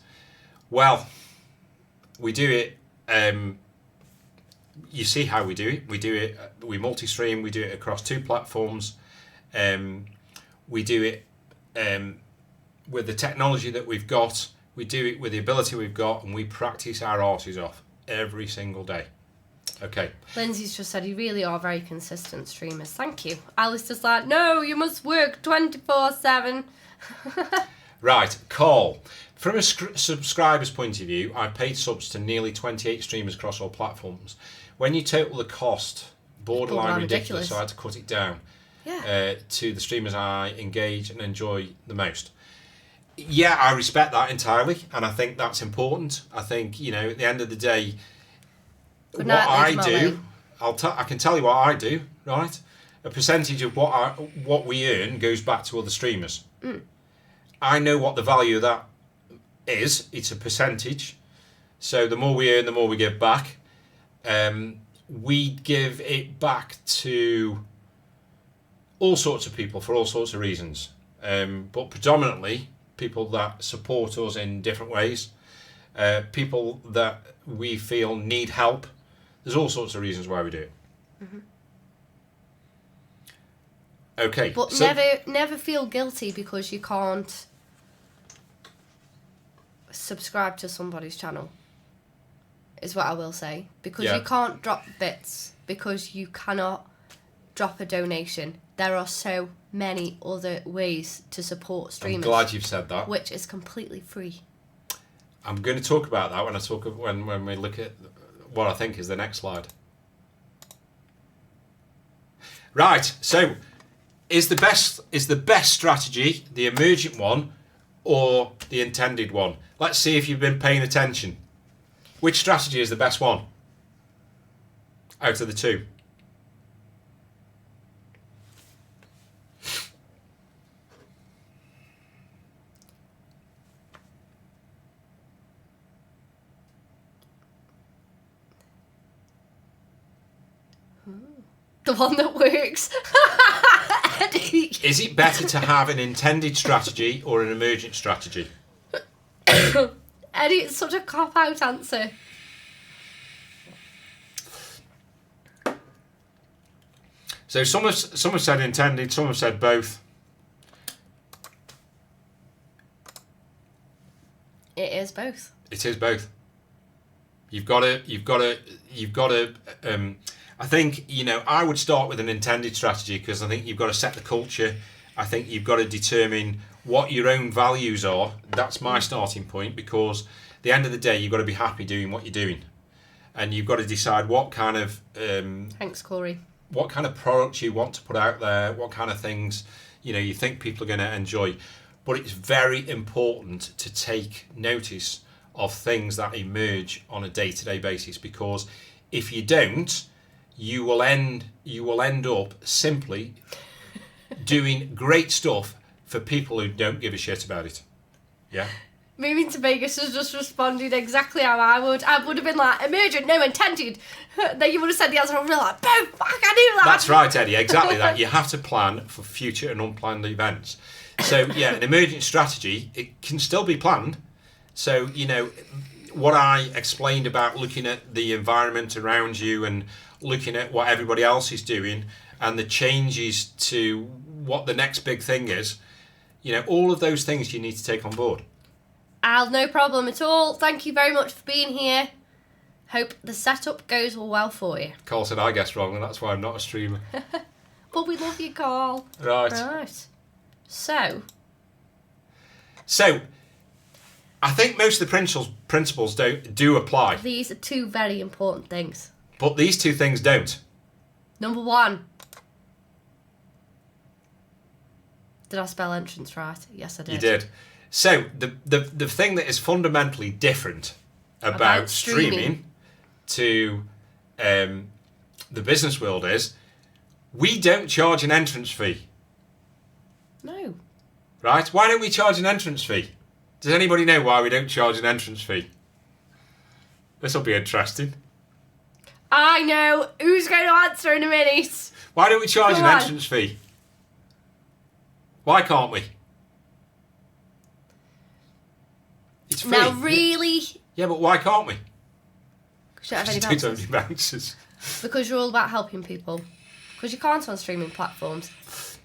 Well, we do it, you see how we do it. We do it, we multi-stream, we do it across 2 platforms. We do it with the technology that we've got. We do it with the ability we've got, and we practice our arses off every single day. Okay. Lindsay's just said, you really are very consistent streamers. Thank you. Alistair's like, no, you must work 24/7. Right, Call. From a subscriber's point of view, I paid subs to nearly 28 streamers across all platforms. When you total the cost, borderline ridiculous, so I had to cut it down to the streamers I engage and enjoy the most. Yeah, I respect that entirely, and I think that's important. I think, you know, at the end of the day, Good what night, I Liz do, I can tell you what I do, right? A percentage of what we earn goes back to other streamers. I know what the value of that is. It's a percentage. So the more we earn, the more we give back. We give it back to all sorts of people for all sorts of reasons. But predominantly people that support us in different ways. People that we feel need help. There's all sorts of reasons why we do it. Mm-hmm. Okay. But so- never feel guilty because you can't subscribe to somebody's channel, is what I will say. Because Yeah. you can't drop bits, because you cannot drop a donation. There are so many other ways to support I'm streamers, glad you've said that. which is completely free. I'm going to talk about that when we look at what I think is the next slide. Right. So, is the best strategy the emergent one or the intended one? Let's see if you've been paying attention. Which strategy is the best one out of the 2? The one that works. Eddie. Is it better to have an intended strategy or an emergent strategy? Eddie, it's such a cop-out answer. So some have said intended, some have said both. It is both. It is both. You've got to. I think, you know, I would start with an intended strategy because I think you've got to set the culture I think you've got to determine what your own values are. That's my starting point, because at the end of the day, you've got to be happy doing what you're doing. And you've got to decide what kind of Thanks, Corey. what kind of products you want to put out there, what kind of things you think people are going to enjoy. But it's very important to take notice of things that emerge on a day-to-day basis, because if you don't, you will end up simply doing great stuff for people who don't give a shit about it. Yeah. Moving to Vegas has just responded exactly how I would. I would have been like, emergent, no intended. Then you would have said the answer, I would have been like, boom, fuck, I knew that. That's right, Eddie, exactly that. You have to plan for future and unplanned events. So, yeah, an emergent strategy, it can still be planned. So, what I explained about looking at the environment around you and looking at what everybody else is doing and the changes to what the next big thing is, all of those things you need to take on board. Al, no problem at all. Thank you very much for being here. Hope the setup goes all well for you. Carl said I guessed wrong, and that's why I'm not a streamer. But we love you, Carl. Right. So, I think most of the principles do apply, these are two very important things. but these two things don't. Number one. Did I spell entrance right? Yes, I did. You did. So the thing that is fundamentally different about streaming to the business world is we don't charge an entrance fee. No. Right? Why don't we charge an entrance fee? Does anybody know why we don't charge an entrance fee? This will be interesting. I know. Who's going to answer in a minute? Why don't we charge Go an on. entrance fee? Why can't we? It's free. Now, really? Yeah, but why can't we? Because you don't have any Just don't bounces. have any bounces. Because you're all about helping people. Because you can't on streaming platforms.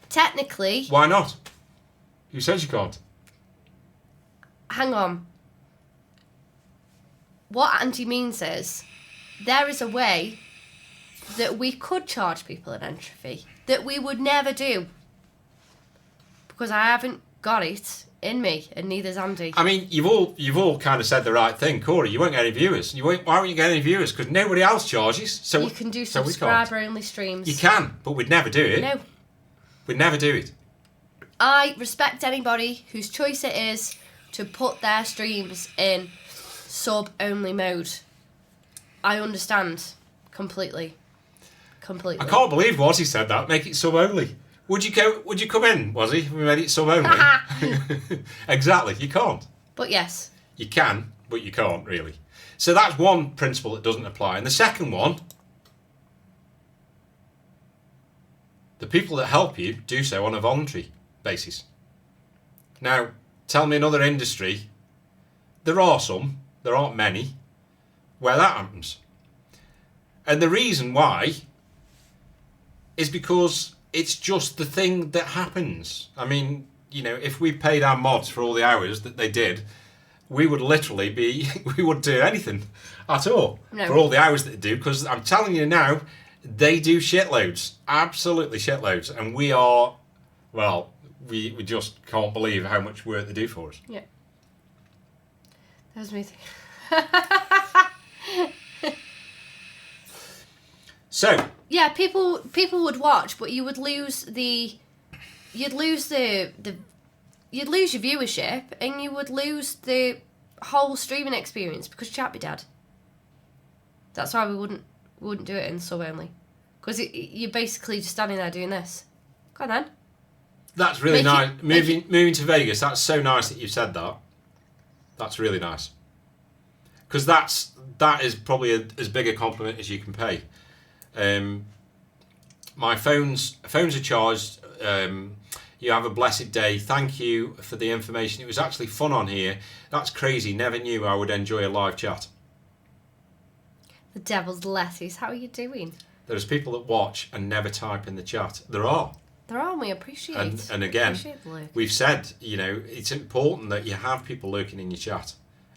Technically, Why not? Who says you can't? hang on. What Andy means is there is a way that we could charge people an entry fee that we would never do. Because I haven't got it in me, and neither's Andy. I mean, you've all kind of said the right thing, Corey. You won't get any viewers. Why won't you get any viewers? Because nobody else charges. So You can do so we can't. subscriber-only streams. You can, but we'd never do it. No. We'd never do it. I respect anybody whose choice it is to put their streams in sub-only mode. I understand completely. Completely. I can't believe Wazzy said that. Make it sub only. Would you come in, Wazzy? We made it sub only. Exactly. You can't. But yes, You can, but you can't really. So that's one principle that doesn't apply. And the second one, the people that help you do so on a voluntary basis. Now, tell me another industry. There are some, there aren't many, where that happens. And the reason why is because it's just the thing that happens. I mean, if we paid our mods for all the hours that they did, we would literally we wouldn't do anything at all No. for all the hours that they do, because I'm telling you now, they do shitloads, absolutely shitloads, and we just can't believe how much work they do for us. yeah. That was me. So, Yeah, people would watch, but you would lose you'd lose your viewership, and you would lose the whole streaming experience because chat be dead. That's why we wouldn't do it in sub only, because you're basically just standing there doing this. Go on then. that's really Make nice. it- Moving to Vegas, that's so nice that you've said that. That's really nice. Because that is probably as big a compliment as you can pay. My phones are charged. You have a blessed day. Thank you for the information. It was actually fun on here. That's crazy. Never knew I would enjoy a live chat. The devil's lettuce. How are you doing? There's people that watch and never type in the chat. There are. There are, and we appreciate. And again, appreciate the lurk. we've said, it's important that you have people lurking in your chat,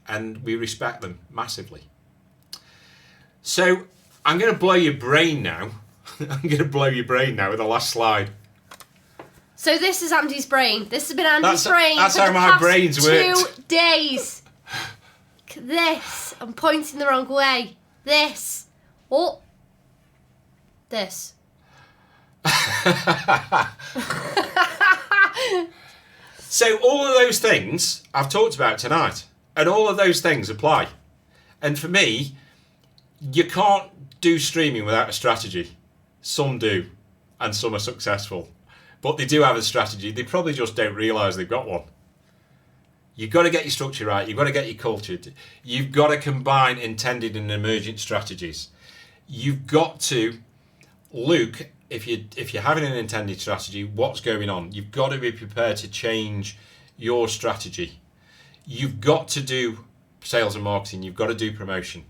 and we respect them massively. So I'm going to blow your brain now. I'm going to blow your brain now with the last slide. So this is Andy's brain. This has been Andy's brain That's for how the my past brain's 2 worked. days. Look at this. I'm pointing the wrong way. This. Oh. This. So all of those things I've talked about tonight, and all of those things apply. And for me, you can't do streaming without a strategy. Some do, and some are successful. But they do have a strategy. They probably just don't realise they've got one. You've got to get your structure right. You've got to get your culture. You've got to combine intended and emergent strategies. You've got to look, if you're having an intended strategy, what's going on. You've got to be prepared to change your strategy. You've got to do sales and marketing. You've got to do promotion.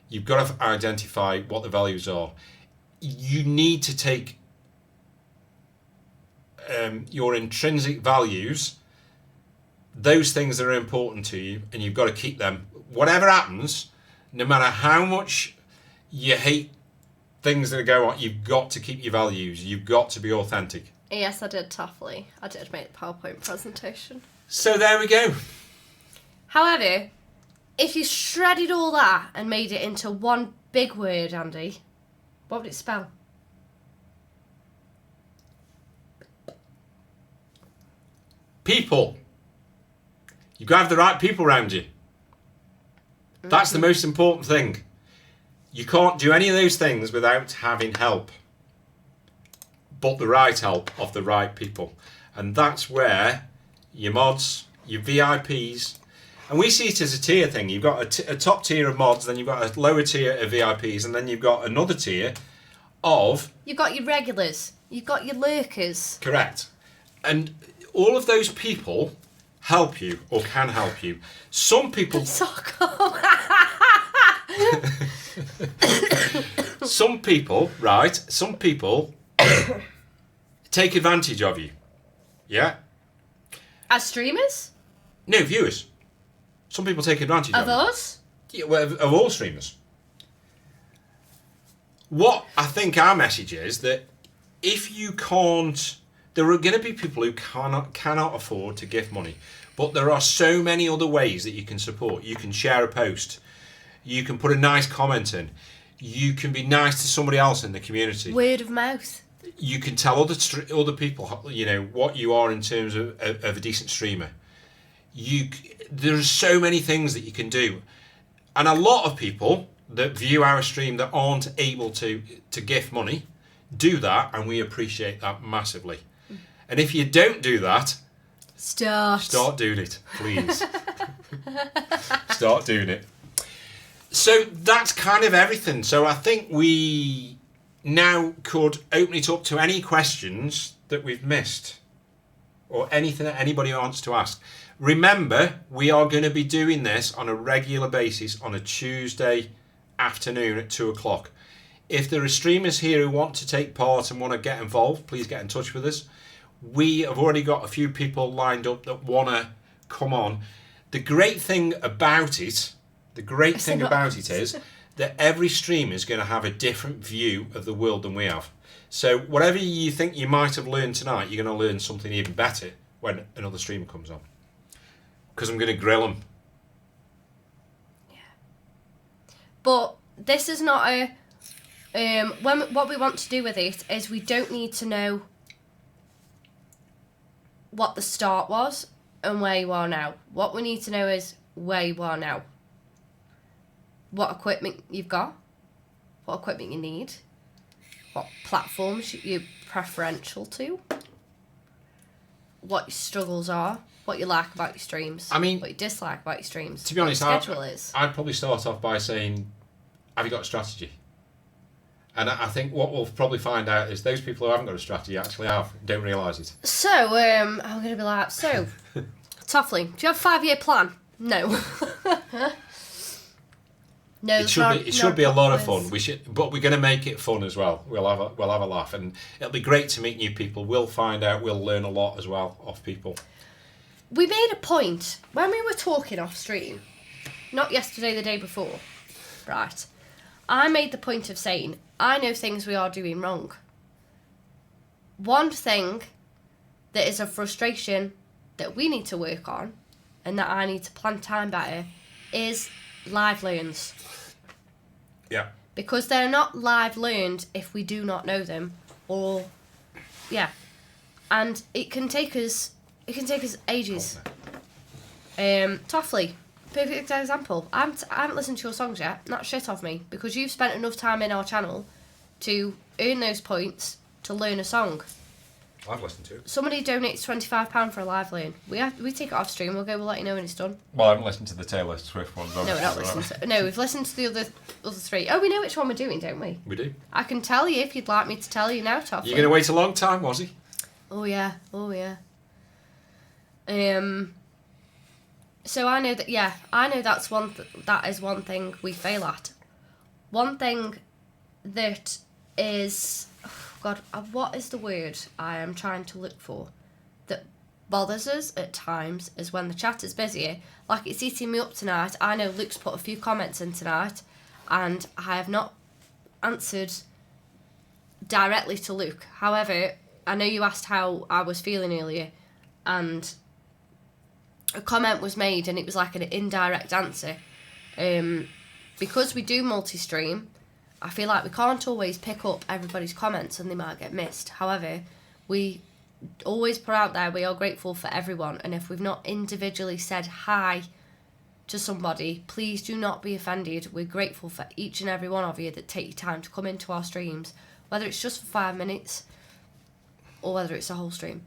You've got to identify what the values are. You need to take your intrinsic values, those things that are important to you, and you've got to keep them. Whatever happens, no matter how much you hate things that go on, you've got to keep your values. You've got to be authentic. Yes, I did, Toffley. I did make the PowerPoint presentation. So there we go. However, if you shredded all that and made it into one big word, Andy, what would it spell? People. You've got to have the right people around you. That's the most important thing. You can't do any of those things without having help. But the right help of the right people. And that's where your mods, your VIPs, and we see it as a tier thing. You've got a top tier of mods, then you've got a lower tier of VIPs, and then you've got another tier of... You've got your regulars. You've got your lurkers. Correct. And all of those people help you or can help you. Some people... Some people take advantage of you. Yeah? As streamers? No, viewers. Some people take advantage of Of you. us? Yeah, well, of all streamers. What I think our message is that if you can't... There are going to be people who cannot afford to give money. But there are so many other ways that you can support. You can share a post. You can put a nice comment in. You can be nice to somebody else in the community. Word of mouth. You can tell other people, what you are in terms of a decent streamer. There's so many things that you can do. And a lot of people that view our stream that aren't able to gift money do that, and we appreciate that massively. And if you don't do that, start doing it, please. Start doing it. So that's kind of everything. So I think we now could open it up to any questions that we've missed or anything that anybody wants to ask. Remember, we are going to be doing this on a regular basis on a Tuesday afternoon at 2 o'clock. If there are streamers here who want to take part and want to get involved, please get in touch with us. We have already got a few people lined up that want to come on. The great thing about it is that every stream is going to have a different view of the world than we have. So whatever you think you might have learned tonight, you're going to learn something even better when another streamer comes on. Because I'm going to grill them. Yeah. But this is not a... what we want to do with it is we don't need to know what the start was and where you are now. What we need to know is where you are now. What equipment you've got. What equipment you need. What platforms you're preferential to. What your struggles are. What you like about your streams. I mean, what you dislike about your streams. To be honest, what your schedule is. I'd probably start off by saying, have you got a strategy? And I think what we'll probably find out is those people who haven't got a strategy actually don't realise it. So, I'm going to be like, Toffley, do you have a 5-year plan? No. No, it should be a lot of fun. But we're going to make it fun as well. We'll have a laugh, and it'll be great to meet new people. We'll find out. We'll learn a lot as well off people. We made a point when we were talking off stream, not yesterday, the day before, right? I made the point of saying I know things we are doing wrong. One thing that is a frustration that we need to work on and that I need to plan time better is live learns. Yeah. Because they're not live learned if we do not know them, or and it can take us ages. Toffley, perfect example. I haven't listened to your songs yet. Not shit off me, because you've spent enough time in our channel to earn those points to learn a song. I've listened to it. Somebody donates £25 for a live learn. We take it off stream. We'll let you know when it's done. Well, I haven't listened to the Taylor Swift ones. No, we're not listening to. No, we've listened to the other three. Oh, we know which one we're doing, don't we? We do. I can tell you if you'd like me to tell you now, Toffley. You're going to wait a long time, was he? Oh yeah. So I know that. Yeah, I know that's one. That is one thing we fail at. One thing that is, God, what is the word I am trying to look for? That bothers us at times is when the chat is busy. Like, it's eating me up tonight. I know Luke's put a few comments in tonight, and I have not answered directly to Luke. However, I know you asked how I was feeling earlier, and a comment was made, and it was like an indirect answer. Because we do multi-stream, I feel like we can't always pick up everybody's comments and they might get missed. However, we always put out there we are grateful for everyone, and if we've not individually said hi to somebody, please do not be offended. We're grateful for each and every one of you that take your time to come into our streams, whether it's just for 5 minutes or whether it's a whole stream.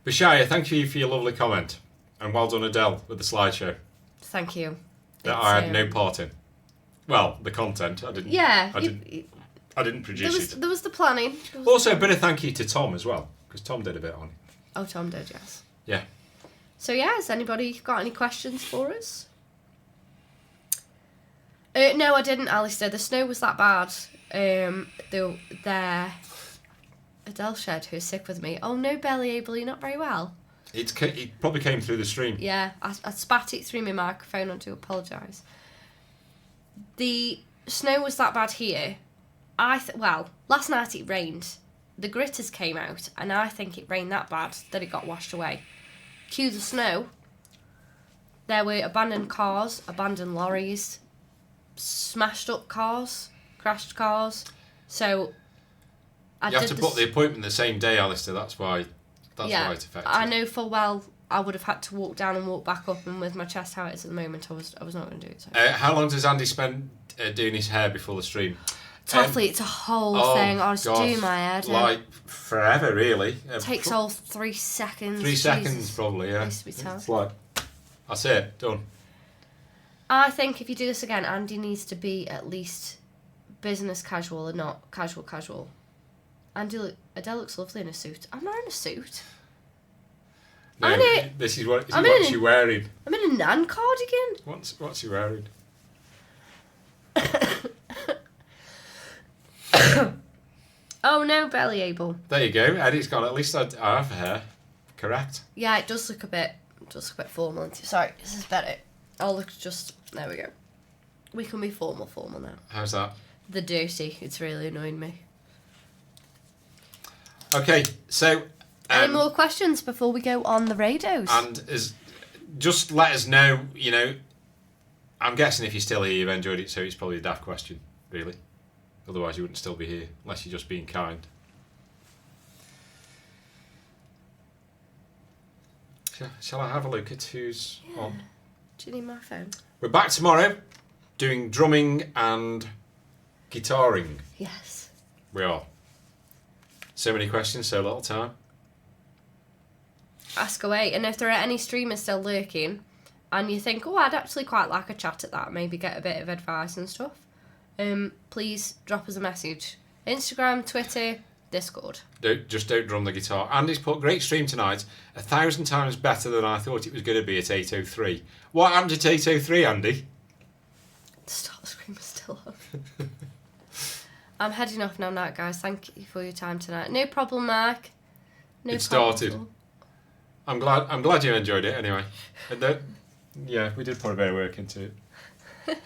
Bashaya, thank you for your lovely comment, and well done, Adele, with the slideshow Thank you. that I had no part in. Well, the content, I didn't. Yeah. I didn't produce it. There was the planning. Also, a bit of thank you to Tom as well, because Tom did a bit on it. Oh, Tom did, yes. Yeah. So yeah, has anybody got any questions for us? No, I didn't, Alistair. The snow was that bad. There, Adele Shed, who's sick with me. Oh no, Belly Able, you're not very well. It probably came through the stream. Yeah, I spat it through my microphone. I do apologise. The snow was that bad here. Well, last night it rained. The gritters came out, and I think it rained that bad that it got washed away. Cue the snow. There were abandoned cars, abandoned lorries, smashed up cars, crashed cars. So You have to book the appointment the same day, Alistair. That's why it affected. I know full well I would have had to walk down and walk back up, and with my chest how it is at the moment, I was not going to do it. So. How long does Andy spend doing his hair before the stream? Toffley, it's a whole thing. I was doing my head. Like forever, really. It takes all 3 seconds. 3 seconds, probably. Yeah. Needs to be tough. It's like that's it, done. I think if you do this again, Andy needs to be at least business casual and not casual. Adele looks lovely in a suit. I'm not in a suit. No, this is what you're wearing. I'm in a nan cardigan. What's he wearing? Oh no, Belly Able. There you go. Eddie's got at least half a hair. Correct. Yeah, it does look a bit formal. Sorry, this is better. I'll look just. There we go. We can be formal now. How's that? The dirty. It's really annoying me. Okay, so. Any more questions before we go on the radios? And just let us know. I'm guessing if you're still here, you've enjoyed it. So it's probably a daft question, really. Otherwise, you wouldn't still be here unless you're just being kind. Shall I have a look at who's on? Do you need my phone? We're back tomorrow, doing drumming and guitaring. Yes. We are. So many questions, so little time. Ask away. And if there are any streamers still lurking, and you think, oh, I'd actually quite like a chat at that, maybe get a bit of advice and stuff, please drop us a message. Instagram, Twitter, Discord. Don't drum the guitar. Andy's put great stream tonight, 1,000 times better than I thought it was going to be at 8:03. What happened at 8:03, Andy? The start screen was still on. I'm heading off now, night guys. Thank you for your time tonight. No problem, Mark. It started. I'm glad you enjoyed it anyway. And yeah, we did put a bit of work into it.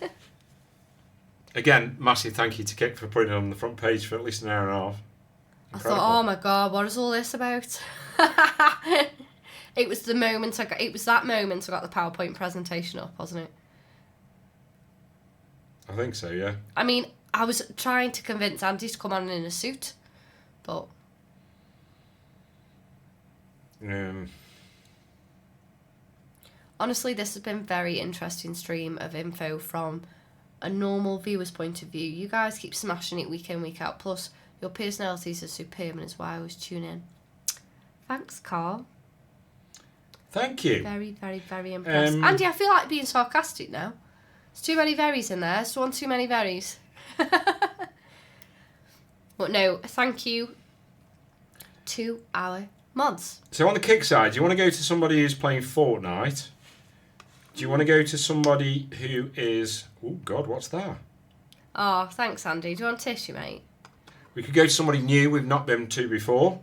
Again, massive thank you to Kik for putting it on the front page for at least an hour and a half. I thought, oh my god, what is all this about? It was the moment it was that moment I got the PowerPoint presentation up, wasn't it? I think so, yeah. I mean, I was trying to convince Andy to come on in a suit, but honestly, this has been a very interesting stream of info from a normal viewer's point of view. You guys keep smashing it week in, week out. Plus, your personalities are superb, and it's why I always tune in. Thanks, Carl. Thank you. Very, very, very impressed. Andy, I feel like being sarcastic now. There's too many berries in there. There's one too many berries. But no, thank you to our mods. So on the kick side, do you want to go to somebody who's playing Fortnite? Do you want to go to somebody who is... Oh, God, what's that? Oh, thanks, Andy. Do you want tissue, mate? We could go to somebody new we've not been to before.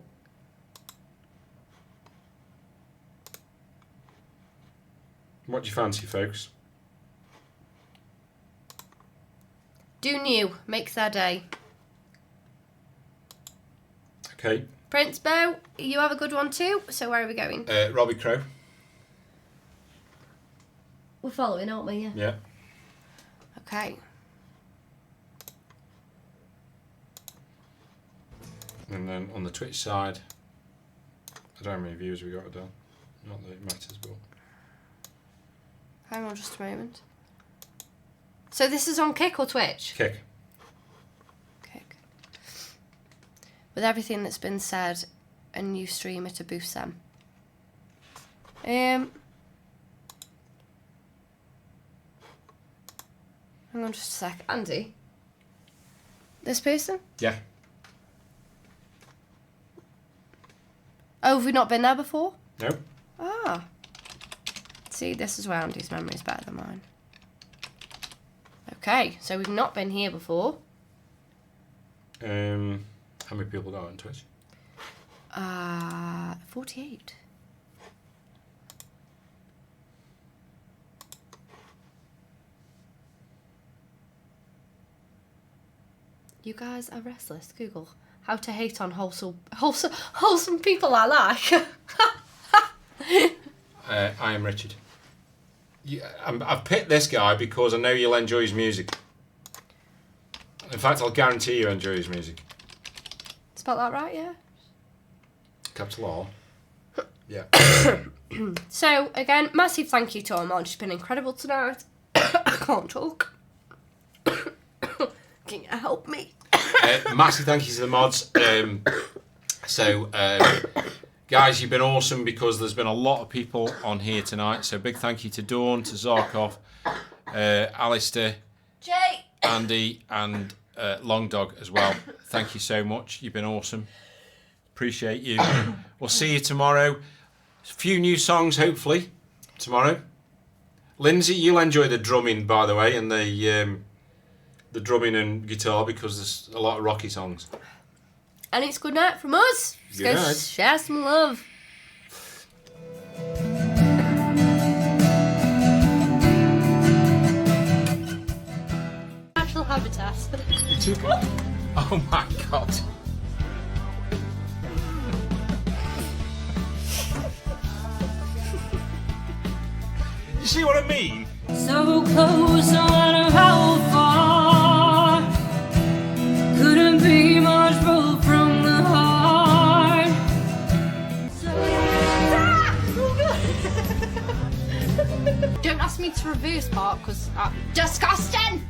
What do you fancy, folks? Do new. Make their day. Okay. Prince Bo, you have a good one too. So where are we going? Robbie Crow. We're following, aren't we? Yeah. Okay. And then on the Twitch side, I don't know how many views we got, Adele. Not that it matters, but... Hang on just a moment. So this is on Kick or Twitch? Kick. Kick. With everything that's been said, a new streamer to boost them. Hang on just a sec. Andy? This person? Yeah. Oh, have we not been there before? No. Ah. See, this is where Andy's memory is better than mine. Okay, so we've not been here before. How many people got on Twitch? 48. You guys are restless. Google how to hate on wholesome people I like. I am Richard. I've picked this guy because I know you'll enjoy his music. In fact, I'll guarantee you enjoy his music. Spelled that right, yeah? Capital R. Yeah. So, again, massive thank you to our mod. She's been incredible tonight. I can't talk. Can you help me? Massive thank you to the mods. Guys, you've been awesome because there's been a lot of people on here tonight. So big thank you to Dawn, to Zarkov, Alistair, Jay, Andy, and Long Dog as well. Thank you so much. You've been awesome. Appreciate you. We'll see you tomorrow. A few new songs, hopefully, tomorrow. Lindsay, you'll enjoy the drumming, by the way, and the drumming and guitar because there's a lot of rocky songs. And it's good night from us. Let's Good go night. share some love. Natural habitat. Oh my God. You see what I mean? So close, no matter how far. Couldn't be much both from the heart. Don't ask me to reverse part because disgusting.